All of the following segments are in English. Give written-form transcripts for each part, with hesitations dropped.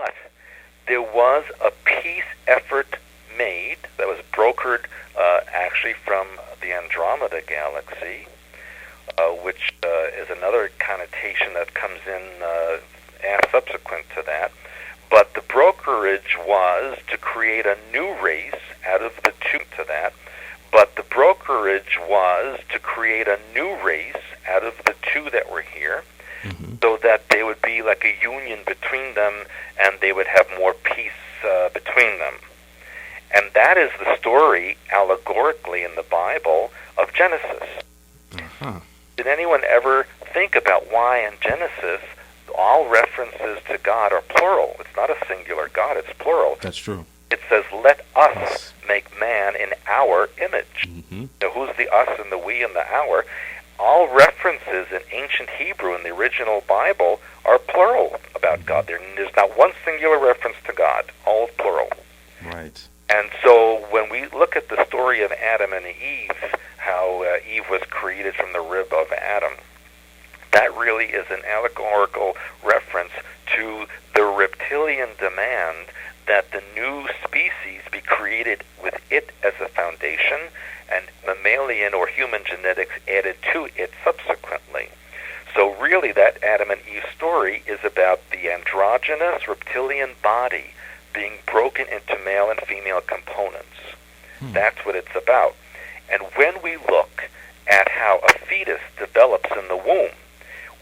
But there was a peace effort made that was brokered actually from the Andromeda galaxy, which is another connotation that comes in subsequent to that. But the brokerage was to create a new race out of the two to that. But the brokerage was to create a new race out of the two that were here, so that they would be like a union between them, and they would have more peace between them. And that is the story, allegorically, in the Bible of Genesis. Did anyone ever think about why in Genesis all references to God are plural? It's not a singular God, it's plural. That's true. It says, let us make man in our image. Now, who's the us and the we and the our? All references in ancient Hebrew in the original Bible are plural about God. There's not one singular reference to God, all plural. Right. And so when we look at the story of Adam and Eve, how Eve was created from the rib of Adam, that really is an allegorical reference to the reptilian demand that the new species be created with it as a foundation, and mammalian or human genetics added to it subsequently. So really that Adam and Eve story is about the androgynous reptilian body being broken into male and female components. That's what it's about. And when we look at how a fetus develops in the womb,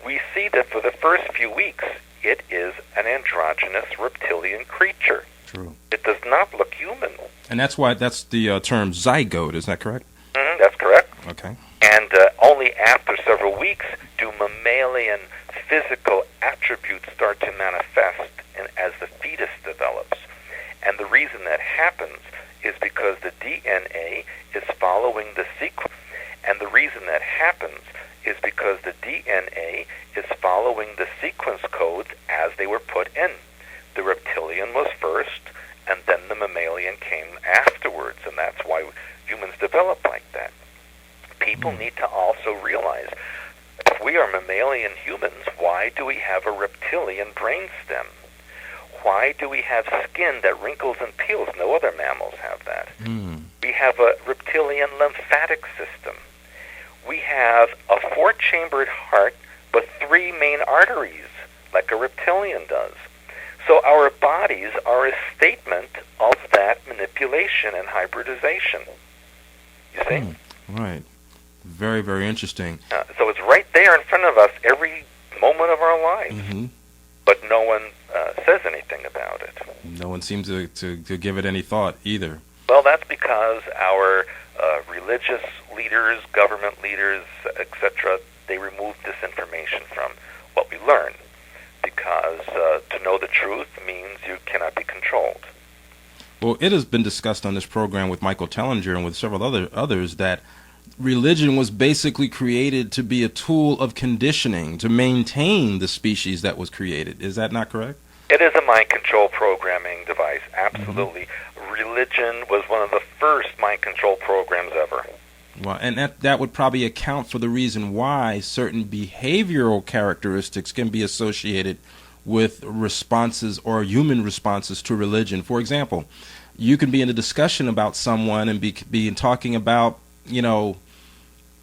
we see that for the first few weeks, it is an androgynous reptilian creature. True. It does not look human. And that's why that's the term zygote, is that correct? That's correct. Okay. And only after several weeks do mammalian physical attributes start to manifest as the fetus develops. And the reason that happens is because the DNA is following the sequence. And the reason that happens is because the DNA is following the sequence codes as they were put in. The reptilian was first, and then the mammalian came afterwards, and that's why humans develop like that. People need to also realize, if we are mammalian humans, why do we have a reptilian brainstem? Why do we have skin that wrinkles and peels? No other mammals have that. We have a reptilian lymphatic system. We have a 4-chambered heart, but 3 main arteries, like a reptilian does. So our bodies are a statement of that manipulation and hybridization. You see? Right. Very, very interesting. So it's right there in front of us every moment of our lives. But no one says anything about it. No one seems to give it any thought either. Well, that's because our religious leaders, government leaders, etc., they remove this information from what we learn. Because to know the truth means you cannot be controlled. Well, it has been discussed on this program with Michael Tellinger and with several others that religion was basically created to be a tool of conditioning, to maintain the species that was created. Is that not correct? It is a mind control programming device, absolutely. Religion was one of the first mind control programs ever. Well, and that would probably account for the reason why certain behavioral characteristics can be associated with responses or human responses to religion. For example, you can be in a discussion about someone and be talking about,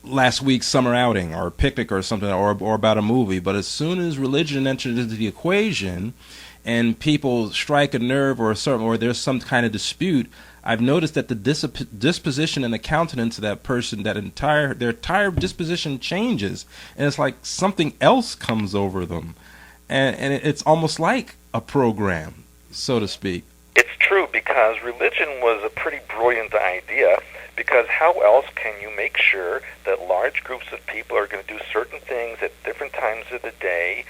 last week's summer outing or a picnic or something, or about a movie. But as soon as religion enters into the equation and people strike a nerve or there's some kind of dispute, I've noticed that the disposition and the countenance of that person, their entire disposition changes, and it's like something else comes over them, and it's almost like a program, so to speak. It's true, because religion was a pretty brilliant idea, because how else can you make sure that large groups of people are going to do certain things at different times of the day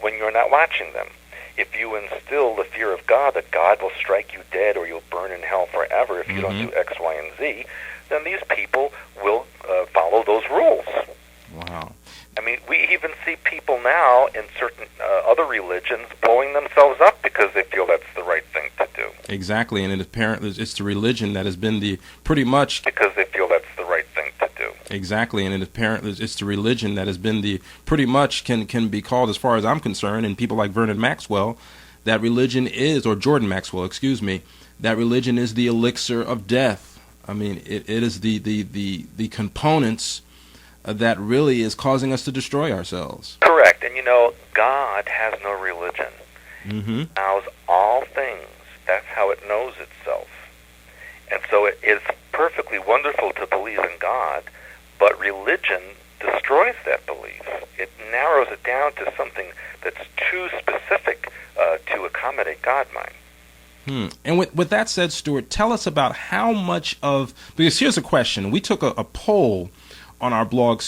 when you're not watching them? If you instill the fear of God, that God will strike you dead or you'll burn in hell forever if you don't do X, Y, and Z, then these people will follow those rules. Wow. I mean, we even see people now in certain other religions blowing themselves up because they feel that's the right thing to do. Exactly, and apparently it's the religion that has been pretty much... Because they feel that's the right thing to do. Exactly, and apparently it's the religion that has been pretty much can be called, as far as I'm concerned, and people like Vernon Maxwell, that religion is, or Jordan Maxwell, excuse me, that religion is the elixir of death. I mean, it is the components that really is causing us to destroy ourselves. Correct. And God has no religion. Mm-hmm. Knows all things. That's how it knows itself. And so it is perfectly wonderful to believe in God, but religion destroys that belief. It narrows it down to something that's too specific to accommodate God mind. And with that said, Stuart, tell us about how much of, because here's a question. We took a poll on our blog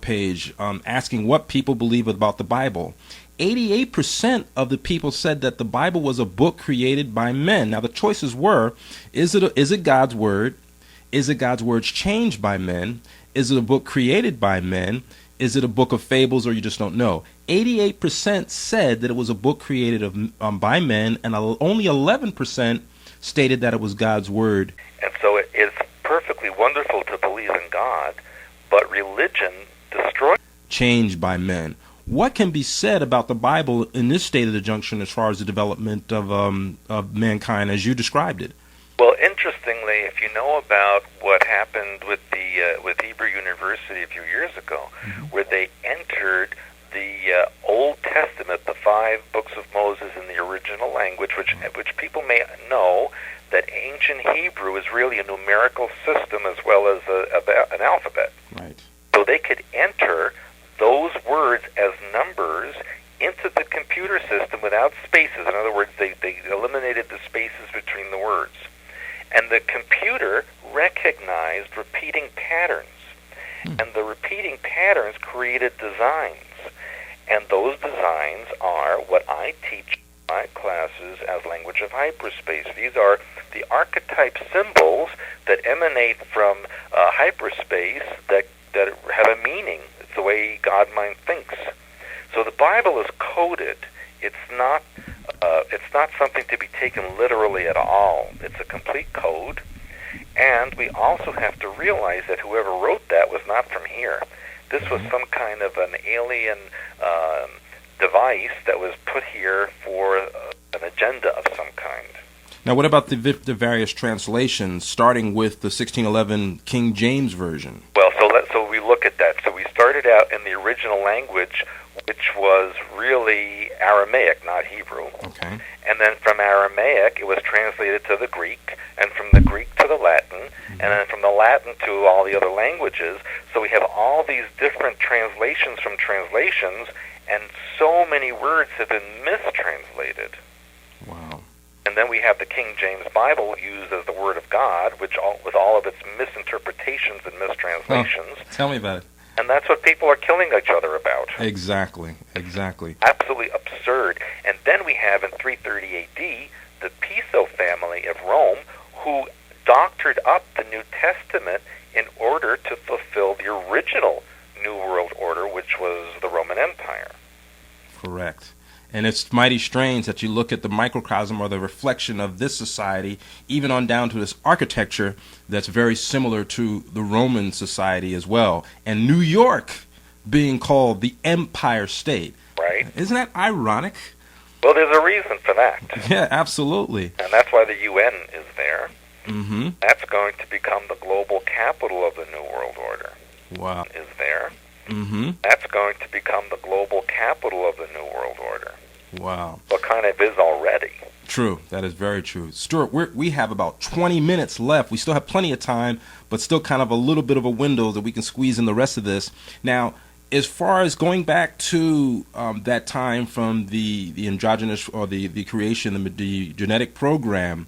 page asking what people believe about the Bible. 88% of the people said that the Bible was a book created by men. Now, the choices were, is it God's word? Is it God's words changed by men? Is it a book created by men? Is it a book of fables, or you just don't know? 88% said that it was a book created by men, and only 11% stated that it was God's word. And so it is perfectly wonderful to believe in God, but religion destroys. Changed by men. What can be said about the Bible in this state of the junction as far as the development of mankind as you described it? Well, interestingly, if you know about what happened with Hebrew University a few years ago, where they entered the Old Testament, the 5 books of Moses in the original language, which people may know that ancient Hebrew is really a numerical system as well as an alphabet. Right. So they could enter those words as numbers into the computer system without spaces. In other words, they eliminated the spaces between the words. And the computer recognized repeating patterns. And the repeating patterns created designs. And those designs are what I teach in my classes as language of hyperspace. These are the archetype symbols that emanate from hyperspace that have a meaning. It's the way God mind thinks. So the Bible is coded. It's not something to be taken literally at all. It's a complete code. And we also have to realize that whoever wrote that was not from here. This was some kind of an alien device that was put here for an agenda of some kind. Now, what about the various translations, starting with the 1611 King James Version? Well, so we look at that. So we started out in the original language, which was really Aramaic, not Hebrew. Okay. And then from Aramaic, it was translated to the Greek, and from the Greek to the Latin, and then from the Latin to all the other languages. So we have all these different translations from translations, and so many words have been mistranslated. Wow. And then we have the King James Bible used as the Word of God, with all of its misinterpretations and mistranslations. Oh, tell me about it. And that's what people are killing each other about. Exactly. Absolutely absurd. And then we have in 330 AD the Piso family of Rome, who doctored up the New Testament in order to fulfill the original New World Order, which was the Roman Empire. Correct. And it's mighty strange that you look at the microcosm or the reflection of this society, even on down to this architecture that's very similar to the Roman society as well. And New York being called the Empire State. Right. Isn't that ironic? Well, there's a reason for that. Yeah, absolutely. And that's why the UN is there. Mm-hmm. That's going to become the global capital of the New World Order. Wow. Is there. Mm-hmm. That's going to become the global capital of the New World Order. Wow. What kind of is already. True. That is very true. Stuart, we have about 20 minutes left. We still have plenty of time, but still kind of a little bit of a window that we can squeeze in the rest of this. Now, as far as going back to that time from the androgynous or the creation, the genetic program,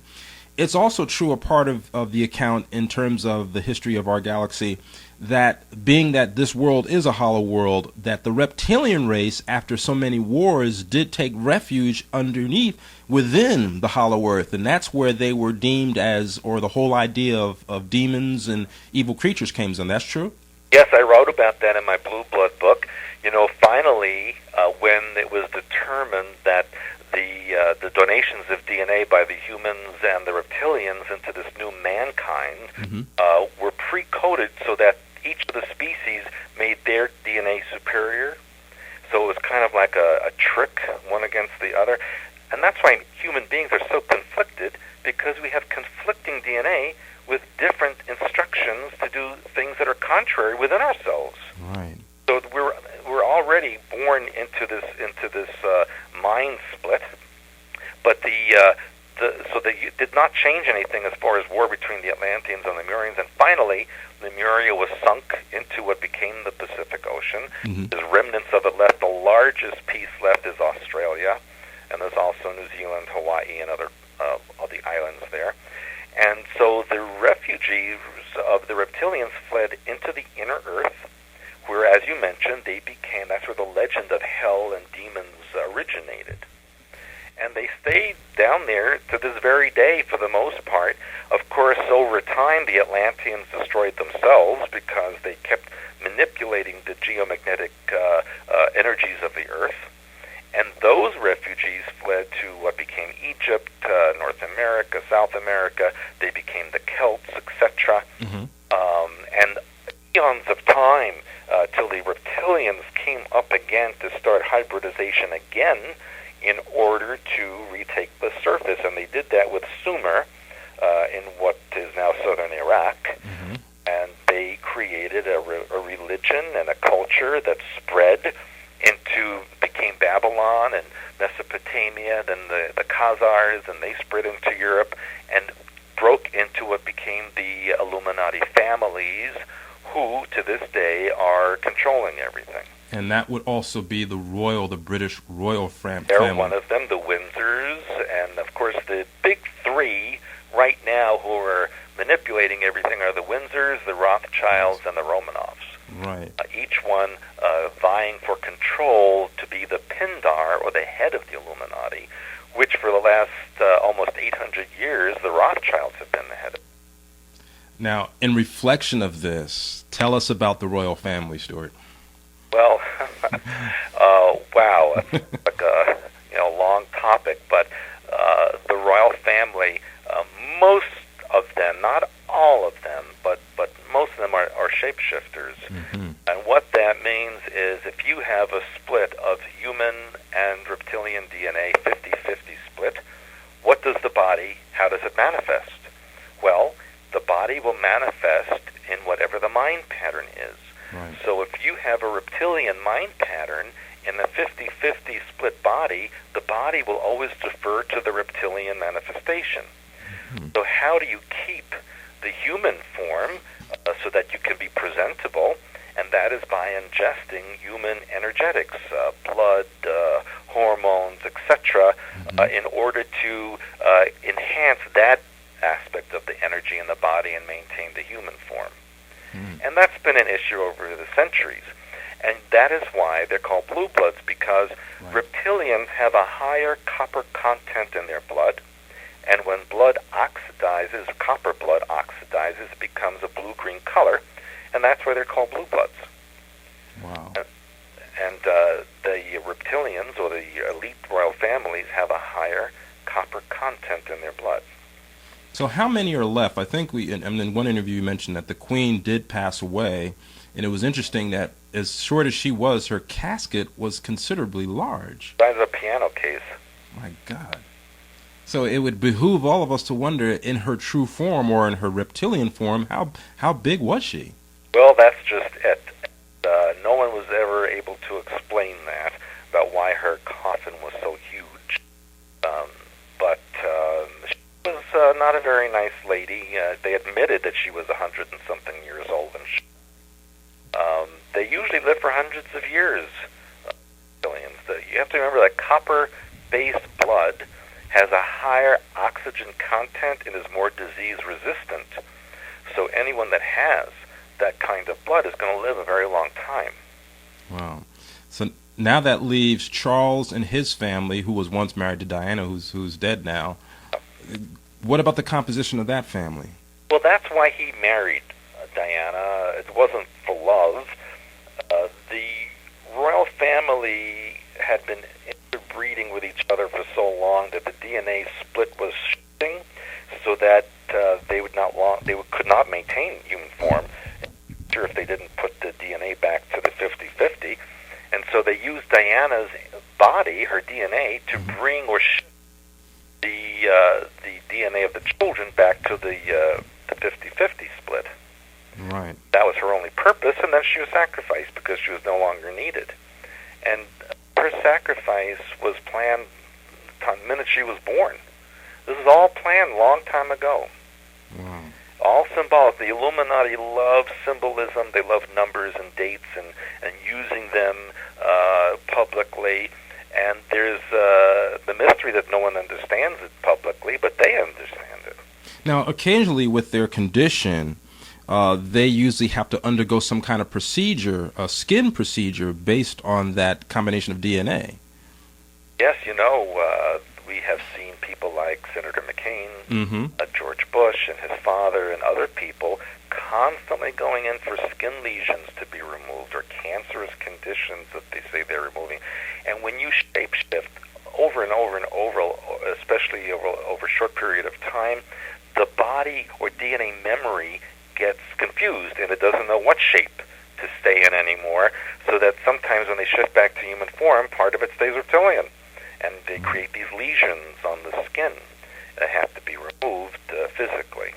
it's also true, a part of the account in terms of the history of our galaxy, that being that this world is a hollow world, that the reptilian race, after so many wars, did take refuge underneath within the hollow earth, and that's where they were deemed as, or the whole idea of demons and evil creatures came in. That's true? Yes, I wrote about that in my Blue Blood book. Finally, when it was determined that the donations of DNA by the humans and the reptilians into this new mankind were pre-coded so that each of the species made their DNA superior. So it was kind of like a trick, one against the other. And that's why human beings are so conflicted, because we have conflicting DNA with different instructions to do things that are contrary within ourselves. Right. So we're already born into this mind split, but so they did not change anything as far as war between the Atlanteans and Lemurians. And finally, Lemuria was sunk into what became the Pacific Ocean. Mm-hmm. There's remnants of it left. The largest piece left is Australia, and there's also New Zealand, Hawaii, and other of the islands there. And so the refugees of the reptilians fled into the inner Earth, where, as you mentioned, that's where the legend of hell and demons originated. And they stayed down there to this very day for the most part. Of course, over time, the Atlanteans destroyed themselves because they kept manipulating the geomagnetic energies of the Earth. And those refugees fled to what became Egypt, North America, South America. They became the Celts, etc. Mm-hmm. And eons of time till the reptilians came up again to start hybridization again in order to retake the surface. And they did that with Sumer in what is now southern Iraq. Mm-hmm. And they created a religion and a culture that spread became Babylon and Mesopotamia, then the Khazars, and they spread into Europe and broke into what became the Illuminati families, who to this day are controlling everything. And that would also be the British royal family. They're one of them, the Windsors, and of course the big three right now who are manipulating everything are the Windsors, the Rothschilds, and the Romanovs. Right. Each one vying for control to be the Pindar, or the head of the Illuminati, which for the last almost 800 years, the Rothschilds have been the head of. Now, in reflection of this, tell us about the royal family, Stuart. Well, wow, it's like a long topic, but the royal family, most of them, not all of them, but most of them are shapeshifters. Mm-hmm. And what that means is if you have a split of human and reptilian DNA, 50-50 split, what does the body, how does it manifest? Well, the body will manifest in whatever the mind pattern is. Right. So if you have a reptilian mind pattern in the 50-50 split body, the body will always defer to the reptilian manifestation. Mm-hmm. So how do you keep the human form so that you can be presentable? And that is by ingesting human energetics, blood, hormones, etc., in order to enhance that aspect of the energy in the body and maintain the human form. And that's been an issue over the centuries. And that is why they're called blue bloods, because reptilians have a higher copper content in their blood. And when blood oxidizes, copper blood oxidizes, it becomes a blue-green color, and that's why they're called blue bloods. Wow. And the reptilians, or the elite royal families, have a higher copper content in their blood. So how many are left? I think in one interview you mentioned that the queen did pass away, and it was interesting that as short as she was, her casket was considerably large. That's a piano case. My God. So it would behoove all of us to wonder, in her true form or in her reptilian form, how big was she? Well, that's just it. No one was ever able to explain that, about why her coffin was so huge. But she was not a very nice lady. They admitted that she was 100 and something years old. And they usually live for hundreds of years. You have to remember that copper-based blood has a higher oxygen content and is more disease resistant. So anyone that has that kind of blood is going to live a very long time. Wow. So now that leaves Charles and his family, who was once married to Diana, who's dead now. What about the composition of that family? Well, that's why he married Diana. It wasn't for love. The royal family had been interbreeding with each other for so long that the DNA split was shifting, so that they could not maintain human form. Sure, if they didn't put the DNA back to the 50-50, and so they used Diana's body, her DNA, to bring or shift the DNA of the children back to the 50-50 split. Right. That was her only purpose, and then she was sacrificed because she was no longer needed. And her sacrifice was planned the minute she was born. This is all planned a long time ago. Wow. All symbolic. The Illuminati love symbolism. They love numbers and dates and using them publicly. And there's the mystery that no one understands it publicly, but they understand it. Now, occasionally with their condition, they usually have to undergo some kind of procedure, a skin procedure, based on that combination of DNA. Yes, we have seen people like Senator McCain, George Bush and his father and other people constantly going in for skin lesions to be removed or cancerous conditions that they say they're removing. And when you shapeshift over and over and over, especially over a short period of time, the body or DNA memory gets confused and it doesn't know what shape to stay in anymore, so that sometimes when they shift back to human form, part of it stays reptilian. And they create these lesions on the skin that have to be removed physically.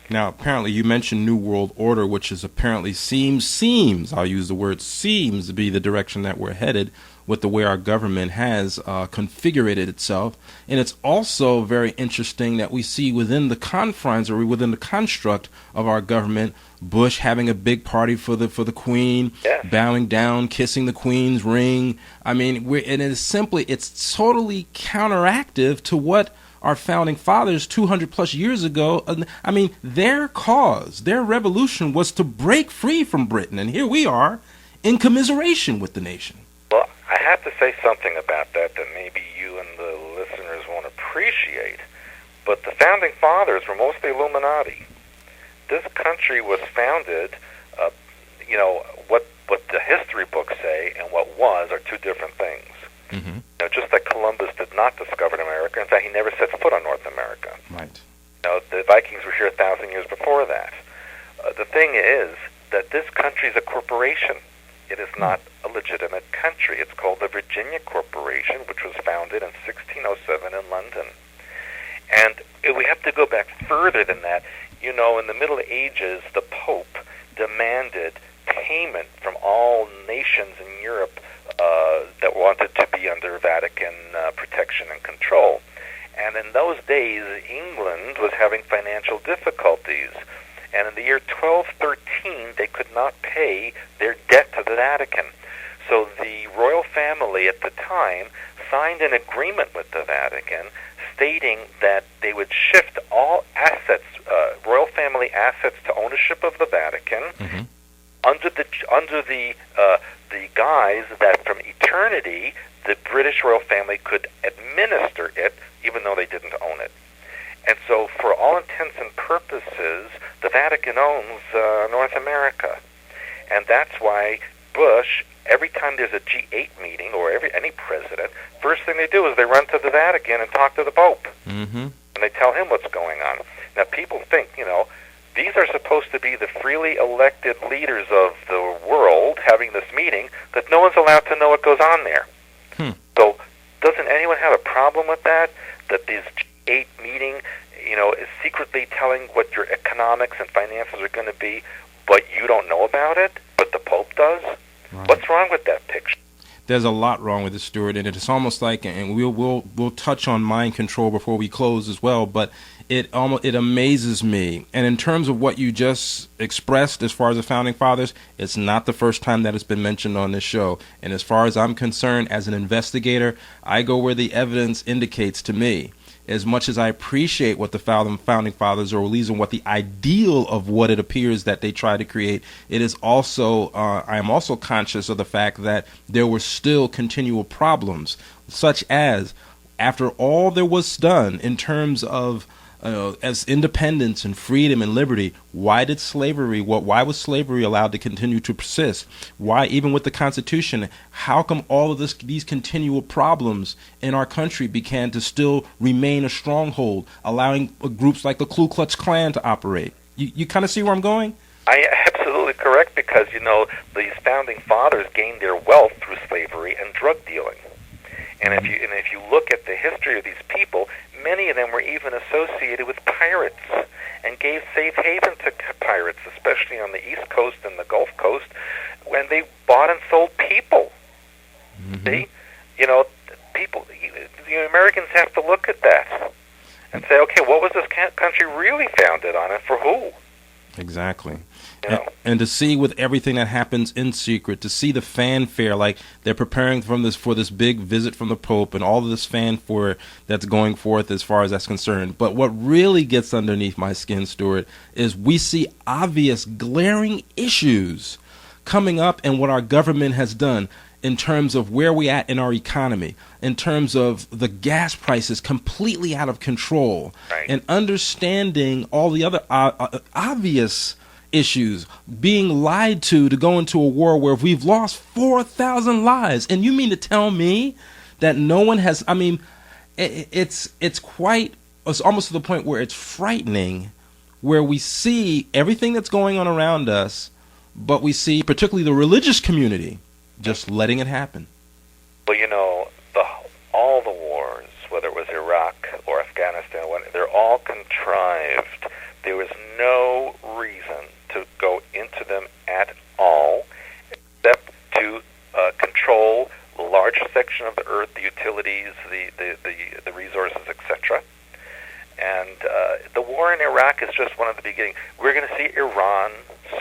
Now, apparently, you mentioned New World Order, which is apparently seems, I'll use the word seems, to be the direction that we're headed with the way our government has configured itself. And it's also very interesting that we see within the confines or within the construct of our government, Bush having a big party for the Queen, bowing down, kissing the Queen's ring. I mean, it's totally counteractive to what our founding fathers 200 plus years ago, I mean, their cause, their revolution was to break free from Britain. And here we are in commiseration with the nation. Well, I have to say something about that maybe you and the listeners won't appreciate. But the founding fathers were mostly Illuminati. This country was founded, what the history books say and what was are two different things. Mm-hmm. Just like Columbus did not discover America. In fact, he never set foot on North America. Right. The Vikings were here 1,000 years before that. The thing is that this country is a corporation. It is not a legitimate country. It's called the Virginia Corporation, which was founded in 1607 in London. And we have to go back further than that. In the Middle Ages, the Pope demanded payment from all nations in Europe that wanted to be under Vatican protection and control. And in those days, England was having financial difficulties. And in the year 1213, they could not pay their debt to the Vatican. So the royal family at the time signed an agreement with the Vatican stating that they would shift all assets, royal family assets, to ownership of the Vatican, under the guise that from eternity the British royal family could administer it, even though they didn't own it. And so, for all intents and purposes, the Vatican owns North America, and that's why Bush, every time there's a G8 meeting or any president, first thing they do is they run to the Vatican and talk to the Pope, and they tell him what's going on. Now, people think, these are supposed to be the freely elected leaders of the world having this meeting, that no one's allowed to know what goes on there. So, doesn't anyone have a problem with that? That this G8 meeting, is secretly telling what your economics and finances are going to be, but you don't know about it, but the Pope does? Right. What's wrong with that picture? There's a lot wrong with it, Stuart, and it's almost like, and we'll touch on mind control before we close as well, but it amazes me. And in terms of what you just expressed as far as the Founding Fathers, it's not the first time that it's been mentioned on this show. And as far as I'm concerned, as an investigator, I go where the evidence indicates to me. As much as I appreciate what the Founding Fathers, or at least what the ideal of what it appears that they try to create, it is also, I am also conscious of the fact that there were still continual problems, such as, after all there was done in terms of as independence and freedom and liberty, why was slavery allowed to continue to persist? Why, even with the Constitution, how come all of these continual problems in our country began to still remain a stronghold, allowing groups like the Ku Klux Klan to operate? You kind of see where I'm going? Absolutely correct, because, these founding fathers gained their wealth through slavery and drug dealing. And if you look at the history of these people, of them were even associated with pirates and gave safe haven to pirates, especially on the East Coast and the Gulf Coast, when they bought and sold people. Mm-hmm. See? You know, people, the Americans have to look at that and say, okay, what was this country really founded on, and for who? Exactly. You know? And to see with everything that happens in secret, to see the fanfare, like they're preparing for this big visit from the Pope and all of this fanfare that's going forth as far as that's concerned. But what really gets underneath my skin, Stuart, is we see obvious glaring issues coming up in what our government has done in terms of where we at in our economy, in terms of the gas prices completely out of control, right, and understanding all the other obvious issues, being lied to go into a war where we've lost 4,000 lives. And you mean to tell me that no one has, I mean, it's almost to the point where it's frightening, where we see everything that's going on around us, but we see particularly the religious community just letting it happen. Well, you know, all the wars, whether it was Iraq or Afghanistan, they're all contrived. There was no reason to go into them at all, except to control a large section of the earth, the utilities, the resources, etc. And the war in Iraq is just one of the beginning. We're going to see Iran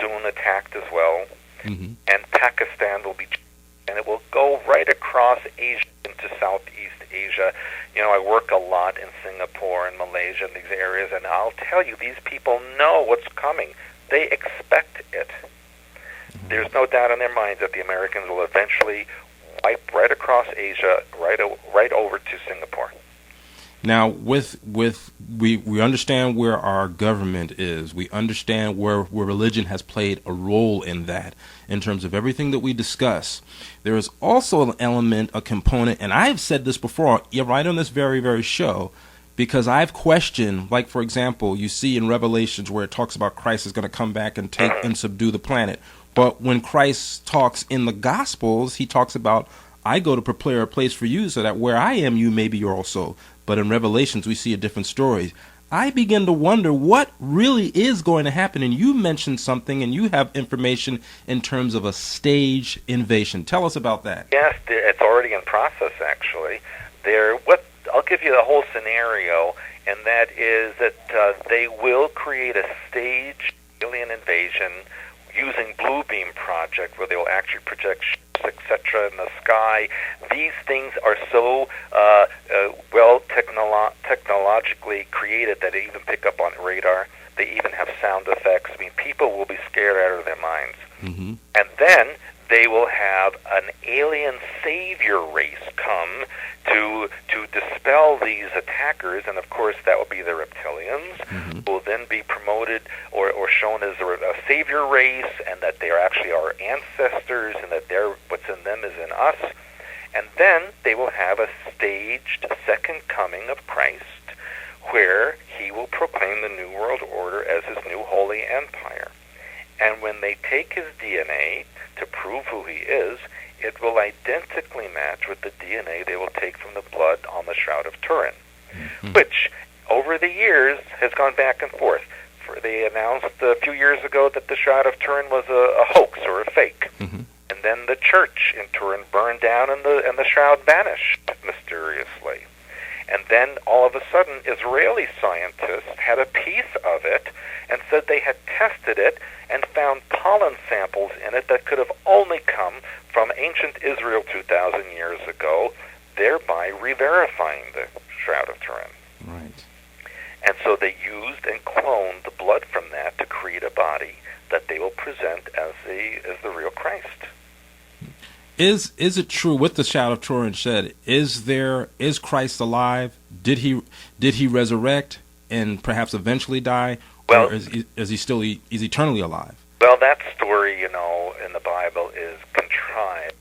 soon attacked as well, mm-hmm. and Pakistan will be, and it will go right across Asia into Southeast Asia. You know, I work a lot in Singapore and Malaysia and these areas, and I'll tell you, these people know what's coming. They expect it. Mm-hmm. There's no doubt in their minds that the Americans will eventually wipe right across Asia, right over to Singapore. Now, we understand where our government is. We understand where religion has played a role in that, in terms of everything that we discuss. There is also an element, a component, and I've said this before, right on this very, very show, because I've questioned, like, for example, you see in Revelations where it talks about Christ is going to come back and take and subdue the planet. But when Christ talks in the Gospels, he talks about, I go to prepare a place for you so that where I am, you may be also. But in Revelations, we see a different story. I begin to wonder what really is going to happen. And you mentioned something, and you have information in terms of a stage invasion. Tell us about that. Yes, it's already in process, actually. I'll give you the whole scenario, and that is that they will create a staged alien invasion using Blue Beam Project, where they will actually project ships, etc., in the sky. These things are so technologically created that they even pick up on radar. They even have sound effects. I mean, people will be scared out of their minds. Mm-hmm. And then they will have an alien savior race come to dispel these attackers, and of course that will be the reptilians, mm-hmm. who will then be promoted or shown as a savior race, and that they are actually our ancestors, and that what's in them is in us. And then they will have a staged second coming of Christ, where he will proclaim the New World Order as his new holy empire. And when they take his DNA to prove who he is, it will identically match with the DNA they will take from the blood on the Shroud of Turin, mm-hmm. which, over the years, has gone back and forth. They announced a few years ago that the Shroud of Turin was a hoax or a fake. Mm-hmm. And then the church in Turin burned down and the shroud vanished mysteriously. And then all of a sudden, Israeli scientists had a piece of it and said they had tested it and found pollen samples in it that could have only come from ancient Israel 2,000 years ago, thereby re-verifying the Shroud of Turin. Right. And so they used and cloned the blood from that to create a body that they will present as the real Christ. Is it true what the Shroud of Turin said? Is Christ alive? Did he resurrect and perhaps eventually die? Well, or is he still is eternally alive? Well, that story, in the Bible is contrived.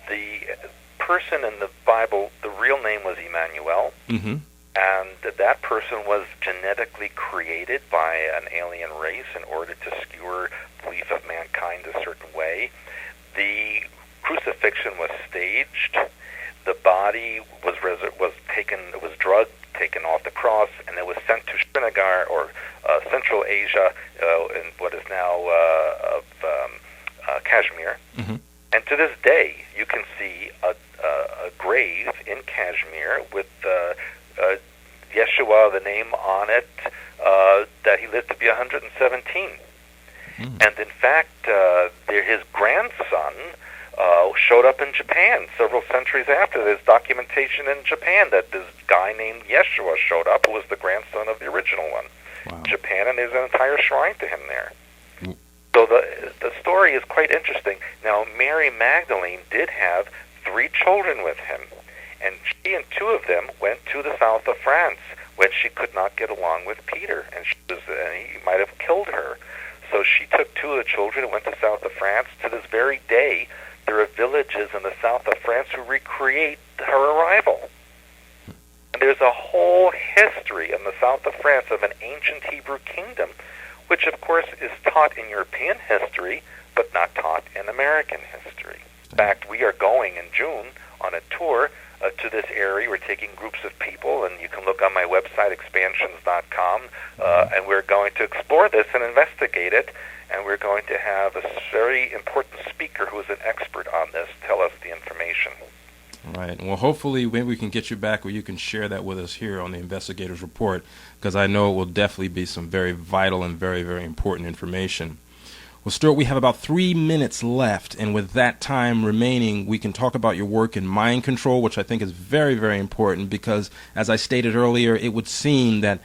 The person in the Bible, the real name was Emmanuel, mm-hmm. and that person was genetically created by an alien race in order to skewer belief of mankind a certain way. The crucifixion was staged. The body was taken, it was drugged, taken off the cross, and it was sent to Srinagar, or Central Asia, in what is now Kashmir. Mm-hmm. And to this day, you can see a grave in Kashmir with Yeshua, the name on it, that he lived to be 117. And in fact, his grandson showed up in Japan several centuries after. There's documentation in Japan that this guy named Yeshua showed up, who was the grandson of the original one. Wow. Japan, and there's an entire shrine to him there. So the story is quite interesting. Now, Mary Magdalene did have 3 children with him, and she and 2 of them went to the south of France when she could not get along with Peter, and he might have killed her. So she took 2 of the children and went to south of France. To this very day, there are villages in the south of France who recreate her arrival. And there's a whole history in the south of France of an ancient Hebrew kingdom, which of course is taught in European history, but not taught in American history. In fact, we are going in June on a tour to this area. We're taking groups of people, and you can look on my website, expansions.com, and we're going to explore this and investigate it, and we're going to have a very important speaker who is an expert on this tell us the information. Right. Well, hopefully maybe we can get you back where you can share that with us here on the Investigators Report, because I know it will definitely be some very vital and very, very important information. Well, Stuart, we have about 3 minutes left, and with that time remaining, we can talk about your work in mind control, which I think is very, very important, because, as I stated earlier, it would seem that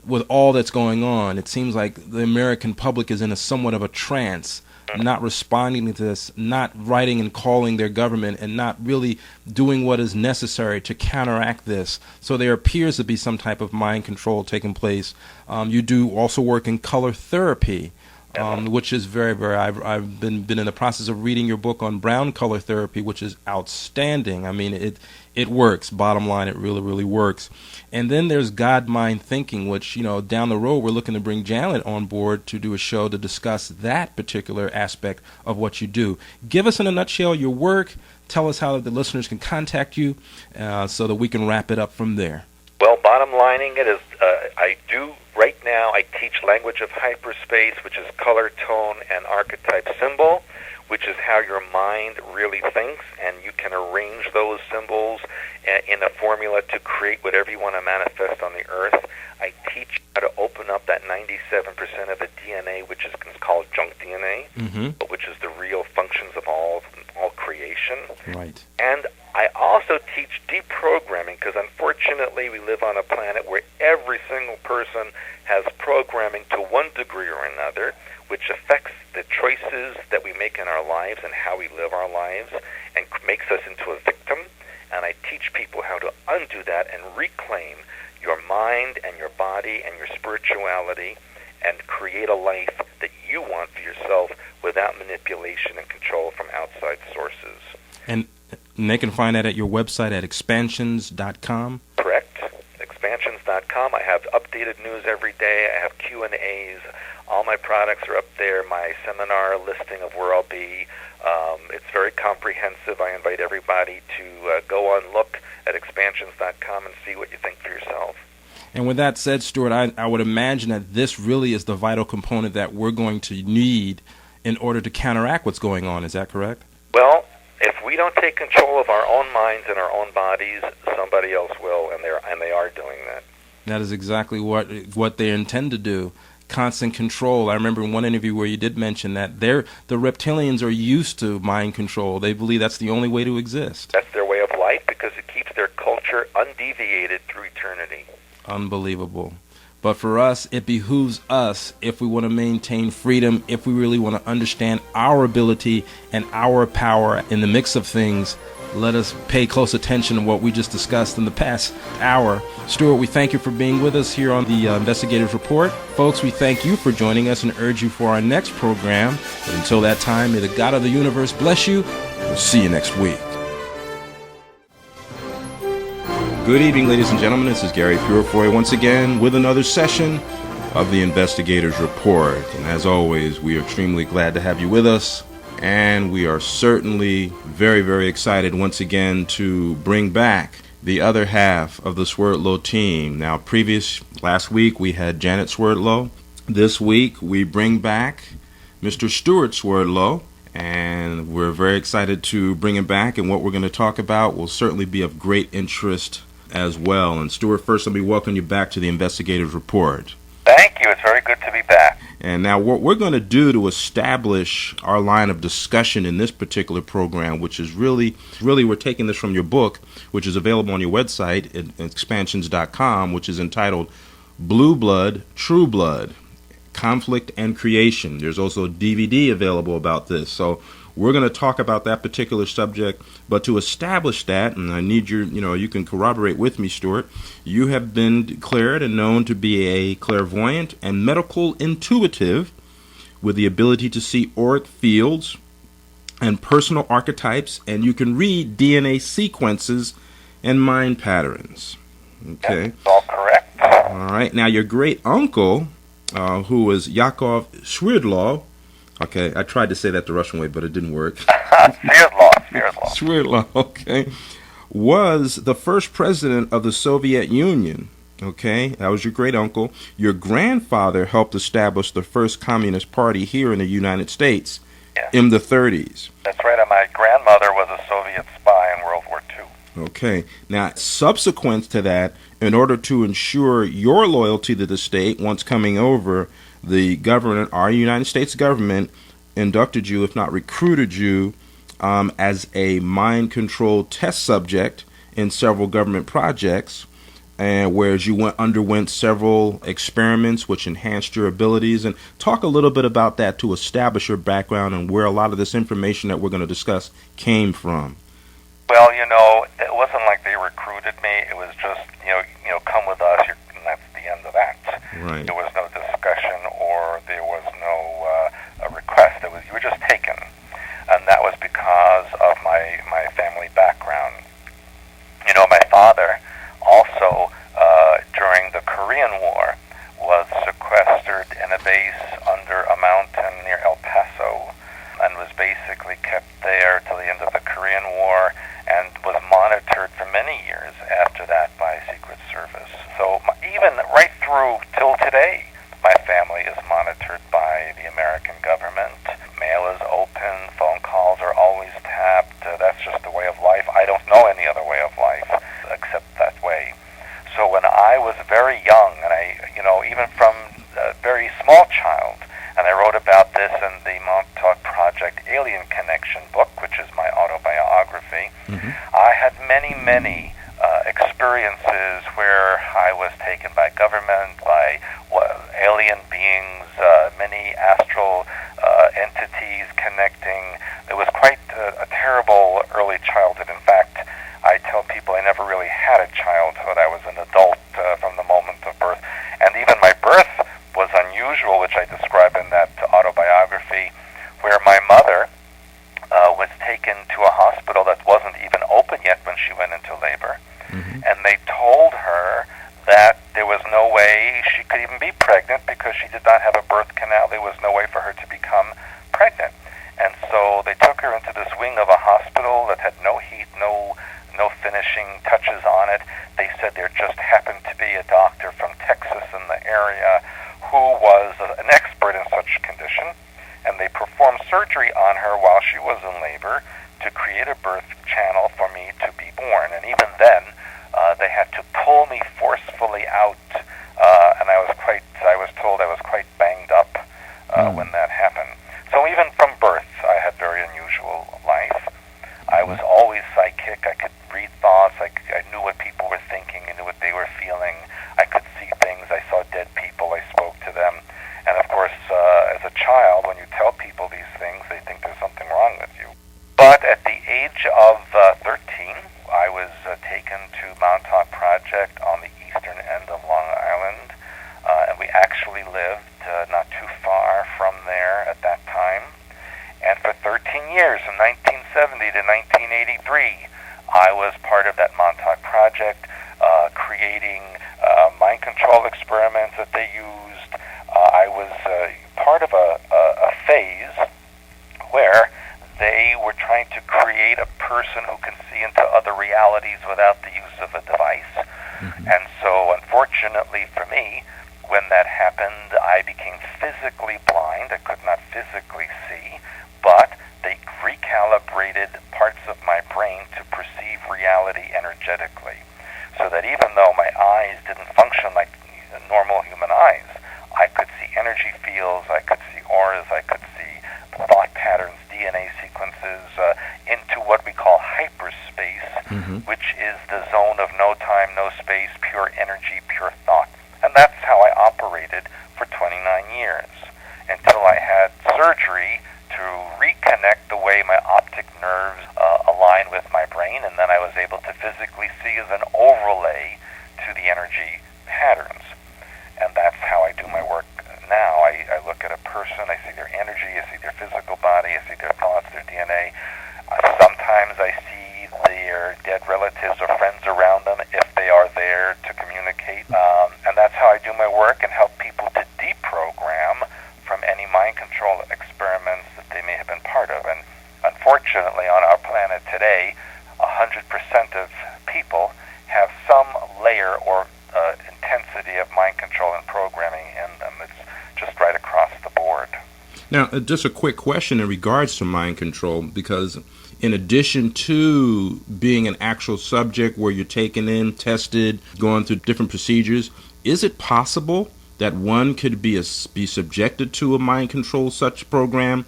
with all that's going on, it seems like the American public is in a somewhat of a trance, not responding to this, not writing and calling their government, and not really doing what is necessary to counteract this. So there appears to be some type of mind control taking place. You do also work in color therapy, which is very, very. I've been in the process of reading your book on brown color therapy, which is outstanding. I mean, it works. Bottom line, it really, really works. And then there's God-mind thinking, which, down the road we're looking to bring Janet on board to do a show to discuss that particular aspect of what you do. Give us in a nutshell your work. Tell us how the listeners can contact you, so that we can wrap it up from there. Well, bottom lining it is, right now I teach language of hyperspace, which is color, tone, and archetype symbol, which is how your mind really thinks, and you can arrange those symbols in a formula to create whatever you want to manifest on the earth. I teach how to open up that 97% of the DNA, which is called junk DNA, which is the real functions of all creation. Right. And I also teach deprogramming, because unfortunately we live on a planet where every single person has programming to one degree or another, which affects the choices that we make in our lives and how we live our lives, and makes us into a victim. And I teach people how to undo that and reclaim your mind and your body and your spirituality, and create a life that you want for yourself without manipulation and control from outside sources. And they can find that at your website at expansions.com? Correct. Expansions.com. I have updated news every day. I have Q&As. All my products are up there. My seminar listing of where I'll be. It's very comprehensive. I invite everybody to go on, look at expansions.com and see what you think for yourself. And with that said, Stuart, I would imagine that this really is the vital component that we're going to need in order to counteract what's going on. Is that correct? Well, if we don't take control of our own minds and our own bodies, somebody else will, and they are doing that. That is exactly what they intend to do. Constant control. I remember in one interview where you did mention that the reptilians are used to mind control. They believe that's the only way to exist. That's their way of life, because it keeps their culture undeviated through eternity. Unbelievable. But for us, it behooves us, if we want to maintain freedom, if we really want to understand our ability and our power in the mix of things, let us pay close attention to what we just discussed in the past hour. Stuart, we thank you for being with us here on the Investigators Report. Folks, we thank you for joining us and urge you for our next program. But until that time, may the God of the universe bless you. We'll see you next week. Good evening, ladies and gentlemen. This is Gary Purefoy once again with another session of the Investigators Report. And as always, we are extremely glad to have you with us. And we are certainly very, very excited once again to bring back the other half of the Swerdlow team. Now, last week we had Janet Swerdlow. This week we bring back Mr. Stuart Swerdlow, and we're very excited to bring him back, and what we're going to talk about will certainly be of great interest as well. And Stuart, first let me welcome you back to the Investigative Report. Thank you. It's very good to be back. And now what we're going to do to establish our line of discussion in this particular program, which is really we're taking this from your book, which is available on your website at expansions.com, which is entitled Blue Blood, True Blood, Conflict and Creation. There's also a DVD available about this. So we're going to talk about that particular subject, but to establish that, and I need you can corroborate with me, Stuart, you have been declared and known to be a clairvoyant and medical intuitive with the ability to see auric fields and personal archetypes, and you can read DNA sequences and mind patterns. Okay. That's all correct. All right. Now, your great uncle, who was Yakov Sverdlov. Okay, I tried to say that the Russian way, but it didn't work. Sverdlov, okay, was the first president of the Soviet Union. Okay, that was your great uncle. Your grandfather helped establish the first Communist Party here in the United States in the 30s. That's right, and my grandmother was a Soviet spy in World War II. Okay, now subsequent to that, in order to ensure your loyalty to the state once coming over, the government, our United States government, inducted you, if not recruited you, as a mind control test subject in several government projects, and whereas you underwent several experiments which enhanced your abilities. And talk a little bit about that to establish your background and where a lot of this information that we're going to discuss came from. Well, it wasn't like they recruited me. It was just, come with us, and that's the end of that. Right. There was no discussion or there was no request. You were just taken. And that was because of my family background. My father also, during the Korean War, was sequestered in a base under a mountain near El Paso and was basically kept there till the end of the Korean War and was monitored for many years after that by Secret Service. So even right through till today, my family is monitored by the American government. Mail is open, phone calls are always tapped. That's just the way of life. I don't know any other way of life except that way. So when I was very young, and even from a very small child, and I wrote about this in the Montauk Project Alien Connection book, which is my autobiography, I had many experiences where I was taken by government, by alien beings, many astral entities connecting. It was quite a terrible early childhood. In fact, I tell people I never really had a childhood. I was an adult from the moment of birth. And even my birth was unusual, which I describe in that autobiography, where my mother was taken to a hospital that wasn't even open yet when she went into labor. And they told her that there was no way she could even be pregnant because she did not have a birth canal. There was no way for her to become pregnant. And so they took her into this wing of a hospital that had no heat, no finishing touches on it. They said there just happened to be a doctor from Texas in the area who was an expert in such condition, and they performed surgery on her while she was in labor to create a birth channel for me to be born. And even then, they had to pull me forcefully out, and I was told I was quite banged up when that happened. So even from birth, I had very unusual life. I was always psychic. I could read thoughts. I knew what people were thinking. I knew what they were feeling. I could see things. I saw dead people. I spoke to them. And of course, as a child, when you tell people these things, they think there's something wrong with you. But at the age of 13, I was taken to Montauk Project on the eastern end of Long Island, and we actually lived not too far from there at that time. And for 13 years, from 1970 to 1983, I was part of that Montauk Project, creating mind control experiments that they used. I was part of a phase where they were trying to create a person who can see into other realities without the use of a Unfortunately for me, when that happened, I became physically blind. I could not physically see, but they recalibrated parts of my brain to perceive reality energetically. So that even though my eyes didn't function like normal human eyes, I could see energy fields, I could see auras, I could see thought patterns, DNA sequences, into what we call hyperspace, which is the zone of no time, no space, pure energy, pure thought. And that's how I operated for 29 years, until I had surgery to reconnect the way my optic nerves align with my brain, and then I was able to physically see as an overlay to the energy patterns. And that's how I do my work now. I look at a person, I see their energy, I see their physical body, I see their thoughts, their DNA. Sometimes I see their dead relatives or friends around them if they are there to communicate. And that's how I do my work and help people to deprogram from any mind control experiments that they may have been part of. And unfortunately, on our planet today, 100% of people have some layer or intensity of mind control and programming in them. It's just right across the board. Now, just a quick question in regards to mind control, because in addition to being an actual subject where you're taken in, tested, going through different procedures, is it possible that one could be subjected to a mind control such program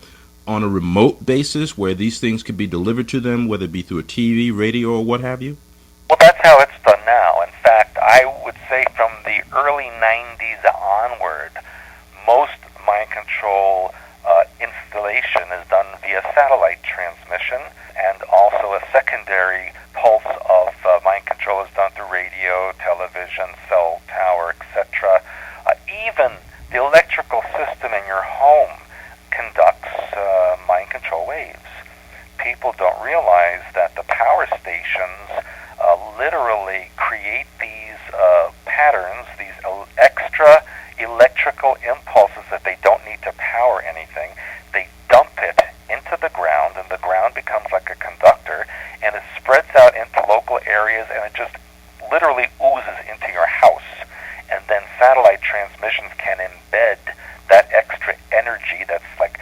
on a remote basis where these things could be delivered to them, whether it be through a TV, radio, or what have you? Well, that's how it's done now. In fact, I would say from the early 90s onward, most mind control installation is done via satellite transmission, and also a secondary pulse of mind control is done through radio, television, cell tower, etc. Even the electrical system in your home conducts mind control waves. People don't realize that the power stations literally create these patterns, these extra electrical impulses that they don't need to power anything. They dump it into the ground, and the ground becomes like a conductor, and it spreads out into local areas, and it just literally oozes into your house. And then satellite transmissions can embed that extra energy that's like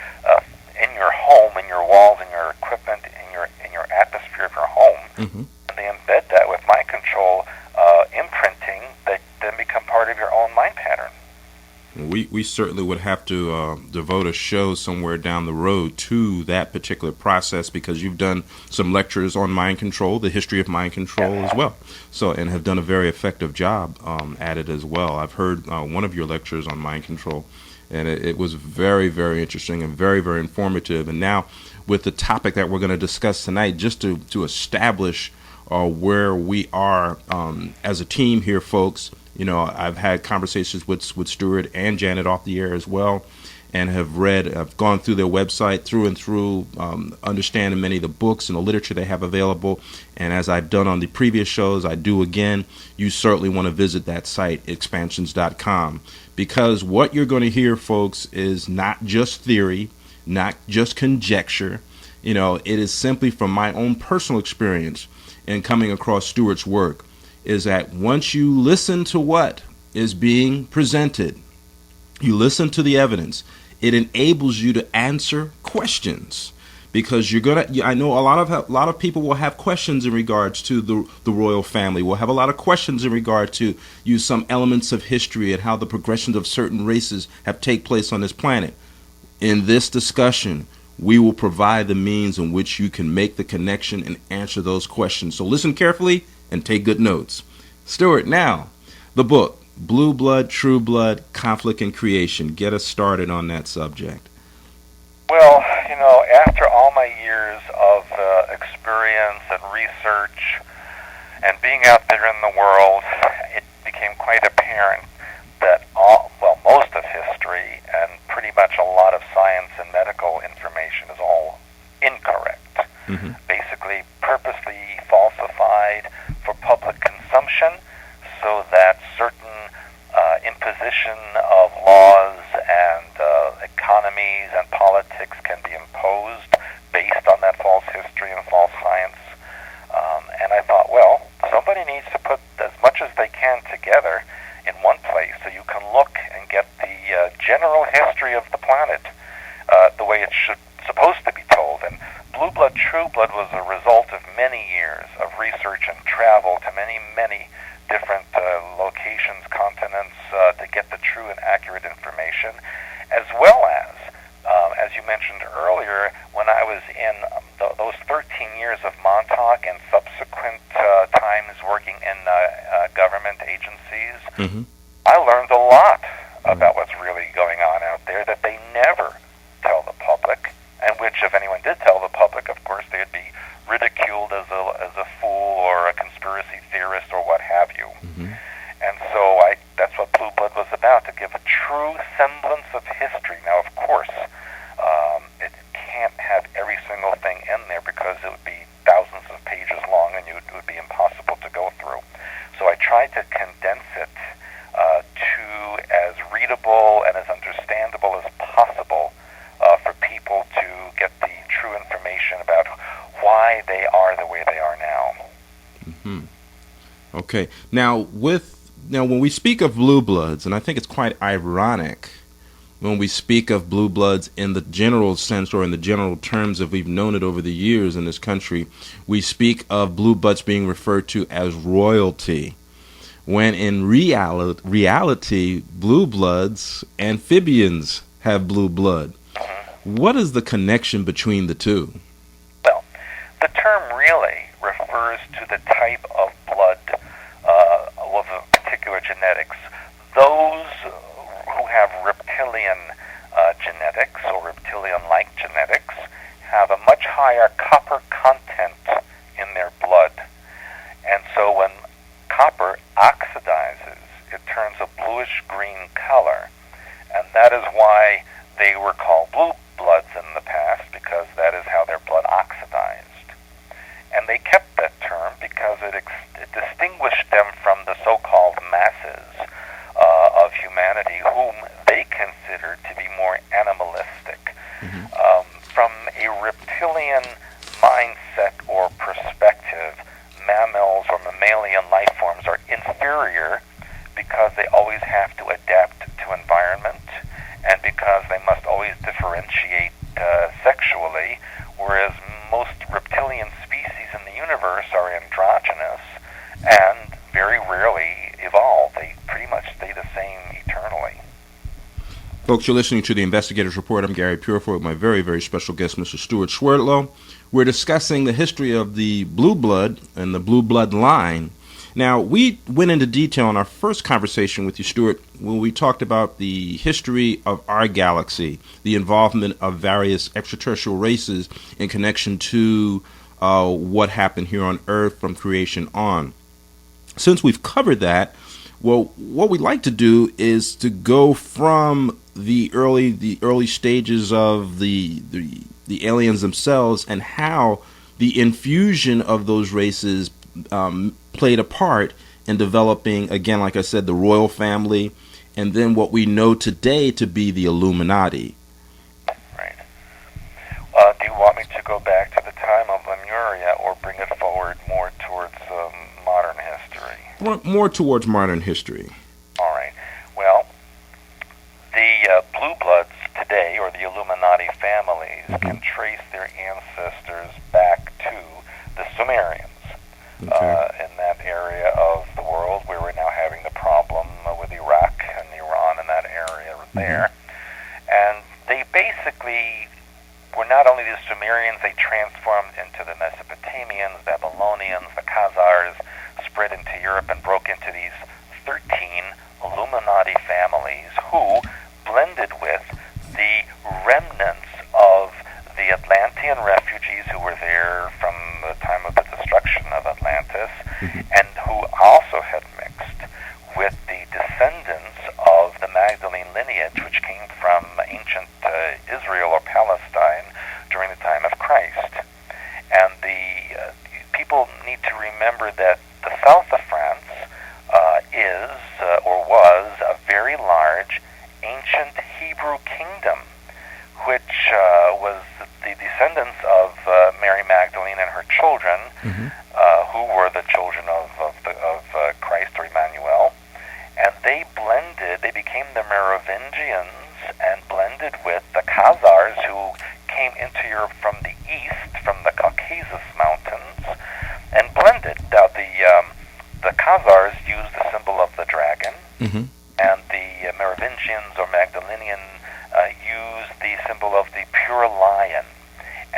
in your home, in your walls, in your equipment, in your atmosphere of your home. And they embed that with mind control imprinting that then become part of your own mind pattern. We certainly would have to devote a show somewhere down the road to that particular process, because you've done some lectures on mind control, the history of mind control as well. So, and have done a very effective job at it as well. I've heard one of your lectures on mind control, and it was very, very interesting and very, very informative. And now, with the topic that we're going to discuss tonight, just to establish where we are as a team here, folks. You know, I've had conversations with Stuart and Janet off the air as well, and I've gone through their website through and through, understanding many of the books and the literature they have available. And as I've done on the previous shows, I do again, you certainly want to visit that site, expansions.com, because what you're going to hear, folks, is not just theory, not just conjecture. You know, it is simply from my own personal experience in coming across Stuart's work, is that once you listen to what is being presented, you listen to the evidence, it enables you to answer questions, because I know a lot of people will have questions in regards to the royal family. Will have a lot of questions in regard to some elements of history and how the progressions of certain races have take place on this planet. In this discussion, we will provide the means in which you can make the connection and answer those questions. So listen carefully and take good notes. Stuart, now, the book, Blue Blood, True Blood, Conflict and Creation. Get us started on that subject. Well, you know, after all my years of experience and research and being out there in the world, it became quite apparent that most of history and pretty much a lot of science and medical information is all incorrect. Basically, purposely falsified for public consumption so that certain imposition of laws and economies and politics can be imposed based on that false history and false science. And I thought, well, somebody needs to put as much as they can together in general history of the planet, the way it should supposed to be told. And Blue Blood, True Blood was a result of many years of research and travel to many, many different locations, continents, to get the true and accurate information, as well as you mentioned earlier, when I was in those 13 years of Montauk and subsequent times working in government agencies, I learned a lot about what's really going on out there that they never tell the public, and which, if anyone did tell the public, of course, they'd be ridiculed as a fool or a conspiracy theorist or what have you. And so that's what Blue Blood was about, to give a true semblance of history. Now, of course, it can't have every single thing in there because it would be thousands of pages long and it would be impossible to go through. So I tried to condense it to as readable and as understandable as possible for people to get the true information about why they are the way they are now. Okay. Now, when we speak of blue bloods, and I think it's quite ironic when we speak of blue bloods in the general sense or in the general terms that we've known it over the years in this country, we speak of blue bloods being referred to as royalty, when in reality, blue bloods, amphibians have blue blood. What is the connection between the two? Well, the term really refers to the type of blood of a particular genetics. Those who have reptilian genetics or reptilian-like genetics have a much higher copper content in their blood. And so when copper oxidizes, it turns a bluish-green color. And that is why they were called blue bloods in the past, because that is how their blood oxidized. And they kept that term because it distinguished them from the so-called masses of humanity, whom they considered to be more animalistic. From a reptilian mindset or perspective, mammals or mammalian life forms are inferior because they always have to adapt to environment and because they must always differentiate sexually, whereas most reptilian species in the universe are androgynous and very rarely evolve. They pretty much stay the same eternally. Folks, you're listening to the Investigator's Report. I'm Gary Purifoy with my very, very special guest, Mr. Stuart Schwertlow. We're discussing the history of the blue blood and the blue blood line. Now, we went into detail in our first conversation with you, Stuart, when we talked about the history of our galaxy, the involvement of various extraterrestrial races in connection to what happened here on Earth from creation on. Since we've covered that, well, what we'd like to do is to go from the early stages of the aliens themselves and how the infusion of those races played a part in developing, again, like I said, the royal family, and then what we know today to be the Illuminati. Right. Do you want me to go back to the time of Lemuria or bring it forward more towards modern history? More towards modern history. All right. Well, the blue bloods today, or the Illuminati families, can trace their ancestors back to the Sumerians. In that area of the world where we're now having the problem with Iraq and Iran and that area there. And they basically were not only the Sumerians, they transformed into the Mesopotamians, Babylonians, the Khazars, spread into Europe and broke into these 13 Illuminati families who blended with the remnants of the Atlantean refugees who were there from the time of the destruction of Atlantis, and who also had mixed with the descendants of the Magdalene lineage, which came from ancient Israel or Palestine during the time of Christ. And the people need to remember that the south of France is or was a very large ancient Hebrew kingdom, which was the descendants of Mary Magdalene and her children, who were the children of Christ or Emmanuel, and they blended. They became the Merovingians and blended with the Khazars who came into Europe from the east, from the Caucasus Mountains, and blended. Now, the Khazars used the symbol of the dragon, and the Merovingians or Magdalenian used the symbol of the pure lion.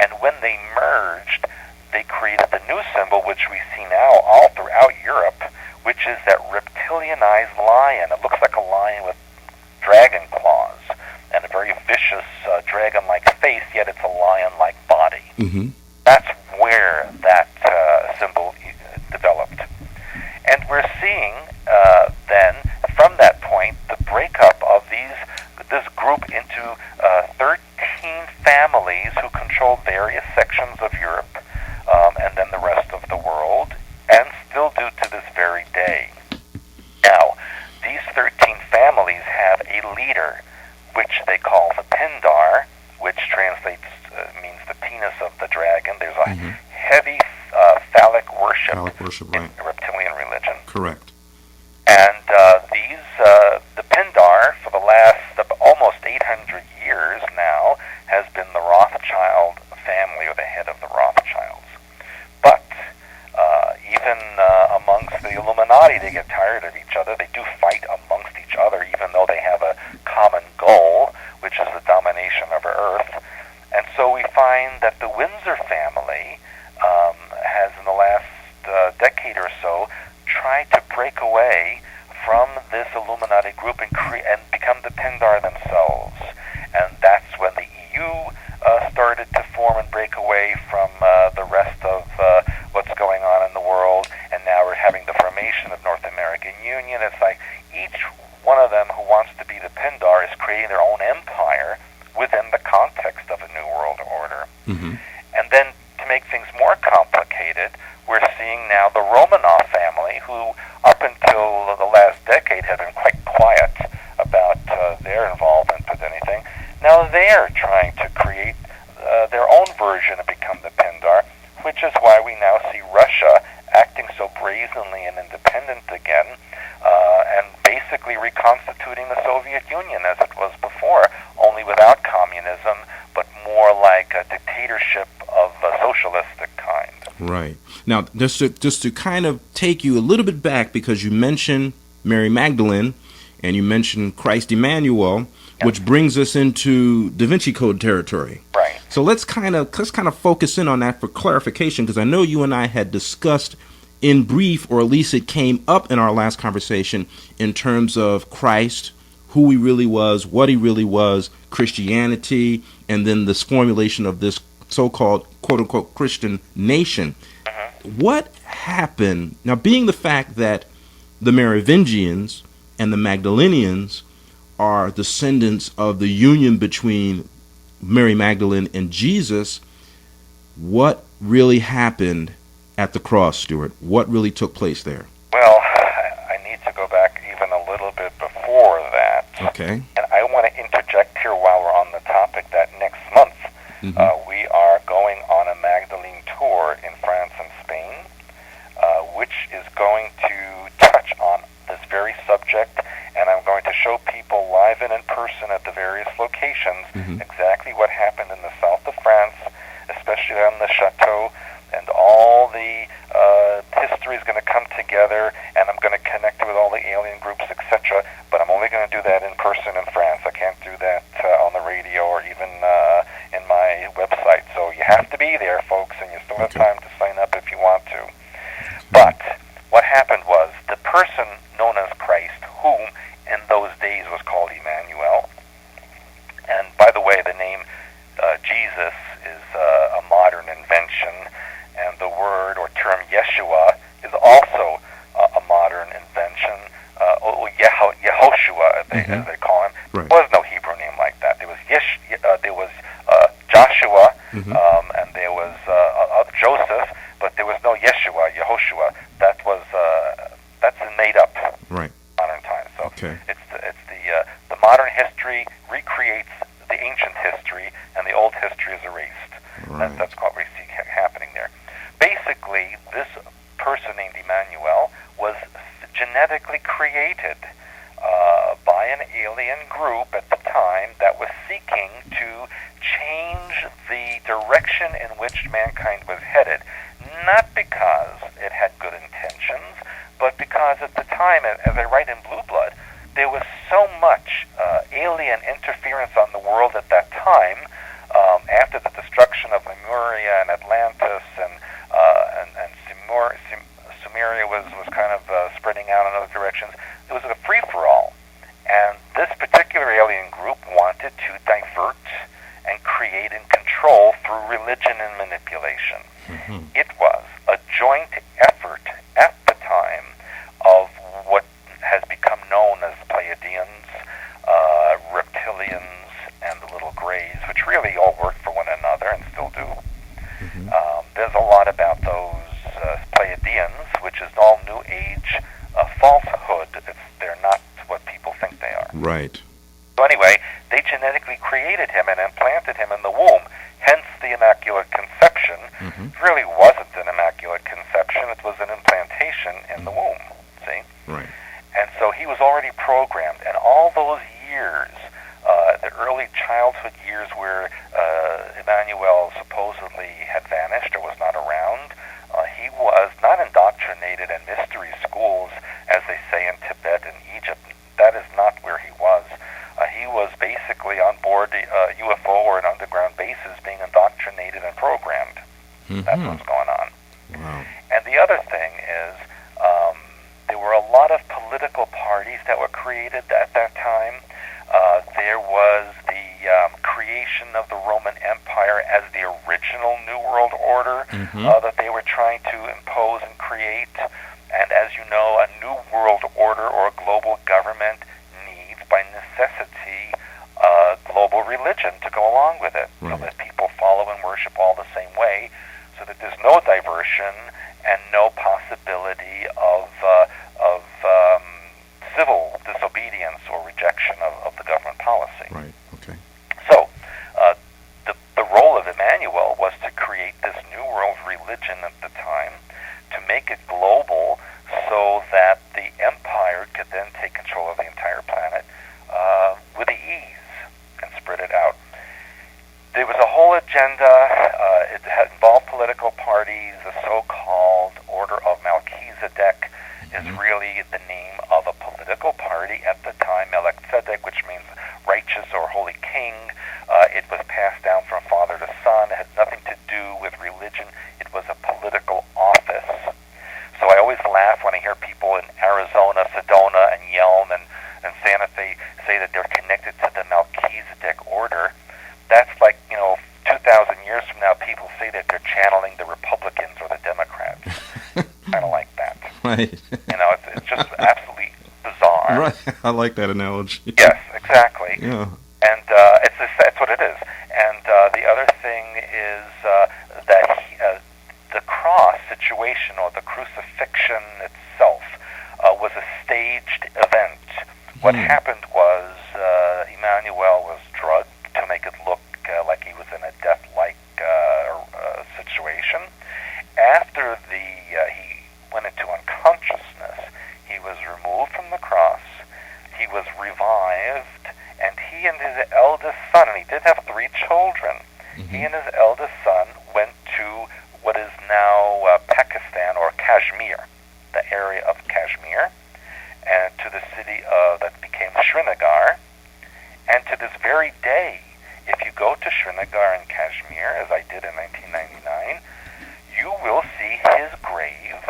And when they merged, they created the new symbol, which we see now all throughout Europe, which is that reptilianized lion. It looks like a lion with dragon claws and a very vicious dragon-like face, yet it's a lion-like body. That's where that symbol developed. And we're seeing then, from that point, the breakup of this group into 13 families who controlled various sections of Europe, and then the rest of the world, and still do to this very day. Now, these 13 families have a leader, which they call the Pindar, which translates, means the penis of the dragon. There's a heavy phallic worship, in reptilian religion. Correct. And the Pindar, for the last almost 800 years now, has been the Rothschild family, or the head of the Rothschilds. But even amongst the Illuminati, they get tired of each other. They do fight amongst each other, even though they have a common goal, which is the domination of Earth. And so we find that the Windsor family has, in the last decade or so, tried to break away from this Illuminati group and become the Pindar themselves. And that's when the EU started to form and break away from the rest of what's going on in the world, and now we're having the formation of North American Union. It's like each one of them who wants to be the Pindar is creating their own empire within the context of a New World Order. And then, to make things more complicated, we're seeing now the Romanov family, who up until the last decade had been quite quiet about their involvement with anything. Now they're trying to create their own version and become the Pindar, which is why we now see Russia acting so brazenly and independent again, and basically reconstituting the Soviet Union as it was before, only without communism, but more like a dictatorship of a socialistic kind. Right. Now, just to kind of take you a little bit back, because you mentioned Mary Magdalene and you mentioned Christ Emmanuel, which brings us into Da Vinci Code territory. Right. So let's kind of focus in on that for clarification, because I know you and I had discussed in brief, or at least it came up in our last conversation, in terms of Christ, who he really was, what he really was, Christianity, and then this formulation of this so-called quote-unquote Christian nation. What happened, now being the fact that the Merovingians and the Magdalenians are descendants of the union between Mary Magdalene and Jesus, what really happened at the cross, Stuart? What really took place there? Well, I need to go back even a little bit before that. Okay. And I want to interject here while we're on the topic that next month we are going on a Magdalene tour in France and Spain, which is going to touch on this very subject, and I'm going to show people live and in person at the various locations exactly what happened in the south of France, especially on the chateau, and all the history is going to come together, and I'm going to connect with all the alien groups, etc., but I'm only going to do that in person in France. I can't do that on the radio or even in my website. So you have to be there, folks, and you still have time to sign up if you want to. But what happened was the person known as Christ, whom in those days was called Emmanuel, and by the way, the name Jesus is a modern invention, and the word or term Yeshua is also a modern invention. Yehoshua, as they call him. Right. There was no Hebrew name like that. There was Joshua, and there was Joseph, but there was no Yeshua, Yehoshua. That's made up. Right. Modern times. So it's the modern history recreates the ancient history, and the old history is erased. Right. That's what we see happening there. Basically, this person named Emmanuel genetically created by an alien group at the time that was seeking to change the direction in which mankind was headed, not because it had good intentions, but because at the time, as I write in Blue Blood, there was so much alien interference on the world at that time, after the destruction of Lemuria and Atlantis, and Sumeria was kind of spreading out in other directions. It was a free-for-all. And this particular alien group wanted to divert and create and control through religion and manipulation. Mm-hmm. It was a joint effort at the time of what has become known as Pleiadians, reptilians, and the little grays, which really all work for one another and still do. Mm-hmm. There's a lot about those Pleiadians, which is all New Age falsehood. They're not what people think they are. Right. So anyway, they genetically created him and implanted him in the womb, hence the Immaculate Conception. Mm-hmm. It really wasn't an Immaculate Conception, it was an implantation in the womb, see? Right. And so he was already programmed, and all those years, the early childhood years where Emmanuel supposedly had vanished or was not around, he was not indoctrinated in mystery schools, as they say in Tibet and Egypt. That is not where he was. He was basically on board a UFO or an underground bases being indoctrinated and programmed. Mm-hmm. That's what's going on. Wow. And the other thing is, there were a lot of political parties that were created at that time. There was the creation of the Roman Empire as the original New World Order, mm-hmm. That they were trying to impose and create. And as you know, a New World Order or a global government needs, by necessity, global religion to go along with it, right. So that people follow and worship all the same way, so that there's no diversion and no possibility of civil disobedience or rejection of the government policy. Right. Okay. So, the role of Emmanuel was to create this New World religion at the time, to make it global, so that the empire could then take control of the entire planet with ease and spread it out. There was a whole agenda. It had involved political parties. The so-called Order of Melchizedek is really the name of a political party at the time, Melchizedek, which means righteous or holy king. It was passed down from father to son. It had nothing to do with religion. It was a political office. So I always laugh when I hear people in Arizona, Sedona, and Yelm, and Santa Fe say that they're connected to the Melchizedek order. That's like, 2,000 years from now, people say that they're channeling the Republicans or the Democrats. Kind of like that. Right. It's just absolutely bizarre. Right. I like that analogy. Yes, exactly. Yeah. And it's what it is. And the other thing is that the cross situation, or the crucifixion itself, was a staged event. What happened was Emmanuel was drugged to make it look like he was in a death-like situation. After he went into unconsciousness, he was removed from the cross, he was revived, and he and his eldest son, and he did have 3 children, he and his eldest son went to what is now Pakistan, or Kashmir, the area of Kashmir, and to the city that became Srinagar. And to this very day, if you go to Srinagar in Kashmir, as I did in 1999, you will see his grave,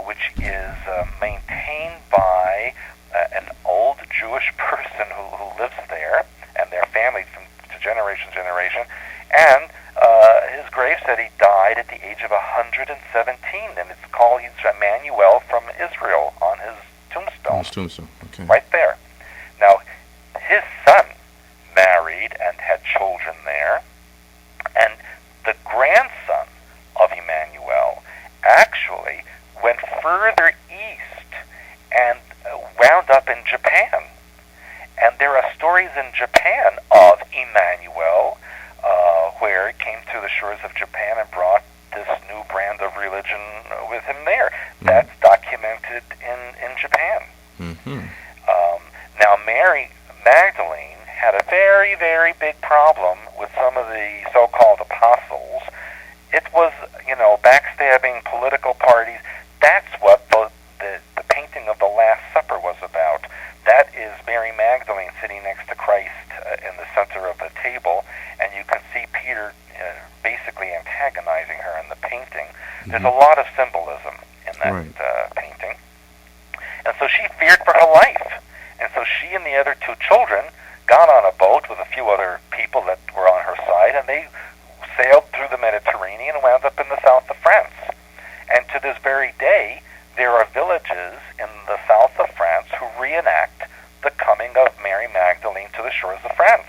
which is maintained by an old Jewish person who lives there, and their family from generation to generation. And his grave said he died at the age of 117, and it's called, he's Emmanuel from Israel on his tombstone. His tombstone, okay. Right there. Now, his son married and had children there, and the grandson of Emmanuel actually went further east and wound up in Japan. And there are stories in Japan of Emmanuel, where he came to the shores of Japan and brought this new brand of religion with him there. That's documented in Japan. Now, Mary Magdalene had a very, very big problem with some of the so-called apostles. It was, backstabbing political parties. That's what the painting of the Last Supper was about. That is Mary Magdalene sitting next to Christ in the center of the table, and you can see Peter basically antagonizing her in the painting. There's a lot of symbolism in that painting. And so she feared for her life. And so she and the other two children got on a boat with a few other people that were on her side, and they sailed through the Mediterranean and wound up in the south of France. And to this very day, there are villages in the south of France who reenact the coming of Mary Magdalene to the shores of France.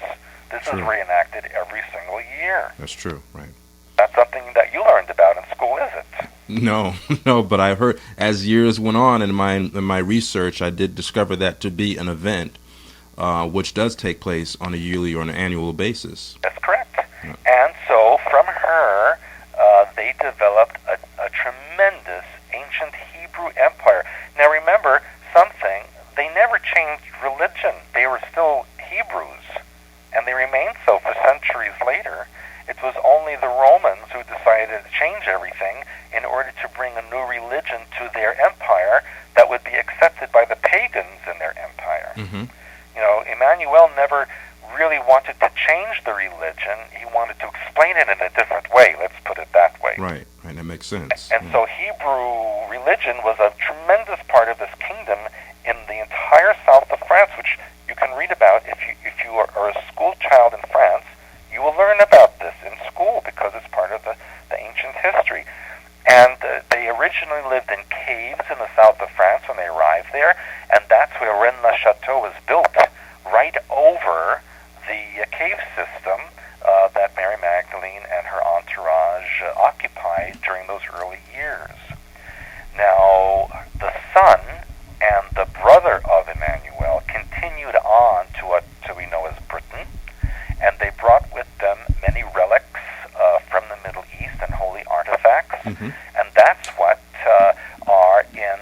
This is reenacted every single year. That's true, right. That's something that you learned about in school, is it? No, but I heard as years went on in my research, I did discover that to be an event which does take place on a yearly or an annual basis. That's correct. Yeah. And so from her, they developed a tremendous ancient Hebrew empire. Now remember something, they never changed religion. They were still Hebrews, and they remained so for centuries later. It was only the Romans who decided to change everything in order to bring a new religion to their empire that would be accepted by the pagans in their empire. Mm-hmm. Emmanuel never really wanted to change the religion. He wanted to explain it in a different way, let's put it that way. Right, that makes sense. And so Hebrew religion was a tremendous part of this kingdom in the entire south of France, which you can read about if you are a school child in France. You will learn about this in school because it's part of the ancient history. And they originally lived in caves in the south of France when they arrived there, and that's where Rennes-le-Château was built, right over the cave system that Mary Magdalene and her entourage occupied during those early years. Now, the son and the brother of Emmanuel continued on to what we know as Britain, and they brought with them many relics from the Middle East and holy artifacts, and that's what are in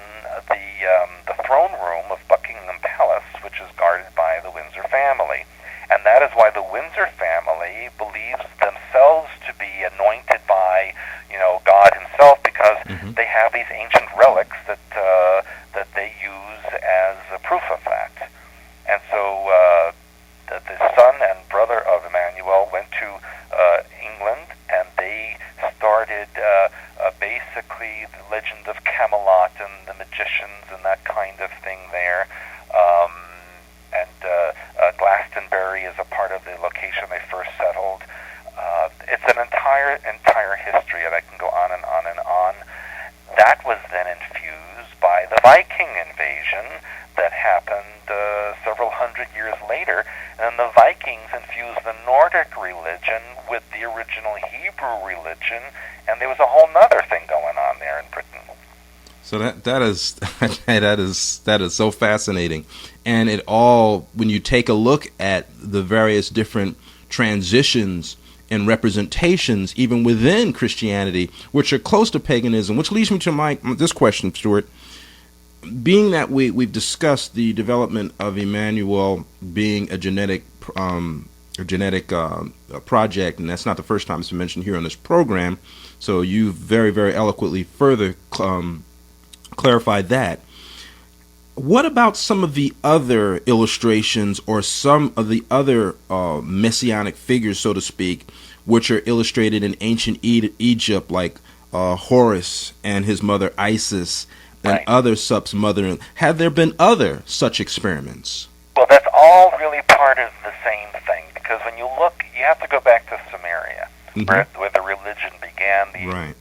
the throne room of Buckingham Palace, which is guarded by the Windsor family. And that is why the Windsor family believes themselves to be anointed by, God himself, because they have these ancient relics that they use as a proof of that. And so the son and brother of Emmanuel went to England, and they started basically the legend of Camelot and the magicians and that kind of thing there. Glastonbury is a part of the location they first settled. It's an entire history, and I can go on and on and on. That was then infused by the Viking invasion that happened several hundred years later, and the Vikings infused the Nordic religion with the original Hebrew religion, and there was a whole nother thing going on there in Britain. So that is that is so fascinating, and it all, when you take a look at the various different transitions and representations, even within Christianity, which are close to paganism, which leads me to this question, Stuart. Being that we've discussed the development of Emmanuel being a genetic project, and that's not the first time it's been mentioned here on this program, so you very, very eloquently further clarified that. What about some of the other illustrations or some of the other messianic figures, so to speak, which are illustrated in ancient Egypt, like Horus and his mother Isis, and other subs mother? Have there been other such experiments? Well, that's all really part of the same thing, because when you look, you have to go back to Sumeria, where the religion began, the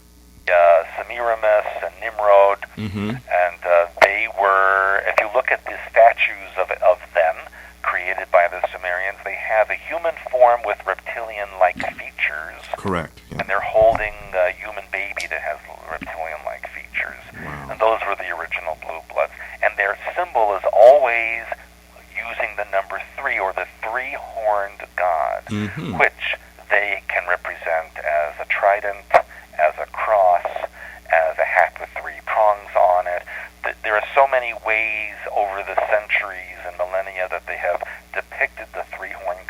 Semiramis and Nimrod, and they were, if you look at the statues of them created by the Sumerians, they have a human form with reptilian-like features. Correct. Yeah. And they're holding a human baby that has reptilian-like features. Wow. And those were the original blue bloods. And their symbol is always using the number 3, or the three-horned god, which they can represent as a trident, as a cross, as a hat with 3 prongs on it. There are so many ways over the centuries and millennia that they have depicted the three-horned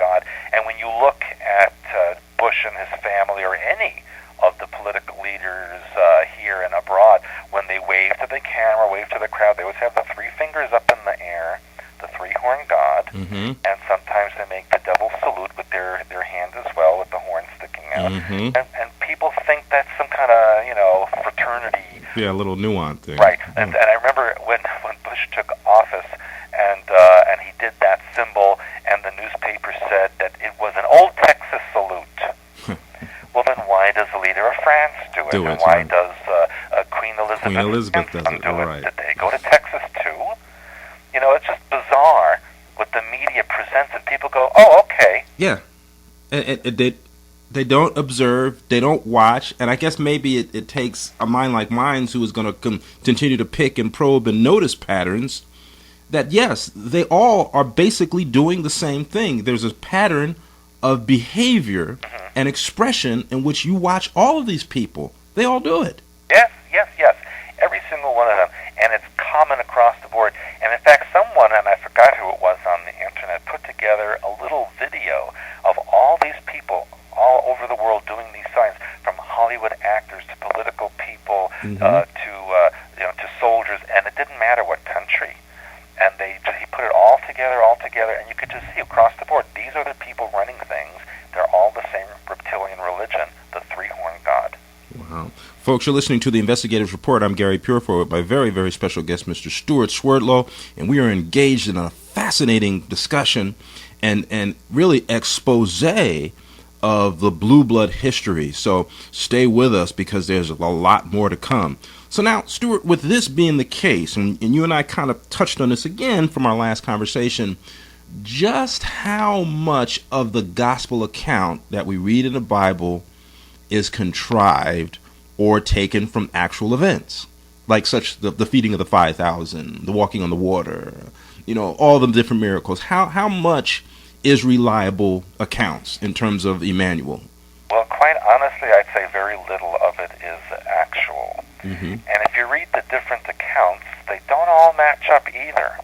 and sometimes they make the devil salute with their hand as well, with the horn sticking out. And people think that's some kind of, fraternity. Yeah, a little nuance thing. Right. And I remember when Bush took office, and he did that symbol, and the newspaper said that it was an old Texas salute. Well, then why does the leader of France do it? And why does Queen Elizabeth does it? do Right. it? Did they go to Texas too? It's just bizarre what the media presents, and people go, "Oh, okay." Yeah, they don't observe, they don't watch, and I guess maybe it takes a mind like mine who is going to continue to pick and probe and notice patterns. That yes, they all are basically doing the same thing. There's a pattern of behavior and expression in which you watch all of these people. They all do it. Yes. Every single one of them. And it's common across the board. And in fact, someone, and I forgot who it was on the internet, put together a little video of all these people all over the world doing these signs, from Hollywood actors to political people to soldiers, and it didn't matter what country. And he put it all together, and you could just see across the board, these are the people running things. They're all the same reptilian religion, the three-horned god. Wow. Folks, you're listening to the Investigators Report. I'm Gary Purefoy with my very, very special guest, Mr. Stuart Swerdlow, and we are engaged in a fascinating discussion and really expose of the blue blood history. So stay with us because there's a lot more to come. So now, Stuart, with this being the case, and you and I kind of touched on this again from our last conversation, just how much of the gospel account that we read in the Bible is contrived or taken from actual events, like such the feeding of the 5,000, the walking on the water, all the different miracles. How much is reliable accounts in terms of Emmanuel? Well, quite honestly, I'd say very little of it is actual. And if you read the different accounts, they don't all match up either.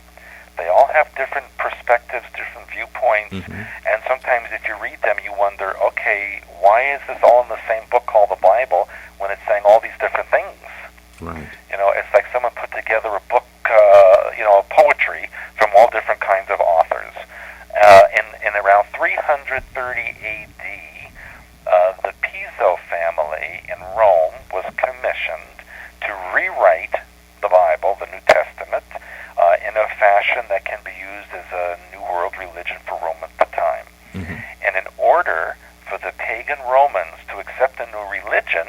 They all have different perspectives, different viewpoints, and sometimes if you read them, you wonder, okay, why is this all in the same book called the Bible when it's saying all these different things? Right. It's like someone put together a book, poetry from all different kinds of authors. In around 330 A.D., the Piso family in Rome was commissioned to rewrite the Bible, the New Testament, in a fashion that can be used as a New World religion for Rome at the time. And in order for the pagan Romans to accept the new religion,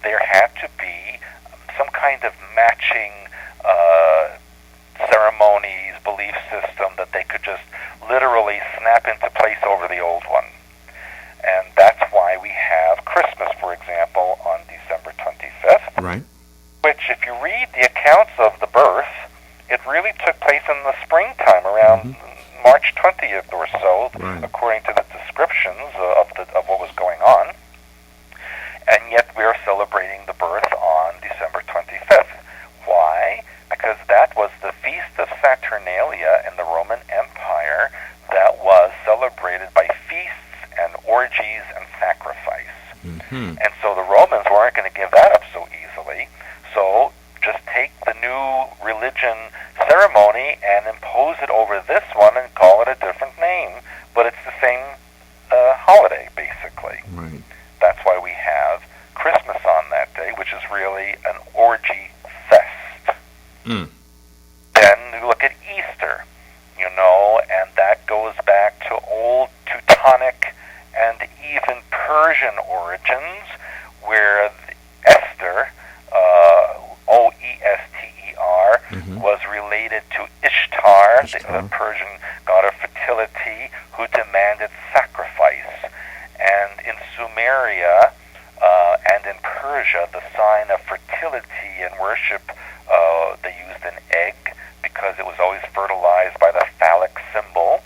there had to be some kind of matching ceremonies, belief system that they could just literally snap into place over the old one. And that's why we have Christmas, for example, on December 25th. Right. Which, if you read the accounts of the birth, it really took place in the springtime, around March 20th or so, according to the descriptions of what was going on. And yet we're celebrating the birth on December 25th. Why? Because that was the Feast of Saturnalia in the Roman Empire that was celebrated by feasts and orgies and sacrifice. And so the Romans weren't going to give that up so easily. So just take the new religion ceremony and impose it over this one and call it a different name. But it's the same holiday, basically. Right. That's why we have Christmas on that day, which is really an orgy fest. Then you look at Easter, and that goes back to old Teutonic and even Persian origins, where Esther, Oester, was related to Ishtar, the Persian god of fertility, who demanded sacrifice. And in Sumeria and in Persia, the sign of fertility and worship, they used an egg because it was always fertilized by the phallic symbol.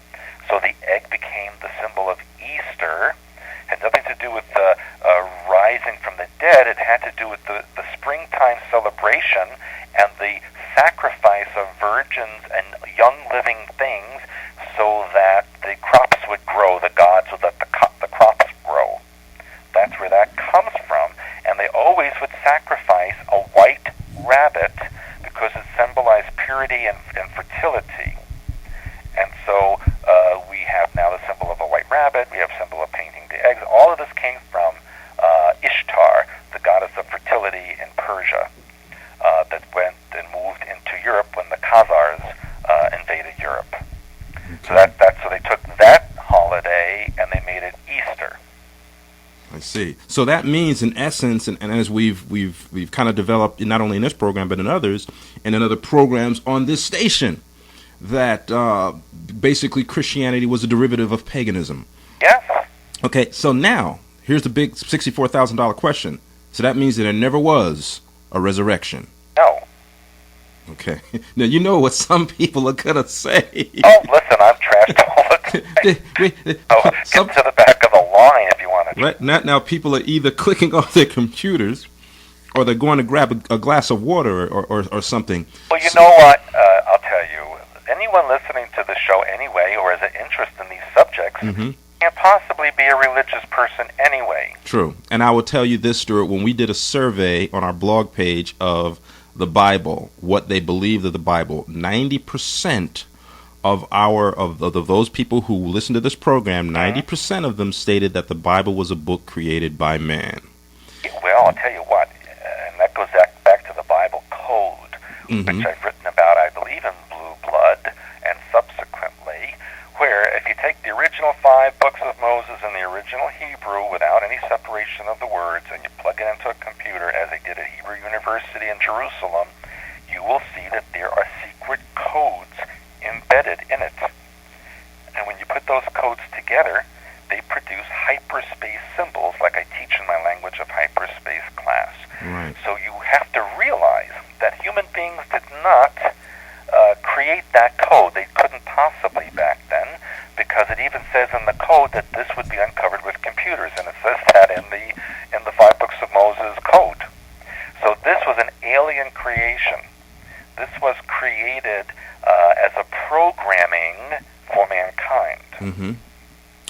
So the egg became the symbol of Easter. Had nothing to do with the so we have now the symbol of a white rabbit. We have symbol of painting the eggs. All of this came from Ishtar, the goddess of fertility in Persia, that went and moved into Europe when the Khazars invaded Europe. Okay. So they took that holiday and they made it Easter. I see. So that means, in essence, and as we've kind of developed, not only in this program but in others, and in other programs on this station, that basically Christianity was a derivative of paganism. Yes. Okay. So now here's the big $64,000 question. So that means that there never was a resurrection. No. Okay. Now, you know what some people are going to say. Oh, listen, I'm trashed all the time. Get to the back of the line if you want to. Right. Now people are either clicking off their computers or they're going to grab a glass of water or something. Well, you know what? I'll tell you. Anyone listening to the show anyway or has an interest in these subjects can't possibly be a religious person anyway. True. And I will tell you this, Stuart. When we did a survey on our blog page of the Bible, what they believed of the Bible, 90% of those people who listen to this program, 90% of them stated that the Bible was a book created by man. Well, I'll tell you what, and that goes back to the Bible code, which I've written about, I believe, in Blue Blood, and subsequently, where if you take the original 5 books of Moses in the original Hebrew without any separation of the words, and you plug it into a computer, as they did at Hebrew University in Jerusalem, you will see that there are secret codes embedded in it. And when you put those codes together, they produce hyperspace symbols, like I teach in my language of hyperspace class. Right. So you have to realize that human beings did not create that code. They couldn't possibly back then, because it even says in the code that this would be uncovered with computers, and it says that in the 5 books of Moses code. So this was an alien creation. This was created as a programming for mankind.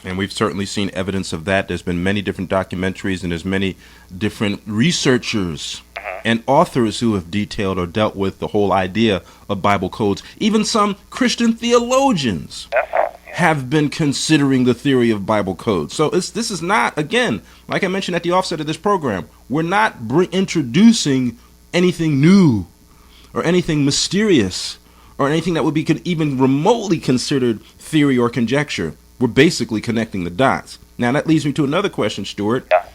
And we've certainly seen evidence of that. There's been many different documentaries, and there's many different researchers and authors who have detailed or dealt with the whole idea of Bible codes. Even some Christian theologians have been considering the theory of Bible codes. So this is not, again, like I mentioned at the offset of this program, we're not introducing anything new or anything mysterious or anything that would be even remotely considered theory or conjecture. We're basically connecting the dots. Now, that leads me to another question, Stuart. Yeah.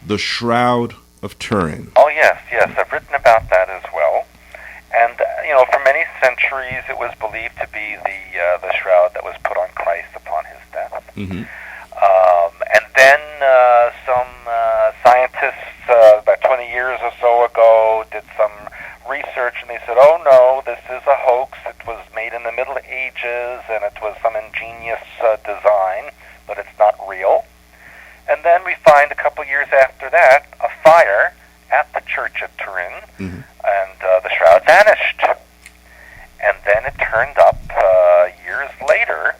The Shroud of Turin. Oh, yes. I've written about that as well. And, for many centuries, it was believed to be the shroud that was put on Christ upon his death. And then some scientists, about 20 years or so ago, did some research, and they said, oh, no, this is a hoax. It was made in the Middle Ages, and it was some ingenious design, but it's not real. And then we find a couple years after that a fire at the church at Turin, and the shroud vanished. And then it turned up years later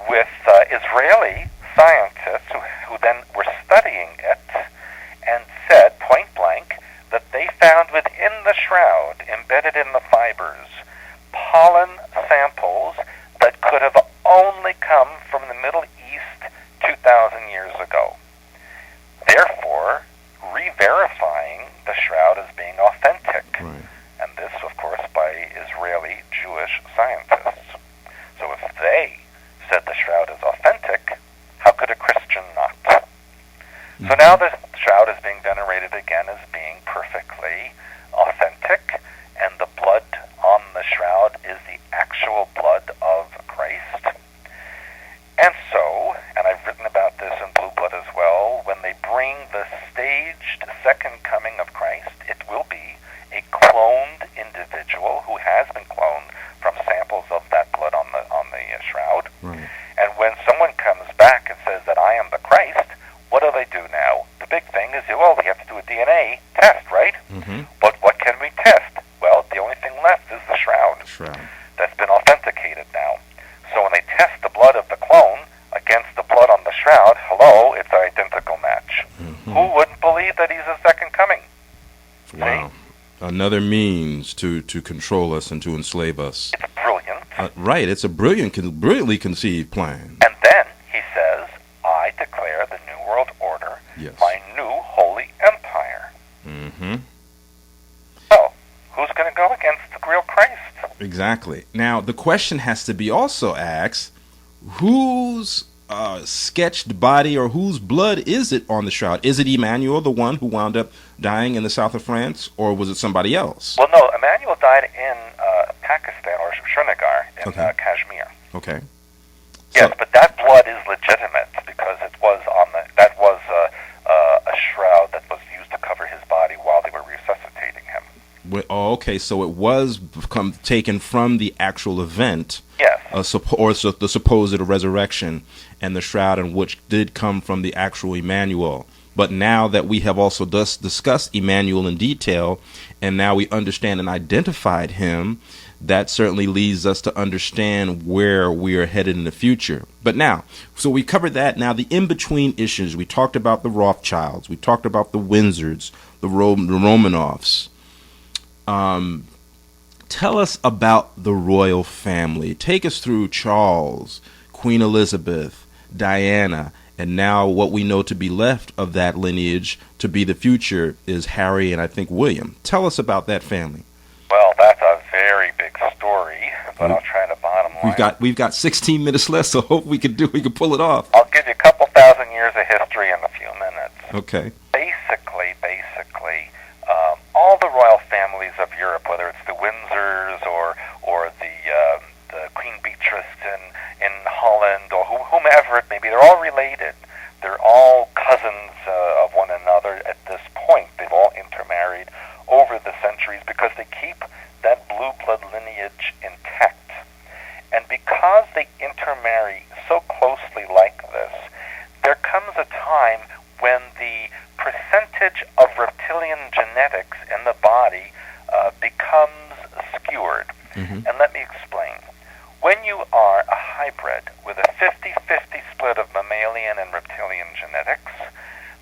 with Israeli scientists who then were studying it and said point blank that they found within the shroud, embedded in the fibers, pollen samples that could have only come from the Middle East 2,000 years ago. Therefore, re-verifying the shroud as being authentic. Right. And this, of course, by Israeli Jewish scientists. So if they said the shroud is authentic, how could a Christian not? So now the shroud is being venerated again as being perfectly authentic, and the blood on the shroud is the actual blood of Christ. And so, and I've written about this in Blue Blood as well, when they bring the staged second coming of Christ, it will be a cloned individual who has been cloned from samples of that blood on the shroud. Right. And when someone comes back and says that I am the Christ, what do they do now? The big thing is, well, they have to do a DNA test, right? But what can we test? Well, the only thing left is the shroud. That's been authenticated now. So when they test the blood of the clone against the blood on the shroud, hello, it's an identical match. Who wouldn't believe that he's the second coming? Wow. See? Another means to control us and to enslave us. It's brilliant. Right. It's a brilliantly conceived plan. And then he says, I declare the New World Order Yes. my new holy empire. Mm-hmm. So, who's going to go against the real Christ? Exactly. Now, the question has to be also asked, whose sketched body or whose blood is it on the shroud? Is it Emmanuel, the one who wound up dying in the south of France, or was it somebody else? Well, no, Emmanuel died in Pakistan, or Srinagar, in Kashmir. Okay. Yes, So, but that blood is legitimate because it was that was a shroud that was used to cover his body while they were resuscitating him. okay, so it was taken from the actual event. Yes. Or the supposed resurrection, and the shroud in which did come from the actual Emmanuel. But now that we have also discussed Emmanuel in detail, and now we understand and identified him, that certainly leads us to understand where we are headed in the future. But now, so we covered that. Now, the in-between issues, we talked about the Rothschilds, we talked about the Windsors, the Romanovs. Tell us about the royal family. Take us through Charles, Queen Elizabeth, Diana, and now what we know to be left of that lineage to be the future is Harry and I think William. Tell us about that family. Well, that's a very big story, but I'll try to bottom line. We've got 16 minutes left, so hope we can pull it off. I'll give you a couple thousand years of history in a few minutes. Okay. Basically, all the royal families of Europe, whether it's the Windsors or the Queen Beatrice in Holland or whomever it may be, they're all related. They're all cousins of one another at this point. They've all intermarried over the centuries because they keep that blue blood lineage intact. And because they intermarry so closely like this, there comes a time when the percentage of reptilian genetics in the body becomes skewered. Mm-hmm. And let me explain. When you are a hybrid with a 50-50 split of mammalian and reptilian genetics,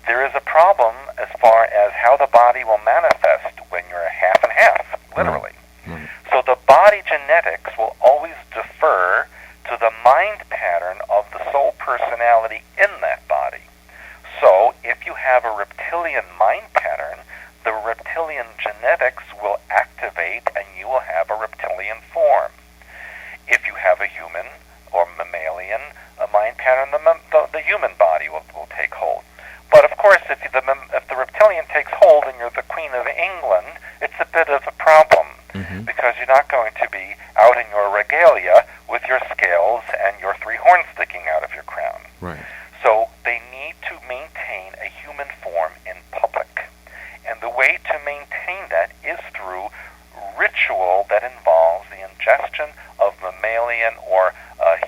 there is a problem as far as how the body will manifest when you're a half and half, literally. Right. So the body genetics will always defer to the mind pattern of the soul personality in that body. So if you have a reptilian mind pattern, the reptilian genetics will activate and you will have a reptilian form. If you have a human or mammalian mind pattern, the human body will take hold. But of course, if the reptilian takes hold and you're the Queen of England, it's a bit of a problem. Mm-hmm. Because you're not going to be out in your regalia with your scales and your 3 horns sticking out of your crown. Right. So they need to maintain a human form in public. And the way to maintain that is through ritual that involves the ingestion of mammalian or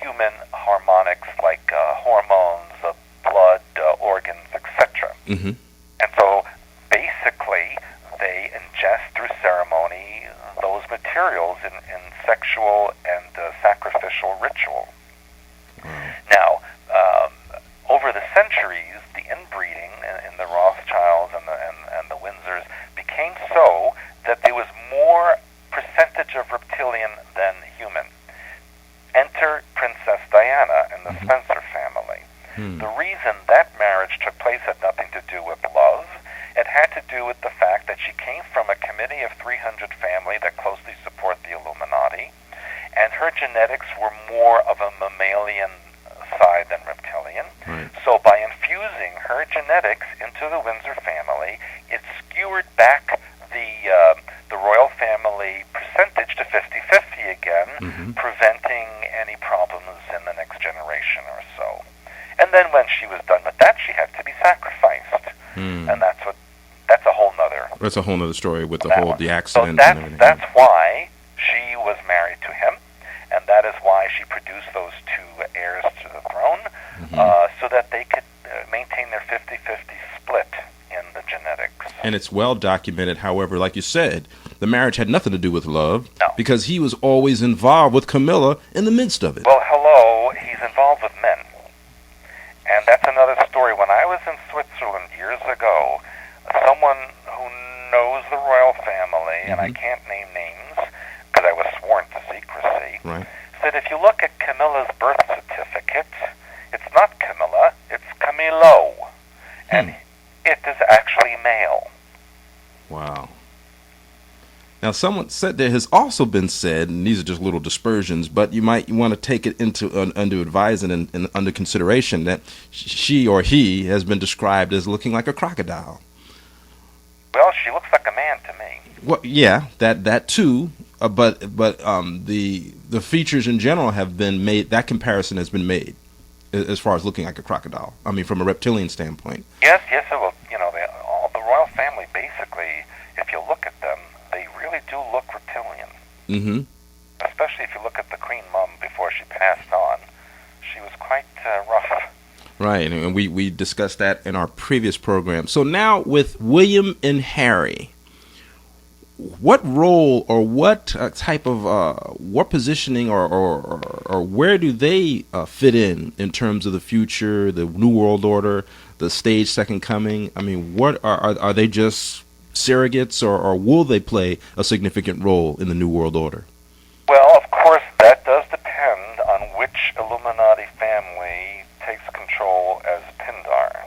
human harmonics like hormones, blood, organs, etc. Mm-hmm. And so basically they ingest through ceremony those materials in sexual and sacrificial ritual. Now, over the centuries, the inbreeding in the Rothschilds and the Windsors became so that there was more percentage of reptilian than human. Enter Princess Diana and the Spencer family. The reason that marriage took place had nothing to do with love. It had to do with the fact that she came from a committee of 300 family that closely support the Illuminati, and her genetics were more of a mammalian side than reptilian. Right. So by infusing her genetics into the Windsor family, it skewered back the royal family percentage to 50-50 again, preventing any problems in the next generation or so. And then when she was done with that, she had to be sacrificed. And that's a whole nother. That's a whole other story with the accident So and everything. that's why she was married to him, and that is why she produced those 2 heirs to the throne, so that they could maintain their 50-50 split in the genetics. And it's well documented, however, like you said, the marriage had nothing to do with love, No. because he was always involved with Camilla in the midst of it. Well, hello, he's involved with men. And that's another story. When I was in Switzerland years ago, someone who knows the royal family, and I can't name names because I was sworn to secrecy, Right. said Camilla's birth certificate, it's not Camilla, it's Camilo. And it is actually male. Wow. Now, someone said there has also been said, and these are just little dispersions, but you might want to take it into under advisement and under consideration that she or he has been described as looking like a crocodile. Well, she looks like a man to me. Well, yeah, that too. But the features in general have been made. That comparison has been made as far as looking like a crocodile. I mean, from a reptilian standpoint. Yes. Well, all the royal family, basically, if you look at them, they really do look reptilian. Mm-hmm. Especially if you look at the Queen Mum before she passed on. She was quite rough. Right, and we discussed that in our previous program. So now with William and Harry, what role or what type of what positioning or where do they fit in terms of the future, the New World Order, the stage second coming? I mean, what are they just surrogates, or will they play a significant role in the New World Order? Well, of course, that does depend on which Illuminati family takes control as Pindar.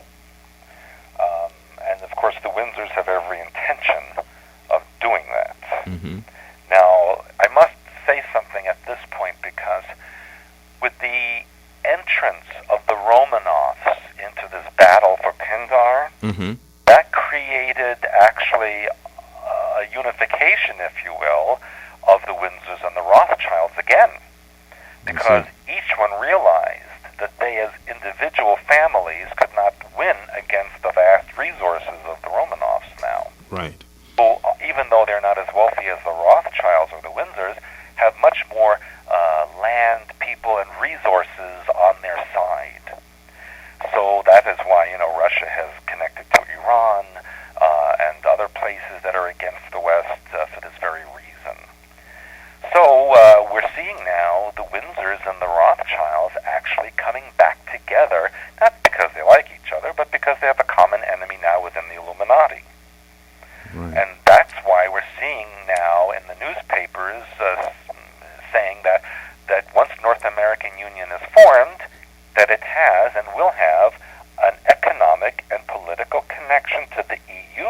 And of course, the Windsors have every intention of doing that. Mm-hmm. Now, I must say something at this point, because with the entrance of the Romanovs into this battle for Pindar, Mm-hmm. that created actually a unification, if you will, of the Windsors and the Rothschilds again, because each one realized that they as individual families could not win against the vast resources of the Romanovs now. Right. Who, even though they're not as wealthy as the Rothschilds or the Windsors, have much more land, people, and resources on their side. So that is why, Russia has connected to Iran and other places that are against the West for this very reason. So we're seeing now the Windsors and the Rothschilds actually coming back together, not because they like each other, but because they have a common enemy now within the Illuminati. Right. And that's why we're seeing now in the newspapers saying that once North American Union is formed, that it has and will have an economic and political connection to the EU.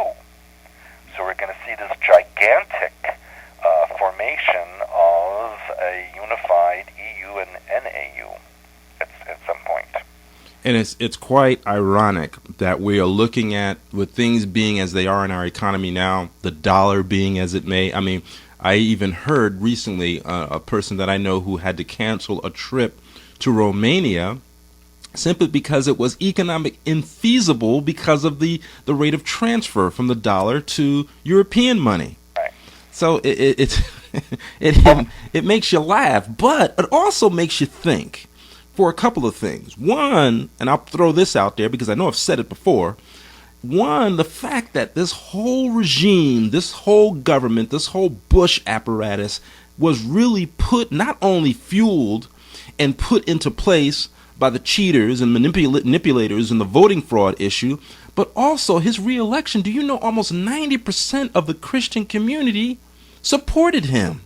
So we're going to see this gigantic formation of a unified EU and NAU at some point. And it's quite ironic that we are looking at, with things being as they are in our economy now, the dollar being as it may. I mean, I even heard recently a person that I know who had to cancel a trip to Romania simply because it was economic infeasible because of the rate of transfer from the dollar to European money. Right. So it makes you laugh, but it also makes you think for a couple of things. One, and I'll throw this out there because I know I've said it before. One, the fact that this whole regime, this whole government, this whole Bush apparatus was really not only fueled and put into place by the cheaters and manipulators in the voting fraud issue, but also his re-election. Do you know almost 90% of the Christian community supported him?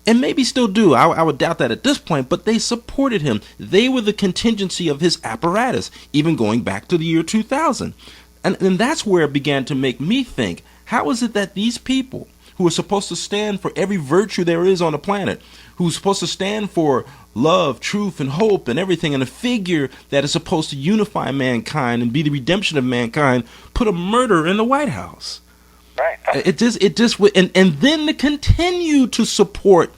And maybe still do. I would doubt that at this point, but they supported him. They were the contingency of his apparatus, even going back to the year 2000. And that's where it began to make me think, how is it that these people who are supposed to stand for every virtue there is on the planet, who's supposed to stand for love, truth, and hope and everything, and a figure that is supposed to unify mankind and be the redemption of mankind, put a murderer in the White House? Right. It just and then to continue to support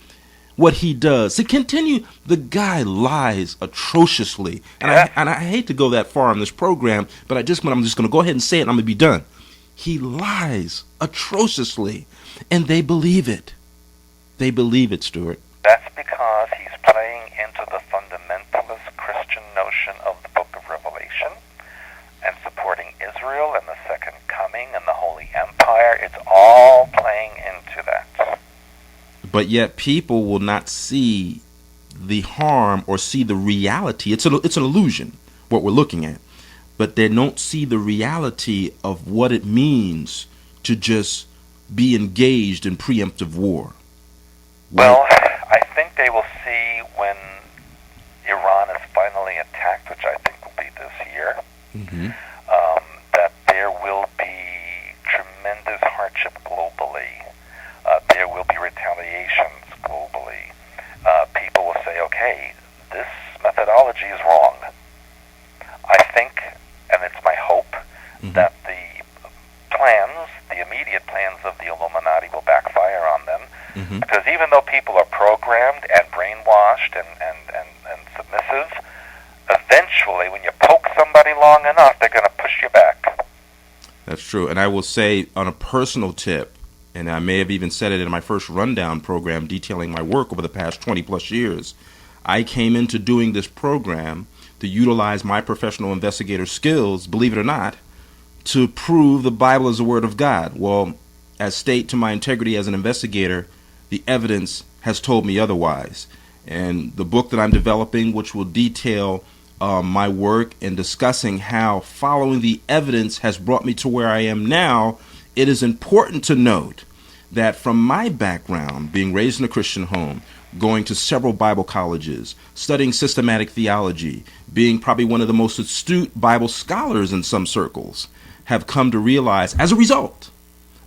what he does, to continue, the guy lies atrociously, and I hate to go that far on this program, but I'm just going to go ahead and say it, and I'm going to be done. He lies atrociously, and they believe it. They believe it, Stuart. That's because he's playing into the fundamentalist Christian notion of the Book of Revelation and supporting Israel and the Second Coming and the Holy Empire. It's all playing into that. But yet people will not see the harm or see the reality. It's an illusion, what we're looking at. But they don't see the reality of what it means to just be engaged in preemptive war. Well, I think they will see when impact, which I think will be this year, Mm-hmm. that there will be tremendous hardship globally. There will be retaliations globally. People will say, okay, this methodology is wrong. I think, and it's my hope, Mm-hmm. that the immediate plans of the Illuminati will backfire on them, Mm-hmm. because even though people are programmed and brainwashed and submissive, eventually when you poke somebody long enough, they're going to push you back. That's true. And I will say on a personal tip, and I may have even said it in my first rundown program detailing my work over the past 20 plus years, I came into doing this program to utilize my professional investigator skills, believe it or not, to prove the Bible is the Word of God. Well, as state to my integrity as an investigator, the evidence has told me otherwise. And the book that I'm developing, which will detail my work and discussing how following the evidence has brought me to where I am now, it is important to note that from my background, being raised in a Christian home, going to several Bible colleges, studying systematic theology, being probably one of the most astute Bible scholars in some circles, have come to realize, as a result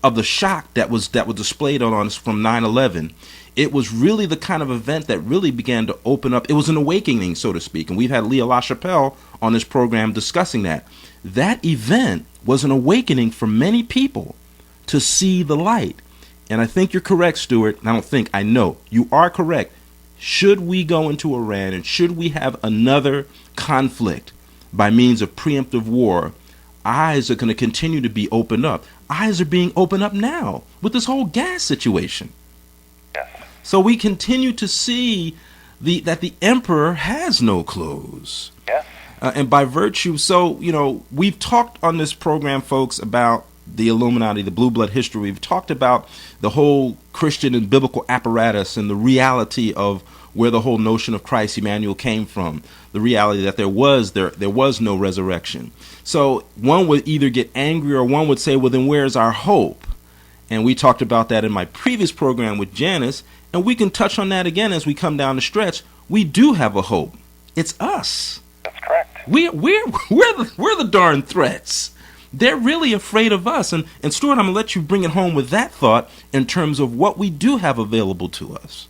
of the shock that was displayed on us from 9/11, it was really the kind of event that really began to open up. It was an awakening, so to speak. And we've had Leah LaChapelle on this program discussing that. That event was an awakening for many people to see the light. And I think you're correct, Stuart. I know you are correct. Should we go into Iran and should we have another conflict by means of preemptive war, eyes are going to continue to be opened up. Eyes are being opened up now with this whole gas situation. Yes. So we continue to see that the emperor has no clothes. Yes. And by virtue, we've talked on this program, folks, about the Illuminati, the Blue Blood history. We've talked about the whole Christian and biblical apparatus and the reality of where the whole notion of Christ Emmanuel came from, the reality that there was no resurrection. So one would either get angry or one would say, well, then where's our hope? And we talked about that in my previous program with Janice, and we can touch on that again as we come down the stretch. We do have a hope. It's us. That's correct. We're the darn threats. They're really afraid of us. And Stuart, I'm going to let you bring it home with that thought in terms of what we do have available to us.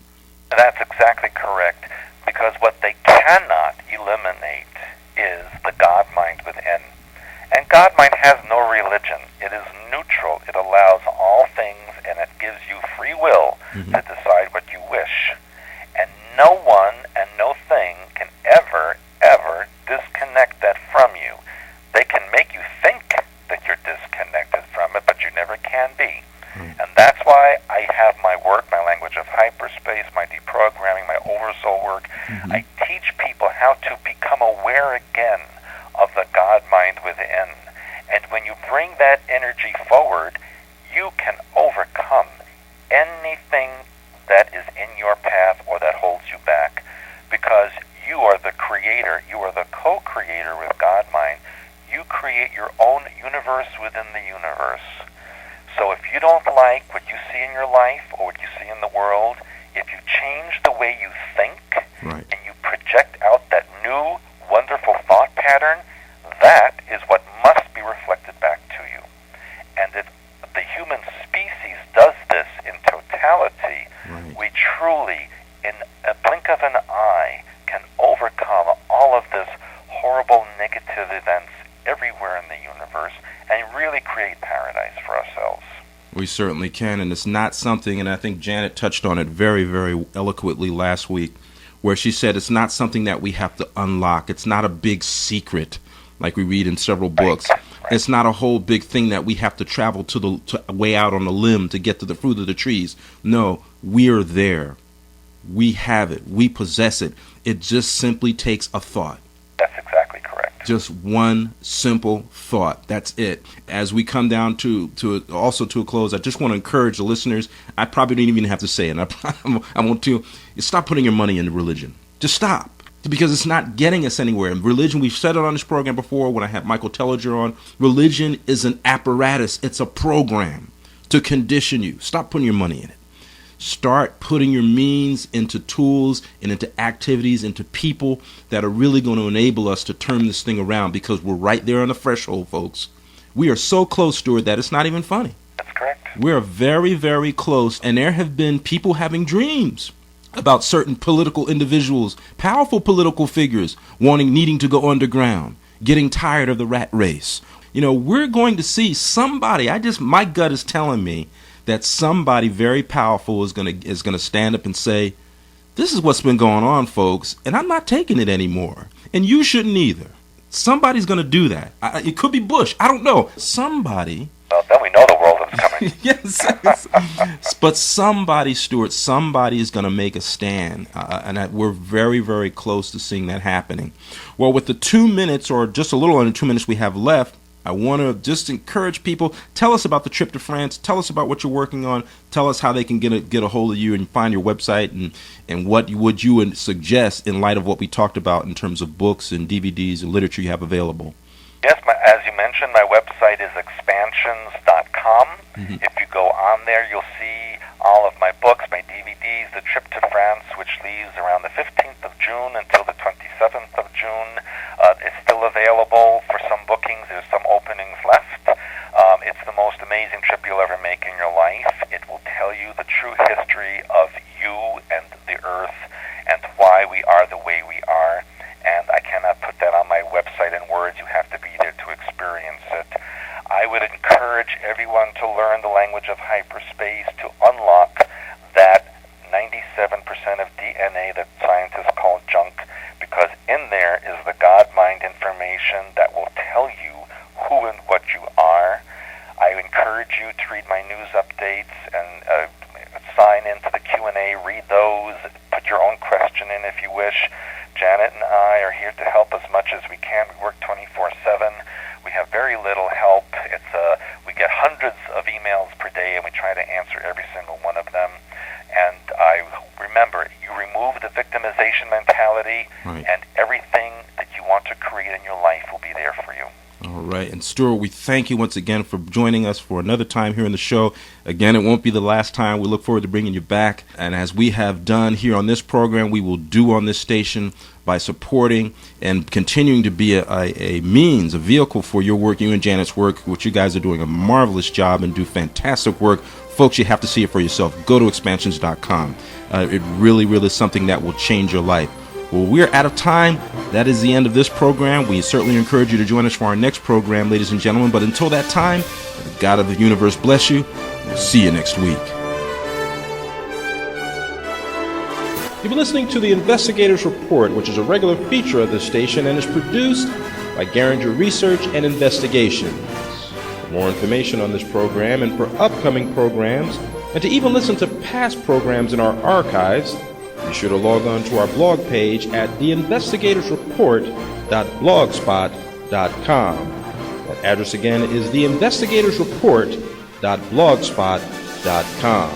That's exactly correct, because what they cannot eliminate is the God mind within. And God mind has no religion. It is neutral. It allows all things, and it gives you free will Mm-hmm. to decide what you wish. And no one and no thing can ever disconnect that from you. They can make you think that you're disconnected from it, but you never can be. Mm-hmm. And that's why I have my work, my language of hyperspace, my deprogramming, my oversoul work. Mm-hmm. I teach people how to become aware again of the God mind within. And when you bring that energy forward, you can overcome anything that is in your path or that holds you back, because you are the creator. You are the co-creator with God mind. You create your own universe within the universe. So if you don't like what you see in your life or what you see in the world, if you change the way you think, Right. and you project out that new, wonderful thought pattern, that is what must be reflected back to you. And if the human species does this in totality, Right. we truly, in a blink of an eye, can overcome all of this horrible negative events everywhere in the universe and really create paradise for ourselves. We certainly can, and it's not something, and I think Janet touched on it very, very eloquently last week, where she said it's not something that we have to unlock. It's not a big secret like we read in several books. Right. It's not a whole big thing that we have to travel to way out on a limb to get to the fruit of the trees. No, we're there. We have it. We possess it. It just simply takes a thought. That's exactly correct. Just one simple thought. That's it. As we come down to a close, I just want to encourage the listeners. I probably don't even have to say it. I want to stop putting your money into religion. Just stop. Because it's not getting us anywhere. And religion, we've said it on this program before when I had Michael Telliger on, religion is an apparatus. It's a program to condition you. Stop putting your money in it. Start putting your means into tools and into activities, into people that are really going to enable us to turn this thing around, because we're right there on the threshold, folks. We are so close, Stuart, that it's not even funny. That's correct. We're very, very close, and there have been people having dreams about certain political individuals, powerful political figures, needing to go underground, getting tired of the rat race. You know, we're going to see somebody, my gut is telling me that somebody very powerful is going to stand up and say, this is what's been going on, folks, and I'm not taking it anymore. And you shouldn't either. Somebody's going to do that. It could be Bush. I don't know. Somebody. Well, then we know the world is coming. Yes. But somebody, Stuart, somebody is going to make a stand. And we're very, very close to seeing that happening. Well, with the 2 minutes, or just a little under 2 minutes we have left, I want to just encourage people. Tell us about the trip to France. Tell us about what you're working on. Tell us how they can get a hold of you and find your website, and what would you would suggest in light of what we talked about in terms of books and DVDs and literature you have available. Yes, as you mentioned, my website is expansions.com. Mm-hmm. If you go on there, you'll see all of my books, my DVDs, The Trip to France, which leaves around the 15th of June until the 27th of June. It's still available for some bookings. There's some openings left. It's the most amazing trip you'll ever make in your life. It will tell you the true history of you and the Earth and why we are the way we are. And I cannot put that on my website in words. You have to be there to experience it. I would encourage everyone to learn the language of hyperspace, to unlock that 97% of DNA that scientists call junk, because in there is the God mind information that will tell you who and what you are. I encourage you to read my news updates and sign into the Q&A, read those, put your own question in if you wish. Janet and I are here to help as much as we can. We work 24/7. We have very little help. We get hundreds of emails per day, and we try to answer every single one of them. And remember, you remove the victimization mentality, right, and everything that you want to create in your life will be there for you. All right. And Stuart, we thank you once again for joining us for another time here in the show. Again, it won't be the last time. We look forward to bringing you back. And as we have done here on this program, we will do on this station by supporting and continuing to be a means, a vehicle for your work, you and Janet's work, which you guys are doing a marvelous job and do fantastic work. Folks, you have to see it for yourself. Go to expansions.com. It really, really is something that will change your life. Well, we're out of time. That is the end of this program. We certainly encourage you to join us for our next program, ladies and gentlemen. But until that time, the God of the universe bless you. We'll see you next week. You've been listening to the Investigators Report, which is a regular feature of this station and is produced by Garinger Research and Investigations. For more information on this program and for upcoming programs, and to even listen to past programs in our archives, be sure to log on to our blog page at theinvestigatorsreport.blogspot.com. That address again is theinvestigatorsreport.blogspot.com,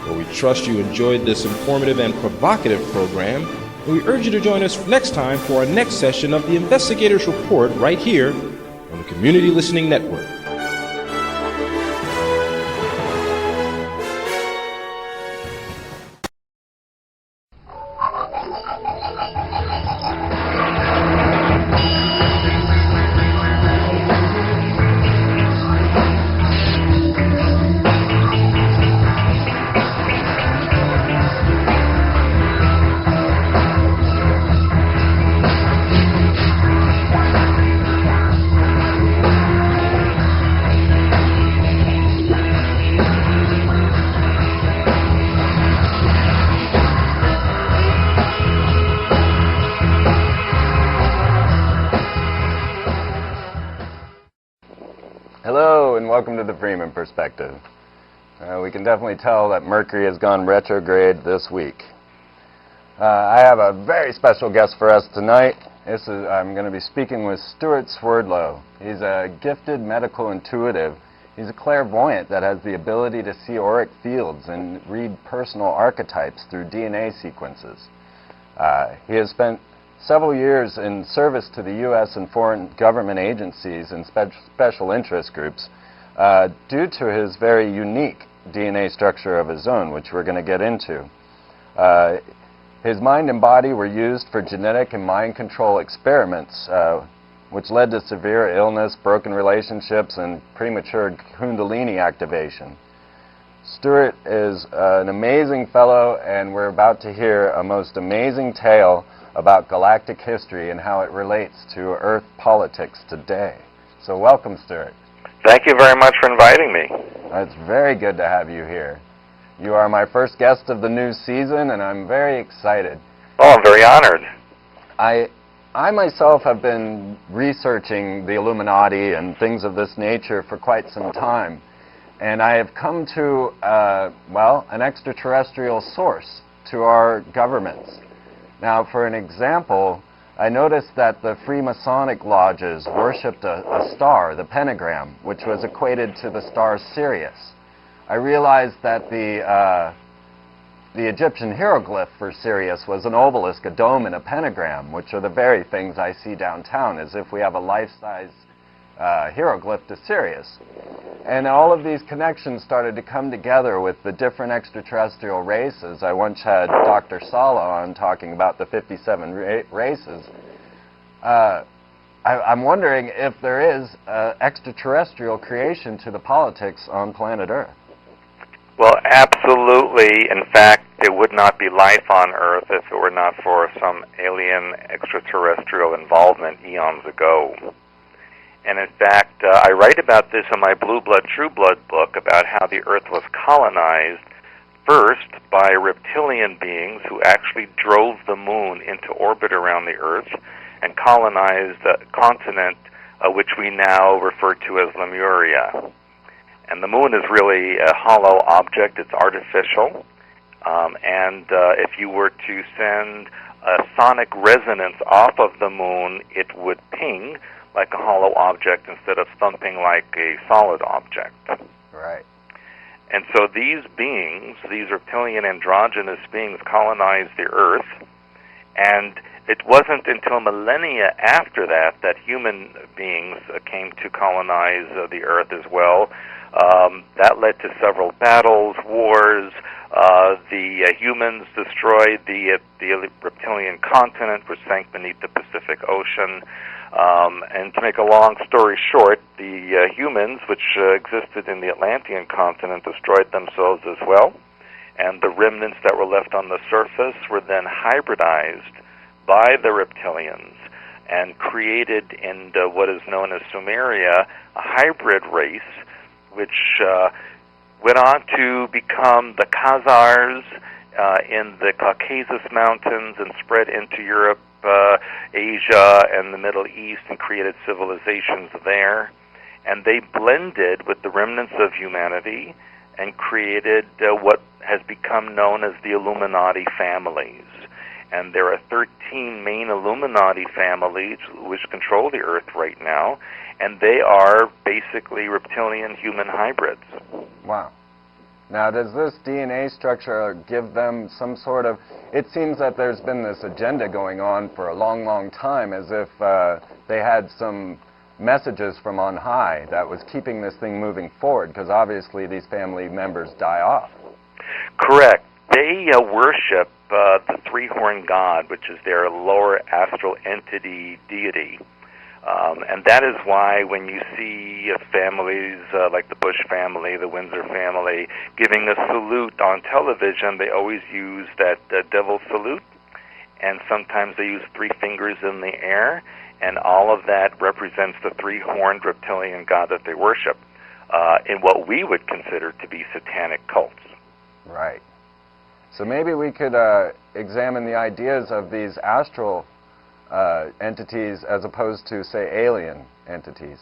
where we trust you enjoyed this informative and provocative program, and we urge you to join us next time for our next session of the Investigators Report right here on the Community Listening Network. Hello and welcome to the Freeman Perspective. We can definitely tell that Mercury has gone retrograde this week. I have a very special guest for us tonight. I'm going to be speaking with Stuart Swerdlow. He's a gifted medical intuitive. He's a clairvoyant that has the ability to see auric fields and read personal archetypes through DNA sequences. He has spent several years in service to the U.S. and foreign government agencies and special interest groups due to his very unique DNA structure of his own, which we're going to get into. His mind and body were used for genetic and mind control experiments, which led to severe illness, broken relationships, and premature Kundalini activation. Stuart is an amazing fellow, and we're about to hear a most amazing tale about galactic history and how it relates to Earth politics today. So welcome, Stuart. Thank you very much for inviting me. It's very good to have you here. You are my first guest of the new season, and I'm very excited. Oh, I'm very honored. I myself have been researching the Illuminati and things of this nature for quite some time, and I have come to, an extraterrestrial source to our governments. Now, for an example, I noticed that the Freemasonic lodges worshipped a star, the pentagram, which was equated to the star Sirius. I realized that the Egyptian hieroglyph for Sirius was an obelisk, a dome, and a pentagram, which are the very things I see downtown, as if we have a life-size hieroglyph to Sirius. And all of these connections started to come together with the different extraterrestrial races. I once had Dr. Sala on talking about the 57 races. I'm wondering if there is extraterrestrial creation to the politics on planet Earth. Well, absolutely. In fact, there would not be life on Earth if it were not for some alien extraterrestrial involvement eons ago. And in fact, I write about this in my Blue Blood, True Blood book about how the Earth was colonized first by reptilian beings who actually drove the moon into orbit around the Earth and colonized a continent which we now refer to as Lemuria. And the moon is really a hollow object. It's artificial. And if you were to send a sonic resonance off of the moon, it would ping like a hollow object instead of thumping like a solid object. Right. And so these beings, these reptilian androgynous beings, colonized the Earth, and it wasn't until millennia after that that human beings came to colonize the Earth as well. That led to several battles, wars. The humans destroyed the reptilian continent, which sank beneath the Pacific Ocean. And to make a long story short, the humans, which existed in the Atlantean continent, destroyed themselves as well. And the remnants that were left on the surface were then hybridized by the reptilians and created in what is known as Sumeria, a hybrid race, which went on to become the Khazars in the Caucasus Mountains and spread into Europe, Asia, and the Middle East, and created civilizations there. And they blended with the remnants of humanity and created what has become known as the Illuminati families. And there are 13 main Illuminati families which control the Earth right now, and they are basically reptilian-human hybrids. Wow. Now, does this DNA structure give them some sort of... It seems that there's been this agenda going on for a long, long time, as if they had some messages from on high that was keeping this thing moving forward, because obviously these family members die off. Correct. They worship the three-horned god, which is their lower astral entity deity. And that is why when you see families like the Bush family, the Windsor family, giving a salute on television, they always use that devil salute. And sometimes they use three fingers in the air. And all of that represents the three-horned reptilian god that they worship in what we would consider to be satanic cults. Right. So maybe we could examine the ideas of these astral entities as opposed to, say, alien entities.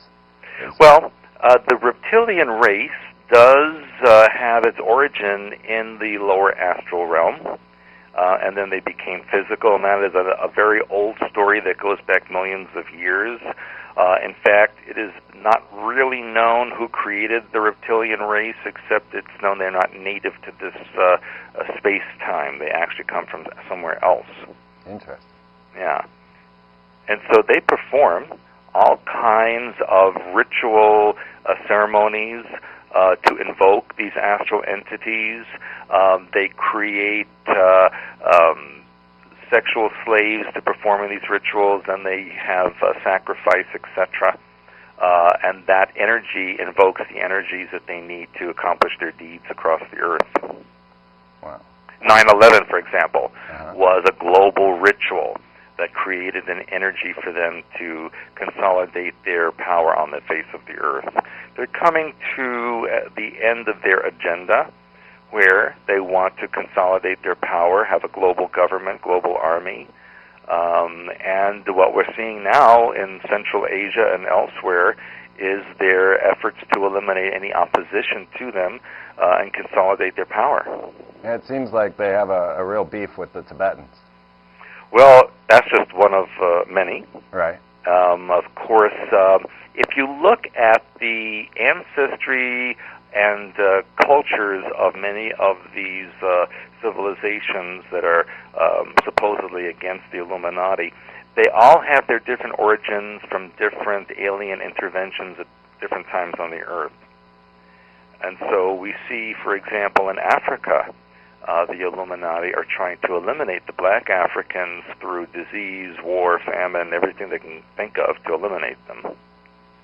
Well, the reptilian race does have its origin in the lower astral realm, and then they became physical, and that is a very old story that goes back millions of years. In fact, it is not really known who created the reptilian race, except it's known they're not native to this space-time. They actually come from somewhere else. Interesting. Yeah. And so they perform all kinds of ritual ceremonies to invoke these astral entities. They create sexual slaves to perform these rituals, and they have sacrifice, etc. And that energy invokes the energies that they need to accomplish their deeds across the earth. Wow. 9/11, for example, was a global ritual that created an energy for them to consolidate their power on the face of the earth. They're coming to the end of their agenda, where they want to consolidate their power, have a global government, global army. And what we're seeing now in Central Asia and elsewhere is their efforts to eliminate any opposition to them and consolidate their power. Yeah, it seems like they have a real beef with the Tibetans. Well, that's just one of many. Right. Of course, if you look at the ancestry and cultures of many of these civilizations that are supposedly against the Illuminati, they all have their different origins from different alien interventions at different times on the earth. And so we see, for example, in Africa, the Illuminati are trying to eliminate the black Africans through disease, war, famine, everything they can think of to eliminate them.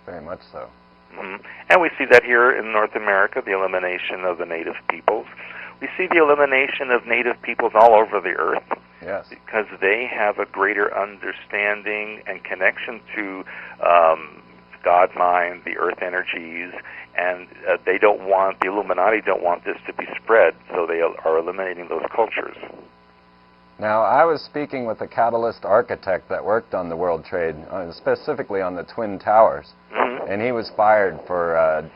Very much so. Mm-hmm. And we see that here in North America, the elimination of the native peoples. We see the elimination of native peoples all over the earth. Yes. Because they have a greater understanding and connection to God mind, the earth energies, and they don't want, the Illuminati don't want this to be spread, so they are eliminating those cultures. Now, I was speaking with a catalyst architect that worked on the World Trade, specifically on the Twin Towers, and he was fired for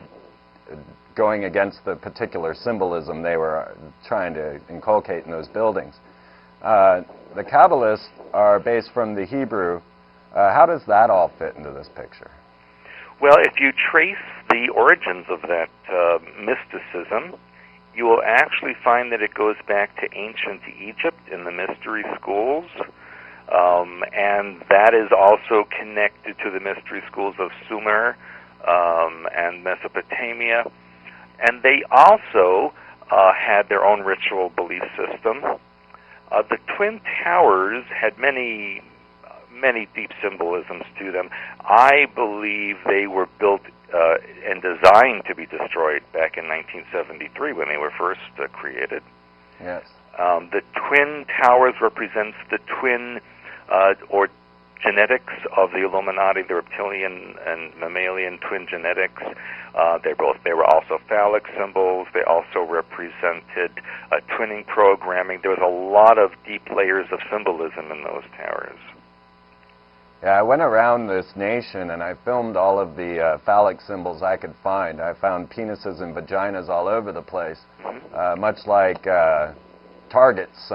going against the particular symbolism they were trying to inculcate in those buildings. The catalysts are based from the Hebrew. How does that all fit into this picture? Well, if you trace the origins of that mysticism, you will actually find that it goes back to ancient Egypt in the mystery schools, and that is also connected to the mystery schools of Sumer and Mesopotamia. And they also had their own ritual belief system. The Twin Towers had many deep symbolisms to them. I believe they were built and designed to be destroyed back in 1973 when they were first created. Yes. The Twin Towers represents the twin or genetics of the Illuminati, the reptilian and mammalian twin genetics. They were also phallic symbols. They also represented twinning programming. There was a lot of deep layers of symbolism in those towers. Yeah, I went around this nation and I filmed all of the phallic symbols I could find. I found penises and vaginas all over the place, much like Target's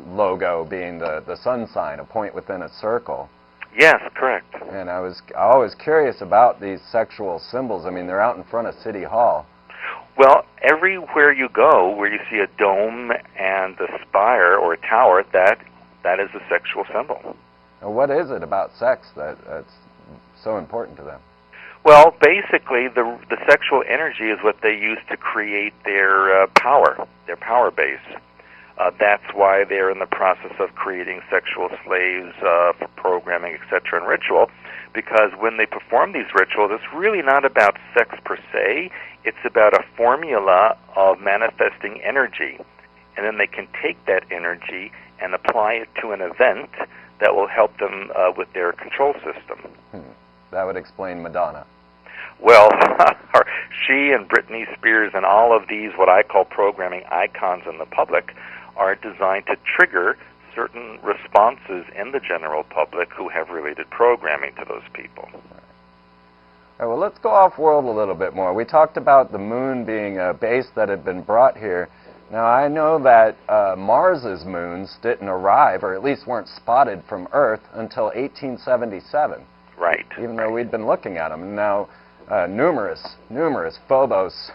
logo being the sun sign, a point within a circle. Yes, correct. And I was always curious about these sexual symbols. I mean, they're out in front of City Hall. Well, everywhere you go where you see a dome and a spire or a tower, that is a sexual symbol. Now, what is it about sex that's so important to them? Well, basically, the sexual energy is what they use to create their power base. That's why they're in the process of creating sexual slaves for programming, etc., and ritual, because when they perform these rituals, it's really not about sex per se. It's about a formula of manifesting energy, and then they can take that energy and apply it to an event that will help them with their control system. That would explain Madonna. Well, she and Britney Spears and all of these, what I call programming icons in the public, are designed to trigger certain responses in the general public who have related programming to those people. All right, well, let's go off-world a little bit more. We talked about the moon being a base that had been brought here. Now, I know that Mars's moons didn't arrive, or at least weren't spotted from Earth, until 1877. Right. Even though we'd been looking at them. And now, numerous Phobos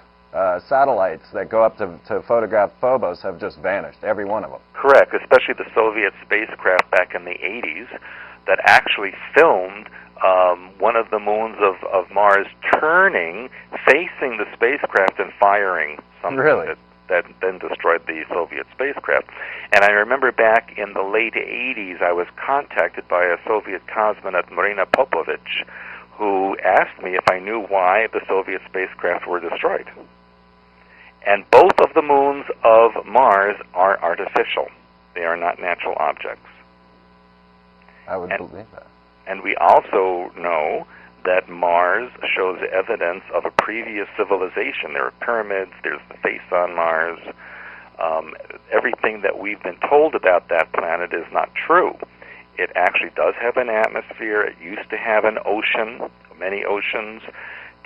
satellites that go up to photograph Phobos have just vanished, every one of them. Correct, especially the Soviet spacecraft back in the 80s that actually filmed one of the moons of Mars turning, facing the spacecraft and firing something Really? that then destroyed the Soviet spacecraft. And I remember back in the late 80s, I was contacted by a Soviet cosmonaut, Marina Popovich, who asked me if I knew why the Soviet spacecraft were destroyed. And both of the moons of Mars are artificial. They are not natural objects. I would believe that. And we also know that Mars shows evidence of a previous civilization. There are pyramids, there's the face on Mars. Everything that we've been told about that planet is not true. It actually does have an atmosphere. It used to have an ocean, many oceans.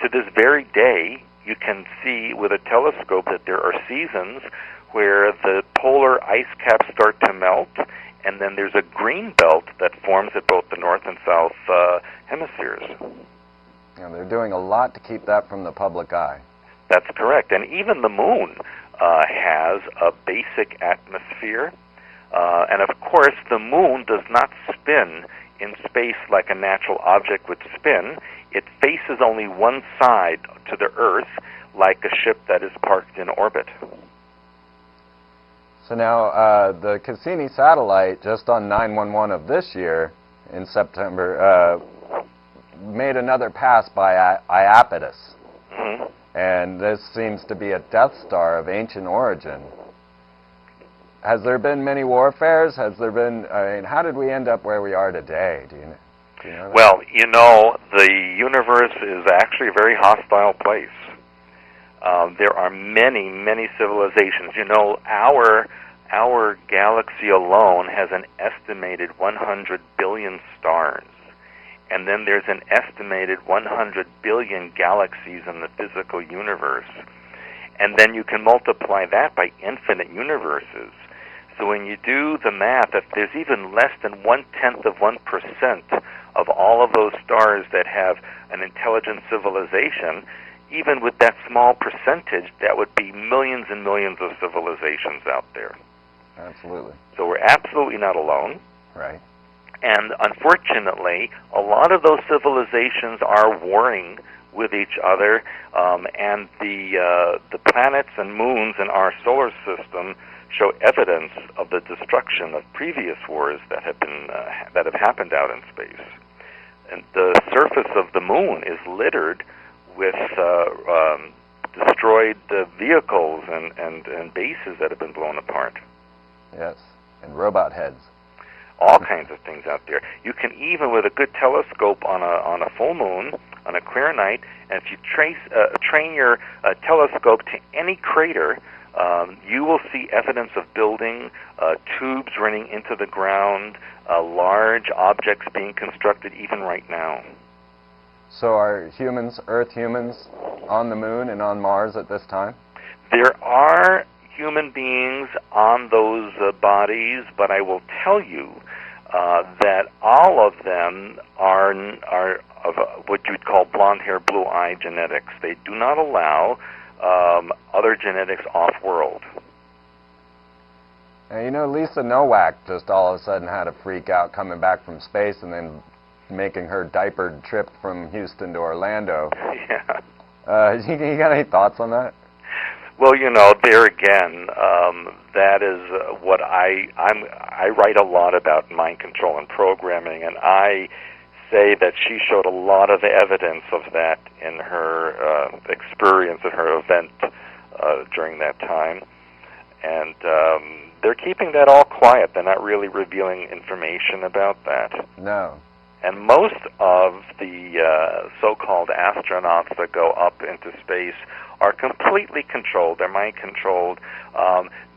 To this very day, you can see with a telescope that there are seasons where the polar ice caps start to melt, and then there's a green belt that forms at both the north and south hemispheres. And they're doing a lot to keep that from the public eye. That's correct. And even the moon has a basic atmosphere. And of course, the moon does not spin in space like a natural object would spin. It faces only one side to the Earth, like a ship that is parked in orbit. So now, the Cassini satellite, just on 9/11 of this year, in September, made another pass by Iapetus. Mm-hmm. And this seems to be a Death Star of ancient origin. Has there been many warfares? Has there been, I mean, how did we end up where we are today? Do you know that? Well, you know, the universe is actually a very hostile place. There are many, many civilizations. You know, our galaxy alone has an estimated 100 billion stars. And then there's an estimated 100 billion galaxies in the physical universe. And then you can multiply that by infinite universes. So when you do the math, if there's even less than 0.1% of all of those stars that have an intelligent civilization, even with that small percentage, that would be millions and millions of civilizations out there. Absolutely. So we're absolutely not alone. Right. And unfortunately, a lot of those civilizations are warring with each other, and the planets and moons in our solar system show evidence of the destruction of previous wars that have happened out in space. And the surface of the moon is littered with destroyed vehicles and bases that have been blown apart. Yes, and robot heads. All kinds of things out there. You can even, with a good telescope on a full moon, on a clear night, and if you train your telescope to any crater, you will see evidence of building, tubes running into the ground, large objects being constructed even right now. So are humans, Earth humans, on the moon and on Mars at this time? There are human beings on those bodies, but I will tell you that all of them are of what you'd call blonde-hair, blue-eye genetics. They do not allow other genetics off-world. Now, you know, Lisa Nowak just all of a sudden had a freak out coming back from space and then making her diapered trip from Houston to Orlando. Yeah. You got any thoughts on that? Well, you know, there again, that is what I write a lot about mind control and programming, and I say that she showed a lot of evidence of that in her experience at her event during that time. And they're keeping that all quiet. They're not really revealing information about that. No. And most of the so-called astronauts that go up into space are completely controlled. They're mind-controlled.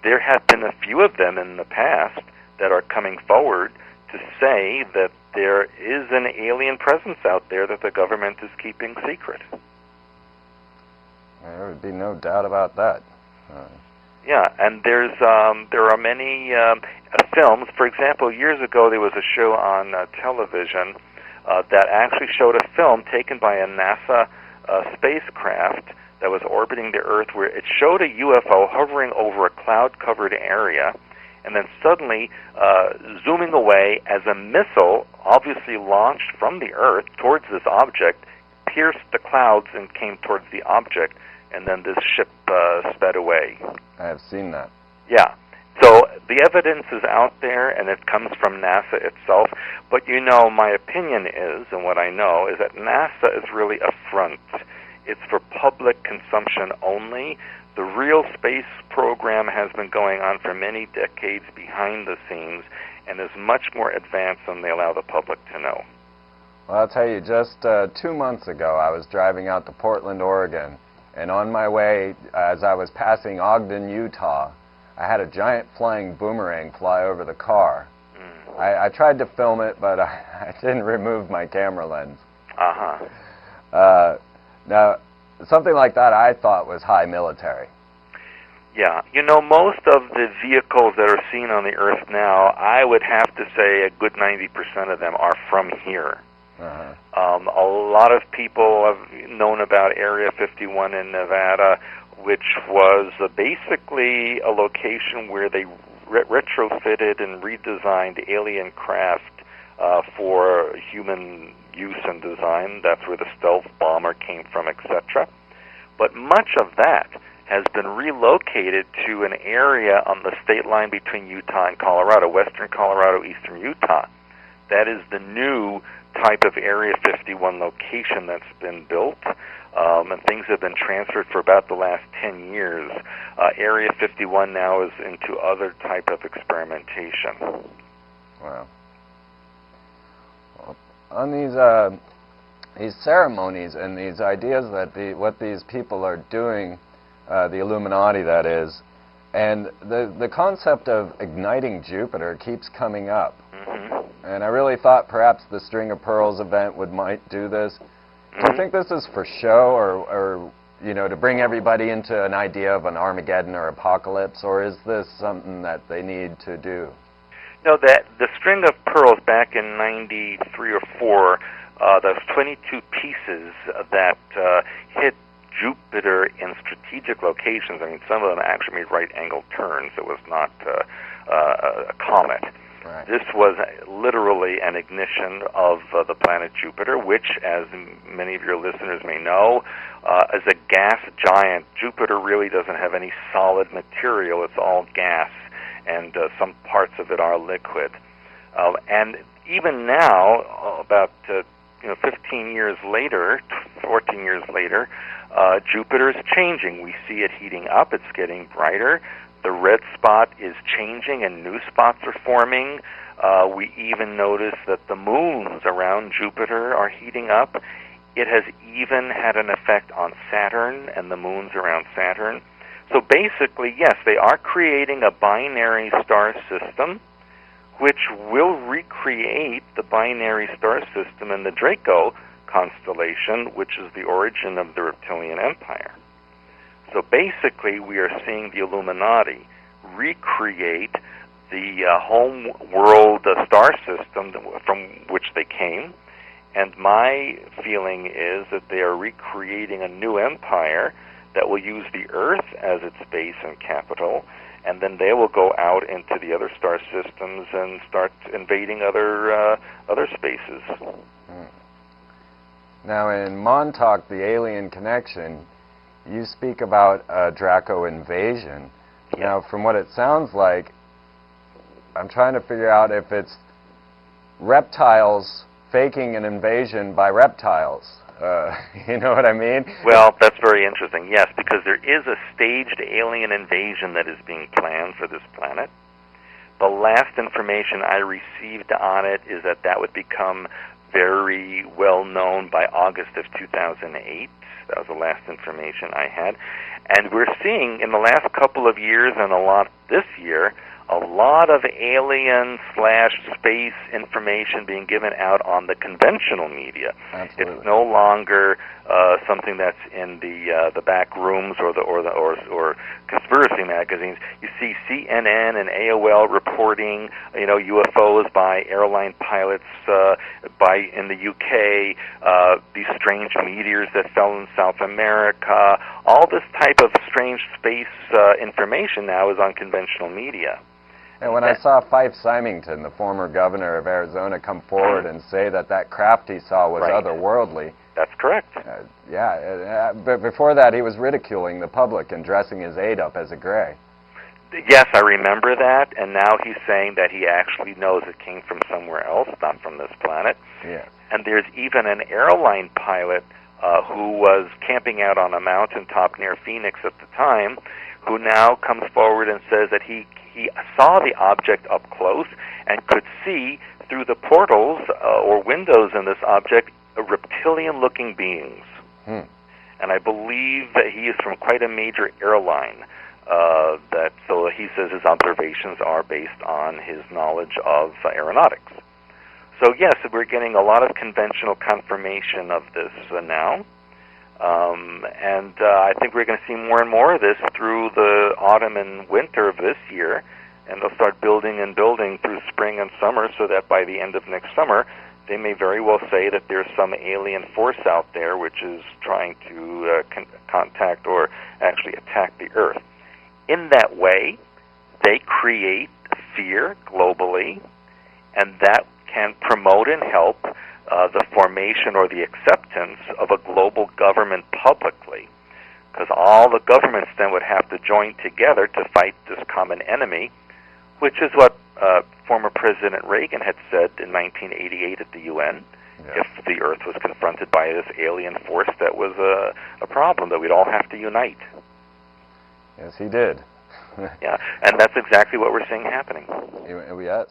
There have been a few of them in the past that are coming forward to say that there is an alien presence out there that the government is keeping secret. There would be no doubt about that. Yeah, and there are many films. For example, years ago there was a show on television that actually showed a film taken by a NASA spacecraft that was orbiting the Earth, where it showed a UFO hovering over a cloud-covered area, and then suddenly zooming away as a missile, obviously launched from the Earth towards this object, pierced the clouds and came towards the object, and then this ship sped away. I have seen that. Yeah. So the evidence is out there, and it comes from NASA itself. But you know, my opinion is, and what I know, is that NASA is really a front. It's for public consumption only. The real space program has been going on for many decades behind the scenes and is much more advanced than they allow the public to know. Well, I'll tell you, just 2 months ago, I was driving out to Portland, Oregon, and on my way, as I was passing Ogden, Utah, I had a giant flying boomerang fly over the car. I tried to film it, but I didn't remove my camera lens. Now, something like that I thought was high military. Yeah. You know, most of the vehicles that are seen on the Earth now, I would have to say a good 90% of them are from here. A lot of people have known about Area 51 in Nevada, which was basically a location where they retrofitted and redesigned alien craft for human use and design. That's where the stealth bomber came from, etc. But much of that has been relocated to an area on the state line between Utah and Colorado, western Colorado, eastern Utah. That is the new type of Area 51 location that's been built, and things have been transferred for about the last 10 years. Area 51 now is into other type of experimentation. Wow. Well, on these ceremonies and these ideas that what these people are doing, the Illuminati that is, and the concept of igniting Jupiter keeps coming up. And I really thought perhaps the String of Pearls event might do this. Do you think this is for show, or you know, to bring everybody into an idea of an Armageddon or apocalypse, or is this something that they need to do? No, that the String of Pearls back in '93 or '4, those 22 pieces that hit Jupiter in strategic locations. I mean, some of them actually made right-angle turns. It was not a comet. Right. This was literally an ignition of the planet Jupiter, which, as many of your listeners may know, is a gas giant. Jupiter really doesn't have any solid material. It's all gas, and some parts of it are liquid. And even now, about 15 years later, 14 years later, Jupiter is changing. We see it heating up. It's getting brighter. The red spot is changing and new spots are forming. We even notice that the moons around Jupiter are heating up. It has even had an effect on Saturn and the moons around Saturn. So basically, yes, they are creating a binary star system which will recreate the binary star system in the Draco constellation, which is the origin of the reptilian empire. So basically, we are seeing the Illuminati recreate the home world star system from which they came, and my feeling is that they are recreating a new empire that will use the Earth as its base and capital, and then they will go out into the other star systems and start invading other spaces. Now, in Montauk, the Alien Connection, you speak about a Draco invasion. Yeah. Now, from what it sounds like, I'm trying to figure out if it's reptiles faking an invasion by reptiles. You know what I mean? Well, that's very interesting, yes, because there is a staged alien invasion that is being planned for this planet. The last information I received on it is that that would become very well known by August of 2008. That was the last information I had. And we're seeing in the last couple of years and a lot this year, a lot of alien/space information being given out on the conventional media. Absolutely. It's no longer something that's in the back rooms or conspiracy magazines. You see CNN and AOL reporting, UFOs by airline pilots in the UK, these strange meteors that fell in South America. All this type of strange space information now is on conventional media. And when I saw Fife Symington, the former governor of Arizona, come forward and say that that craft he saw was otherworldly. That's correct. But before that, he was ridiculing the public and dressing his aide up as a gray. Yes, I remember that, and now he's saying that he actually knows it came from somewhere else, not from this planet. Yes. And there's even an airline pilot who was camping out on a mountaintop near Phoenix at the time, who now comes forward and says that he saw the object up close and could see through the portals or windows in this object reptilian-looking beings. And I believe that he is from quite a major airline. So he says his observations are based on his knowledge of aeronautics. So yes, we're getting a lot of conventional confirmation of this now. And I think we're going to see more and more of this through the autumn and winter of this year, and they'll start building and building through spring and summer, so that by the end of next summer, they may very well say that there's some alien force out there which is trying to contact or actually attack the Earth. In that way, they create fear globally, and that can promote and help the formation or the acceptance of a global government publicly, because all the governments then would have to join together to fight this common enemy, which is what former President Reagan had said in 1988 at the UN. If the Earth was confronted by this alien force, that was a problem, that we'd all have to unite. Yes, he did. Yeah, and that's exactly what we're seeing happening. Yes.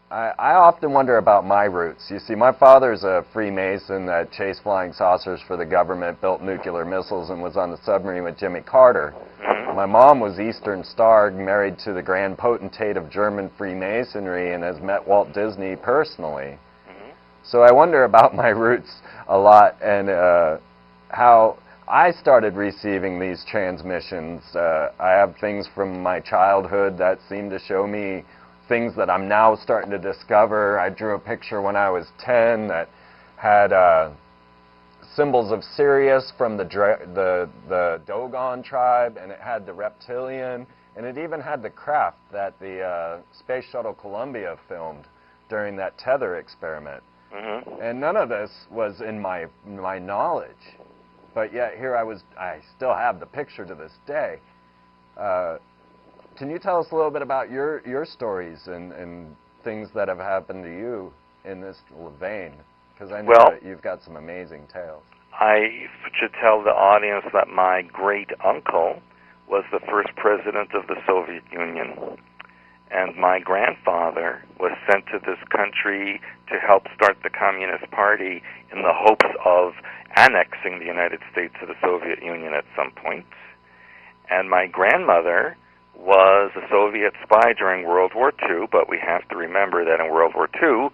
I often wonder about my roots. You see, my father's a Freemason that chased flying saucers for the government, built nuclear missiles, and was on the submarine with Jimmy Carter. My mom was Eastern Star, married to the Grand Potentate of German Freemasonry, and has met Walt Disney personally. So I wonder about my roots a lot, and how I started receiving these transmissions. I have things from my childhood that seem to show me things that I'm now starting to discover. I drew a picture when I was 10 that had symbols of Sirius from the Dogon tribe, and it had the reptilian, and it even had the craft that the Space Shuttle Columbia filmed during that tether experiment. And none of this was in my knowledge. But yet here I still have the picture to this day. Can you tell us a little bit about your stories and things that have happened to you in this vein? Because I know that you've got some amazing tales. I should tell the audience that my great-uncle was the first president of the Soviet Union, and my grandfather was sent to this country to help start the Communist Party in the hopes of annexing the United States to the Soviet Union at some point. And my grandmother was a Soviet spy during World War II, but we have to remember that in World War II,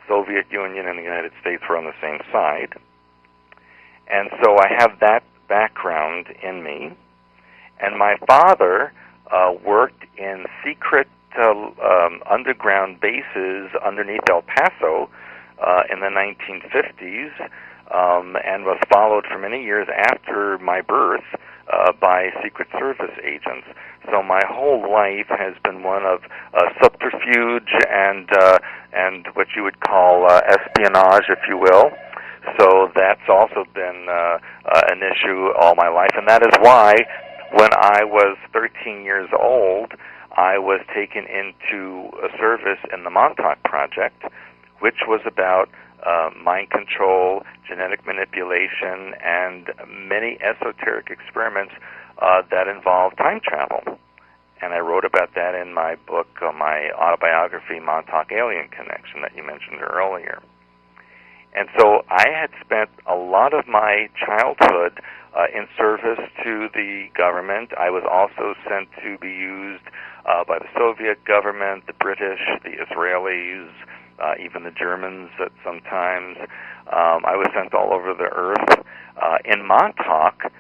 Soviet Union and the United States were on the same side. And so I have that background in me. And my father worked in secret underground bases underneath El Paso in the 1950s, and was followed for many years after my birth by Secret Service agents. So my whole life has been one of subterfuge and what you would call espionage, if you will. So that's also been an issue all my life, and that is why when I was 13 years old, I was taken into a service in the Montauk Project, which was about mind control, genetic manipulation, and many esoteric experiments that involved time travel. And I wrote about that in my book, my autobiography, Montauk Alien Connection, that you mentioned earlier. And so I had spent a lot of my childhood in service to the government. I was also sent to be used by the Soviet government, the British, the Israelis, even the Germans at some times. I was sent all over the earth. In Montauk,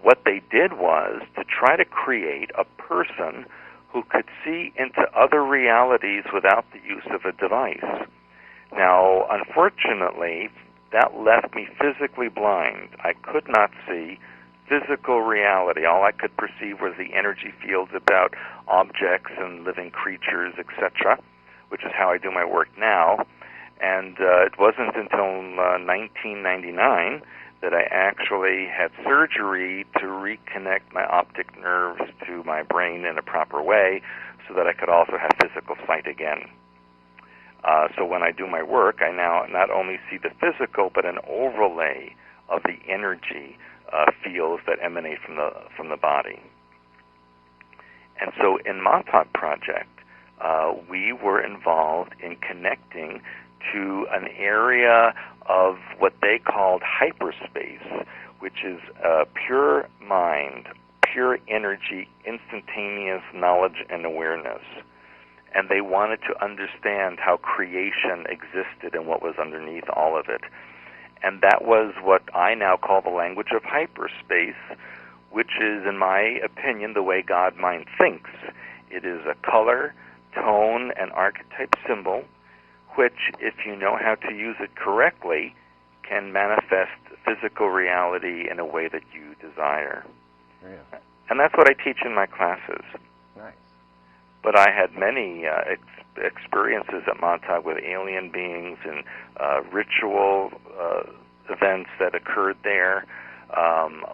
what they did was to try to create a person who could see into other realities without the use of a device. Now, unfortunately, that left me physically blind. I could not see physical reality. All I could perceive was the energy fields about objects and living creatures, etc., which is how I do my work now. And it wasn't until 1999 that I actually had surgery to reconnect my optic nerves to my brain in a proper way so that I could also have physical sight again. So when I do my work, I now not only see the physical, but an overlay of the energy fields that emanate from the body. And so in Montauk Project, we were involved in connecting to an area of what they called hyperspace, which is pure mind, pure energy, instantaneous knowledge and awareness. And they wanted to understand how creation existed and what was underneath all of it. And that was what I now call the language of hyperspace, which is, in my opinion, the way God mind thinks. It is a color, tone, and archetype symbol, which, if you know how to use it correctly, can manifest physical reality in a way that you desire. Yeah. And that's what I teach in my classes. Nice. But I had many experiences at Montauk with alien beings and ritual events that occurred there.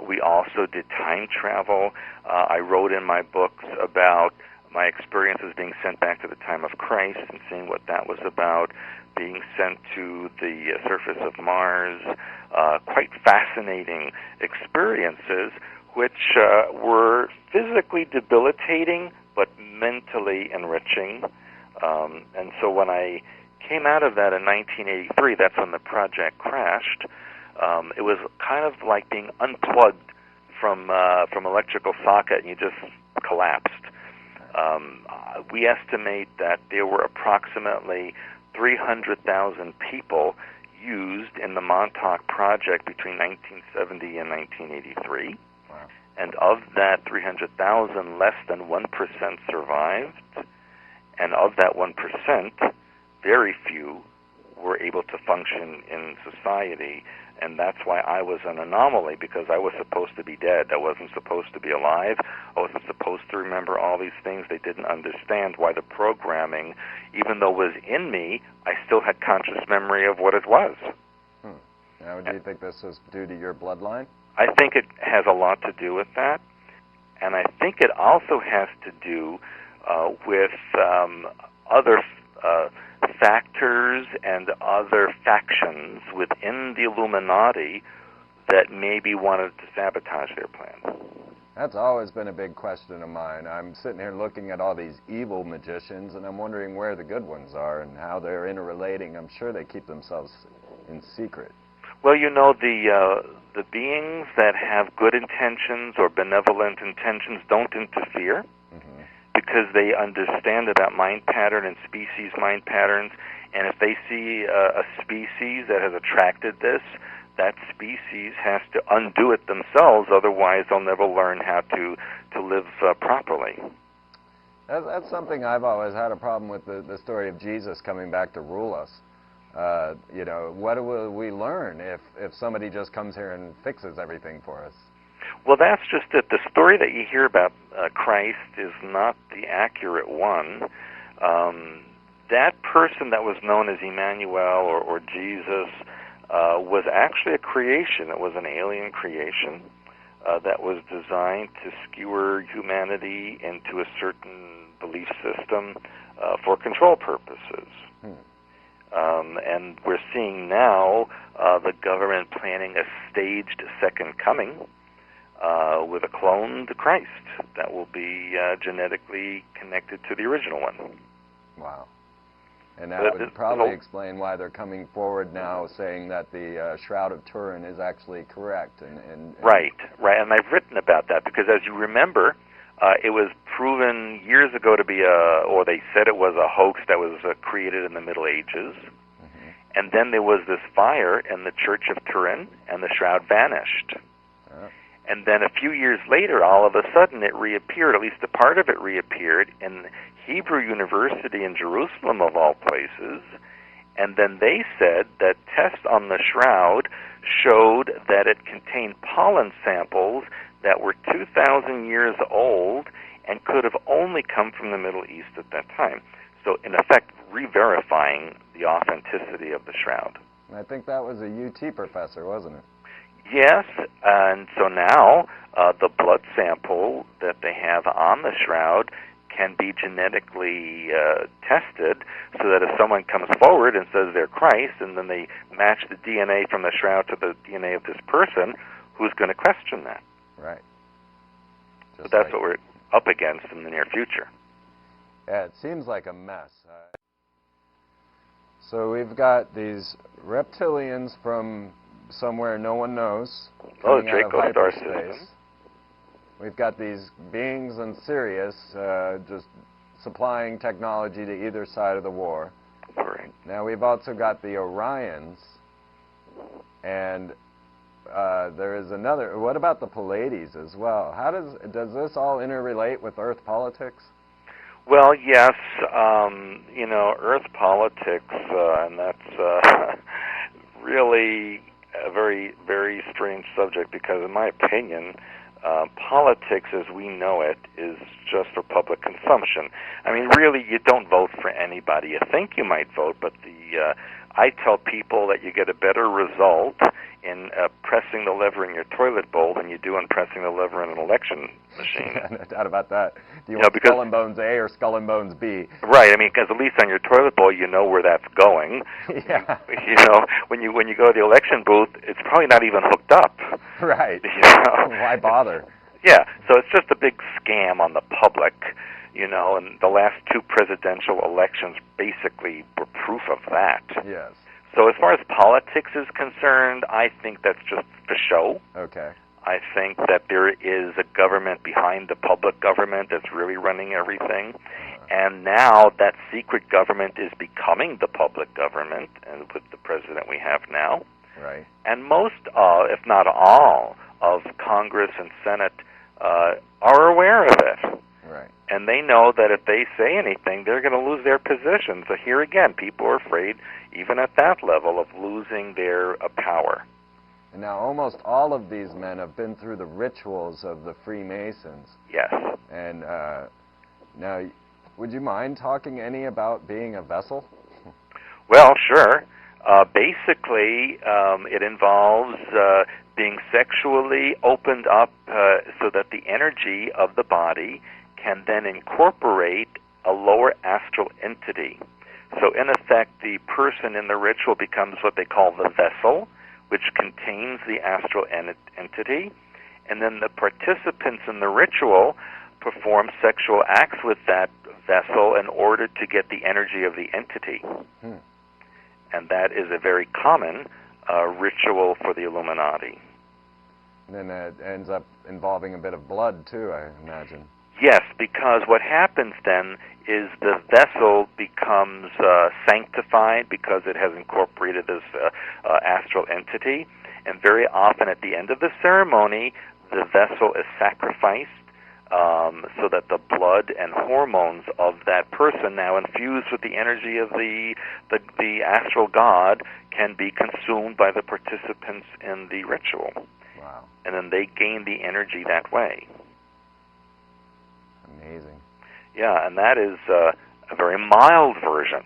We also did time travel. I wrote in my books about my experiences being sent back to the time of Christ and seeing what that was about, being sent to the surface of Mars. Quite fascinating experiences, which were physically debilitating but mentally enriching. And so when I came out of that in 1983, that's when the project crashed, it was kind of like being unplugged from electrical socket and you just collapsed. We estimate that there were approximately 300,000 people used in the Montauk Project between 1970 and 1983. Wow. And of that 300,000, less than 1% survived. And of that 1%, very few were able to function in society. And that's why I was an anomaly, because I was supposed to be dead. I wasn't supposed to be alive. I wasn't supposed to remember all these things. They didn't understand why the programming, even though it was in me, I still had conscious memory of what it was. Now, do you think this was due to your bloodline? I think it has a lot to do with that. And I think it also has to do with other factors and other factions within the Illuminati that maybe wanted to sabotage their plan. That's always been a big question of mine. I'm sitting here looking at all these evil magicians, and I'm wondering where the good ones are and how they're interrelating. I'm sure they keep themselves in secret. Well, you know, the beings that have good intentions or benevolent intentions don't interfere. Because they understand about mind pattern and species mind patterns, and if they see a species that has attracted this, that species has to undo it themselves, otherwise they'll never learn how to live properly. That's something I've always had a problem with, the story of Jesus coming back to rule us. You know, what will we learn if somebody just comes here and fixes everything for us? Well, that's just it. The story that you hear about Christ is not the accurate one. That person that was known as Emmanuel or Jesus was actually a creation. It was an alien creation that was designed to skewer humanity into a certain belief system for control purposes. And we're seeing now the government planning a staged second coming with a cloned Christ that will be genetically connected to the original one. Wow. And that would probably explain why they're coming forward now saying that the Shroud of Turin is actually correct. Right. And I've written about that because, as you remember, it was proven years ago to be or they said it was a hoax that was created in the Middle Ages. And then there was this fire in the Church of Turin, and the shroud vanished. And then a few years later, all of a sudden, it reappeared, at least a part of it reappeared, in Hebrew University in Jerusalem, of all places. And then they said that tests on the shroud showed that it contained pollen samples that were 2,000 years old and could have only come from the Middle East at that time. So, in effect, re-verifying the authenticity of the shroud. I think that was a UT professor, wasn't it? Yes, and so now the blood sample that they have on the shroud can be genetically tested, so that if someone comes forward and says they're Christ, and then they match the DNA from the shroud to the DNA of this person, who's going to question that? Right. But that's what we're up against in the near future. Yeah, it seems like a mess. So we've got these reptilians from somewhere no one knows, coming out of hyperspace. We've got these beings in Sirius just supplying technology to either side of the war. Right. Now we've also got the Orions, and there is another. What about the Pleiades as well? How does this all interrelate with Earth politics? Well, yes, Earth politics, and that's really a very, very strange subject, because in my opinion, politics as we know it is just for public consumption. I mean, really, you don't vote for anybody. You think you might vote, but I tell people that you get a better result in pressing the lever in your toilet bowl than you do in pressing the lever in an election machine. No doubt about that. Do you want Skull and Bones A or Skull and Bones B? Right. I mean, because at least on your toilet bowl, you know where that's going. Yeah. When you go to the election booth, it's probably not even hooked up. Right. Why bother? Yeah. So it's just a big scam on the public. And the last two presidential elections basically were proof of that. Yes. So as far as politics is concerned, I think that's just for show. Okay. I think that there is a government behind the public government that's really running everything. And now that secret government is becoming the public government, and with the president we have now. Right. And most, if not all, of Congress and Senate are aware of it. Right. And they know that if they say anything, they're going to lose their position. So here again, people are afraid, even at that level, of losing their power. And now almost all of these men have been through the rituals of the Freemasons. Yes. And now, would you mind talking any about being a vessel? Well, sure. Basically, it involves being sexually opened up so that the energy of the body can then incorporate a lower astral entity. So in effect, the person in the ritual becomes what they call the vessel, which contains the astral entity, and then the participants in the ritual perform sexual acts with that vessel in order to get the energy of the entity. And that is a very common ritual for the Illuminati. And then it ends up involving a bit of blood, too, I imagine. Yes, because what happens then is the vessel becomes sanctified because it has incorporated this astral entity, and very often at the end of the ceremony, the vessel is sacrificed so that the blood and hormones of that person, now infused with the energy of the astral god, can be consumed by the participants in the ritual. Wow. And then they gain the energy that way. Amazing. Yeah, and that is a very mild version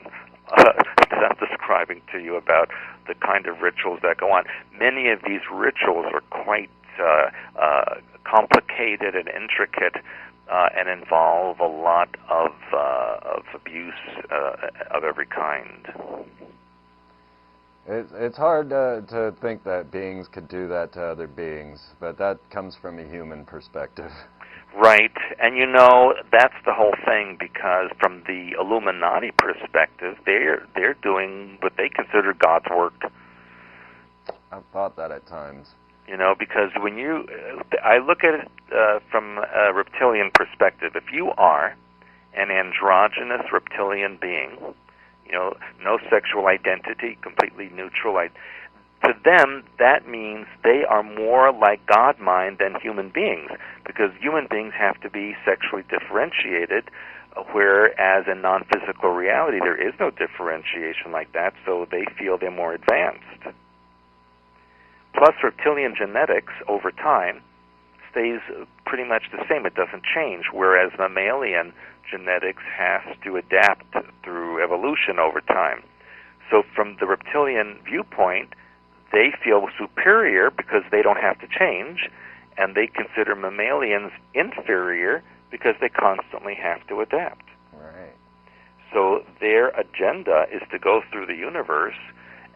that I'm describing to you about the kind of rituals that go on. Many of these rituals are quite complicated and intricate and involve a lot of abuse of every kind. It's hard to think that beings could do that to other beings, but that comes from a human perspective. Right, and that's the whole thing, because from the Illuminati perspective, they're doing what they consider God's work. I've thought that at times. Because I look at it from a reptilian perspective. If you are an androgynous reptilian being, no sexual identity, completely neutral, to them, that means they are more like God mind than human beings, because human beings have to be sexually differentiated, whereas in non-physical reality, there is no differentiation like that, so they feel they're more advanced. Plus, reptilian genetics over time stays pretty much the same. It doesn't change, whereas mammalian genetics has to adapt through evolution over time. So from the reptilian viewpoint, they feel superior because they don't have to change, and they consider mammalians inferior because they constantly have to adapt. Right. So their agenda is to go through the universe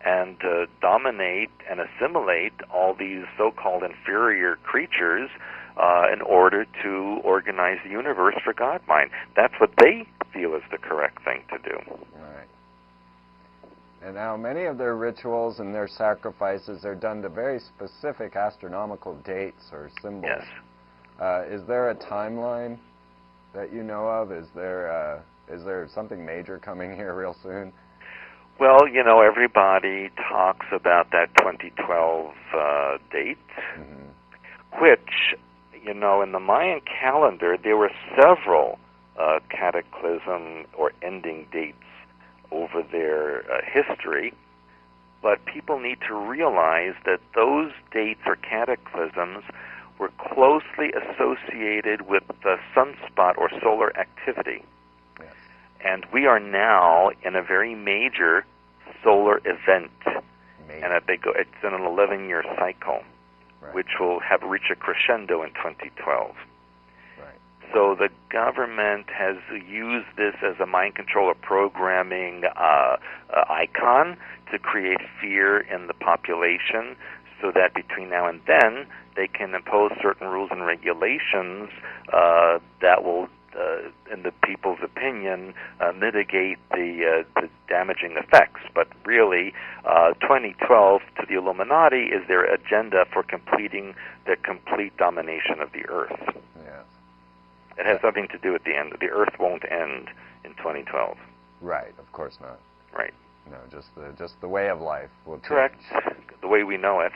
and dominate and assimilate all these so-called inferior creatures in order to organize the universe for God mind. That's what they feel is the correct thing to do. Right. And now many of their rituals and their sacrifices are done to very specific astronomical dates or symbols. Yes. Is there a timeline that you know of? Is there something major coming here real soon? Well, you know, everybody talks about that 2012 date, which, you know, in the Mayan calendar, there were several cataclysm or ending dates over their history, but people need to realize that those dates or cataclysms were closely associated with the sunspot or solar activity. Yes. And we are now in a very major solar event, and it's in an 11-year cycle, right, which will have reached a crescendo in 2012. Right. So the government has used this as a mind control or programming icon to create fear in the population, so that between now and then they can impose certain rules and regulations that will, in the people's opinion, mitigate the damaging effects. But really, 2012 to the Illuminati is their agenda for completing the complete domination of the Earth. Yes. It has nothing to do with the end. The Earth won't end in 2012. Right. Of course not. Right. No, just the way of life will change. Correct. The way we know it.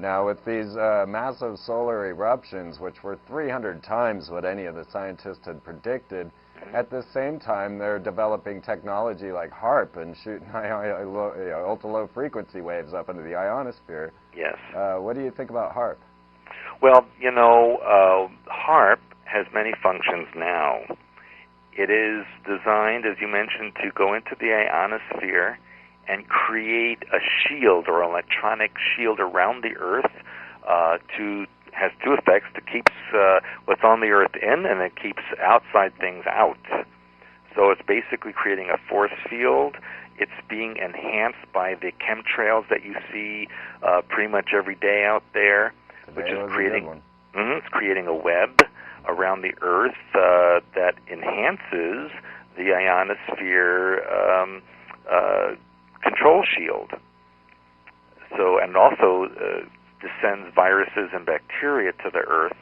Now, with these massive solar eruptions, which were 300 times what any of the scientists had predicted, at the same time they're developing technology like HAARP and shooting ultra-low frequency waves up into the ionosphere. Yes. What do you think about HAARP? Well, you know, HAARP has many functions now. It is designed, as you mentioned, to go into the ionosphere and create a shield or electronic shield around the Earth. Has two effects: to keeps what's on the Earth in, and it keeps outside things out. So it's basically creating a force field. It's being enhanced by the chemtrails that you see pretty much every day out there, which is creating it's creating a web around the Earth that enhances the ionosphere control shield. So, and also descends viruses and bacteria to the Earth,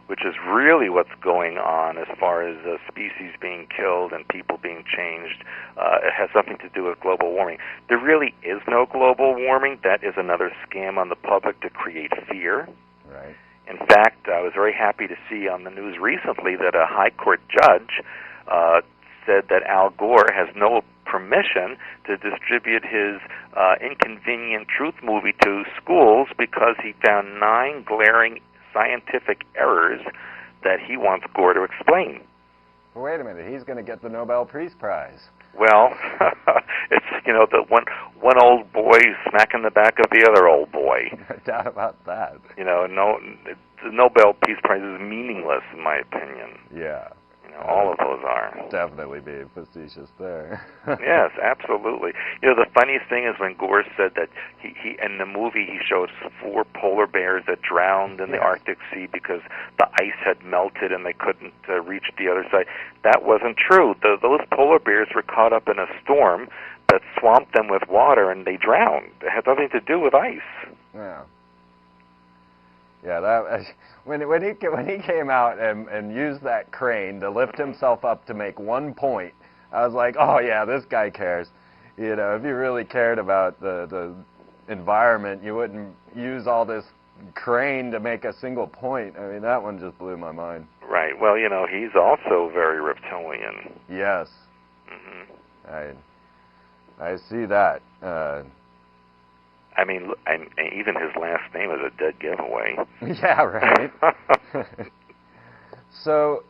which is really what's going on as far as species being killed and people being changed. It has something to do with global warming. There really is no global warming. That is another scam on the public to create fear. Right. In fact, I was very happy to see on the news recently that a high court judge said that Al Gore has no permission to distribute his Inconvenient Truth movie to schools because he found 9 glaring scientific errors that he wants Gore to explain. Well, wait a minute, he's going to get the Nobel Peace Prize. Well, it's, you know, the one old boy smacking the back of the other old boy. No doubt about that. You know, the Nobel Peace Prize is meaningless in my opinion. Yeah. You know, all of those are. Definitely being facetious there. Yes, absolutely. You know, the funniest thing is when Gore said that he in the movie he showed 4 polar bears that drowned in the Arctic Sea because the ice had melted and they couldn't reach the other side. That wasn't true. Those polar bears were caught up in a storm that swamped them with water and they drowned. It had nothing to do with ice. Yeah. Yeah, that when he came out and used that crane to lift himself up to make 1 point, I was like, oh yeah, this guy cares. You know, if you really cared about the environment, you wouldn't use all this crane to make a single point. I mean, that one just blew my mind. Right. Well, you know, he's also very reptilian. Yes. Mm-hmm. I see that. I mean, and even his last name is a dead giveaway. Yeah, right. So,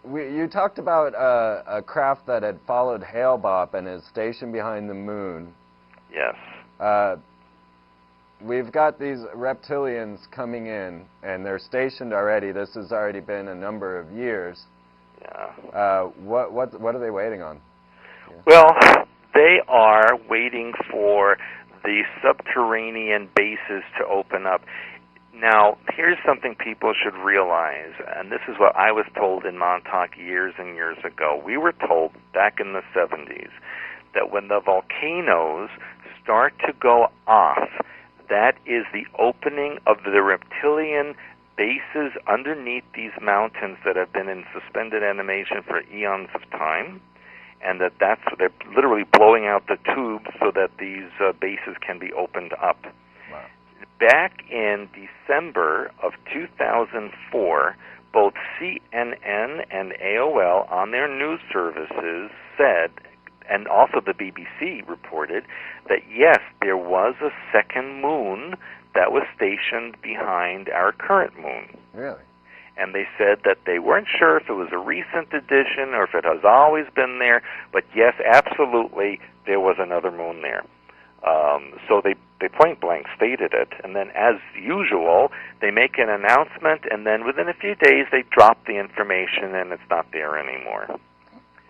you talked about a craft that had followed Hale-Bopp and is stationed behind the moon. Yes. We've got these reptilians coming in, and they're stationed already. This has already been a number of years. Yeah. What are they waiting on? Yeah. Well, they are waiting for the subterranean bases to open up. Now, here's something people should realize, and this is what I was told in Montauk years and years ago. We were told back in the 70s that when the volcanoes start to go off, that is the opening of the reptilian bases underneath these mountains that have been in suspended animation for eons of time, and that's they're literally blowing out the tubes so that these bases can be opened up. Wow. Back in December of 2004, both CNN and AOL on their news services said, and also the BBC reported, that yes, there was a second moon that was stationed behind our current moon. Really? And they said that they weren't sure if it was a recent addition or if it has always been there, but yes, absolutely, there was another moon there. So they point blank stated it, and then as usual, they make an announcement, and then within a few days they drop the information and it's not there anymore.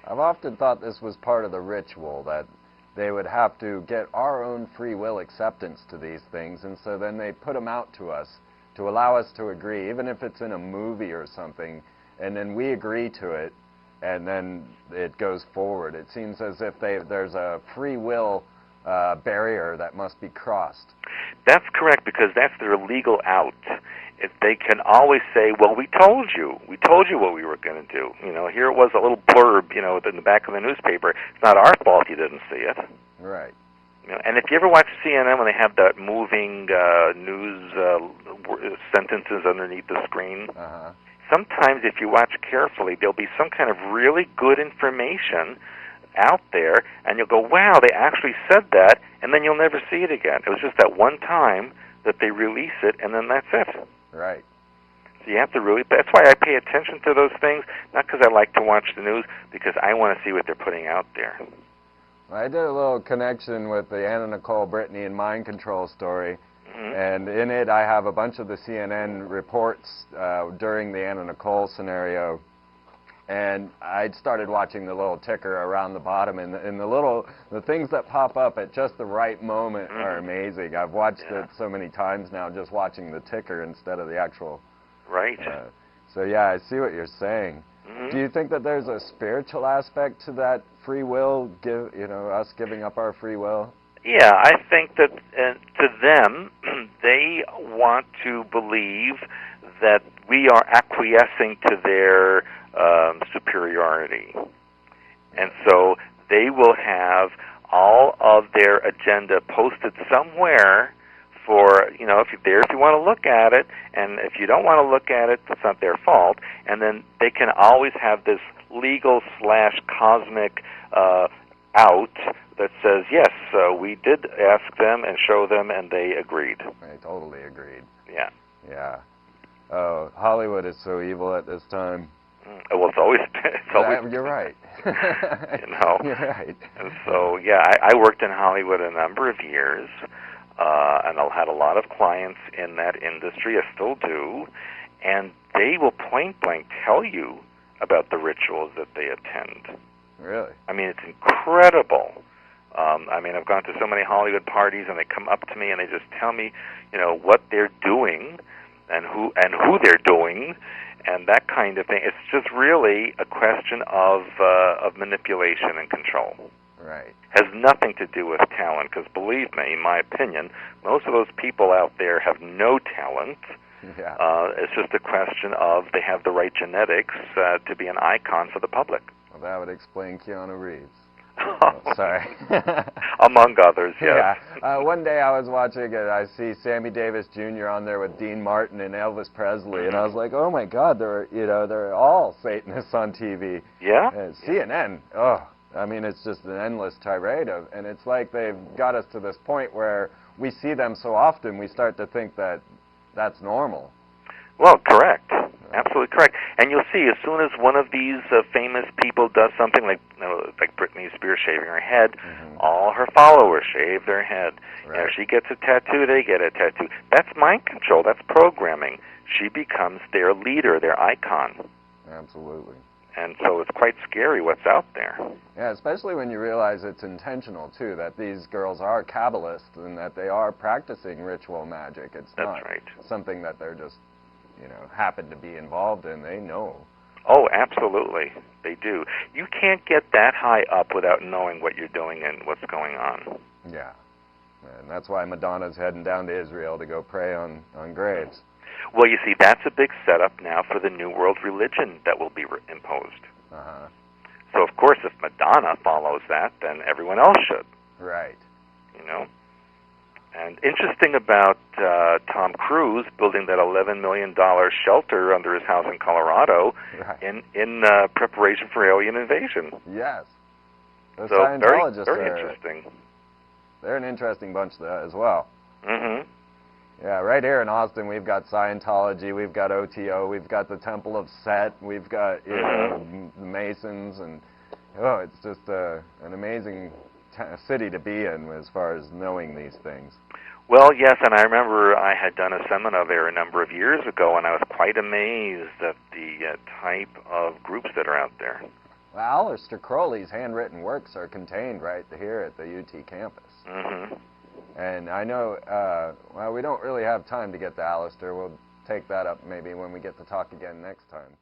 I've often thought this was part of the ritual, that they would have to get our own free will acceptance to these things, and so then they put them out to us to allow us to agree, even if it's in a movie or something, and then we agree to it, and then it goes forward. It seems as if there's a free will barrier that must be crossed. That's correct, because that's their legal out. If they can always say, well, we told you what we were going to do. You know, here it was a little blurb, you know, in the back of the newspaper. It's not our fault you didn't see it. Right. You know, and if you ever watch CNN when they have that moving news sentences underneath the screen, sometimes if you watch carefully, there'll be some kind of really good information out there, and you'll go, wow, they actually said that, and then you'll never see it again. It was just that one time that they release it, and then that's it. Right. So you have to really, that's why I pay attention to those things, not because I like to watch the news, because I want to see what they're putting out there. I did a little connection with the Anna Nicole Brittany and mind control story, and in it I have a bunch of the CNN reports during the Anna Nicole scenario, and I started watching the little ticker around the bottom, and the things that pop up at just the right moment are amazing. I've watched it so many times now, just watching the ticker instead of the actual. Right. So yeah, I see what you're saying. Do you think that there's a spiritual aspect to that free will, us giving up our free will? Yeah, I think that to them, they want to believe that we are acquiescing to their superiority. And so they will have all of their agenda posted somewhere for, you know, if you want to look at it, and if you don't want to look at it, it's not their fault. And then they can always have this legal/cosmic out that says, yes, we did ask them and show them, and they agreed. They totally agreed. Yeah. Yeah. Oh, Hollywood is so evil at this time. Well, it's always. You're right. You know. You're right. And so, yeah, I worked in Hollywood a number of years, and I had a lot of clients in that industry. I still do, and they will point blank tell you about the rituals that they attend. Really? I mean, it's incredible. I mean, I've gone to so many Hollywood parties, and they come up to me and they just tell me, you know, what they're doing and who they're doing, and that kind of thing. It's just really a question of manipulation and control. Right. Has nothing to do with talent, because believe me, in my opinion, most of those people out there have no talent. Yeah. It's just a question of they have the right genetics to be an icon for the public. Well, that would explain Keanu Reeves. Oh, sorry. Among others, yes. Yeah. One day I was watching it, I see Sammy Davis Jr. on there with Dean Martin and Elvis Presley, and I was like, oh my God, they're all Satanists on TV. Yeah. CNN. Oh, I mean, it's just an endless tirade of, and it's like they've got us to this point where we see them so often, we start to think that that's normal. Well, correct. Absolutely correct. And you'll see, as soon as one of these famous people does something like Britney Spears shaving her head, all her followers shave their head. Right. If she gets a tattoo, they get a tattoo. That's mind control. That's programming. She becomes their leader, their icon. Absolutely. And so it's quite scary what's out there. Yeah, especially when you realize it's intentional, too, that these girls are Kabbalists and that they are practicing ritual magic. It's not something that they're just, happen to be involved in. They know. Oh, absolutely. They do. You can't get that high up without knowing what you're doing and what's going on. Yeah. And that's why Madonna's heading down to Israel to go pray on graves. Well, you see, that's a big setup now for the New World religion that will be imposed. So, of course, if Madonna follows that, then everyone else should. Right. And interesting about Tom Cruise building that $11 million shelter under his house in Colorado in preparation for alien invasion. Yes. The so Scientologists very interesting. They're an interesting bunch as well. Mm-hmm. Yeah, right here in Austin, we've got Scientology, we've got OTO, we've got the Temple of Set, we've got the Masons, and it's just an amazing city to be in as far as knowing these things. Well, yes, and I remember I had done a seminar there a number of years ago, and I was quite amazed at the type of groups that are out there. Well, Aleister Crowley's handwritten works are contained right here at the UT campus. Mm-hmm. And I know, we don't really have time to get to Aleister. We'll take that up maybe when we get to talk again next time.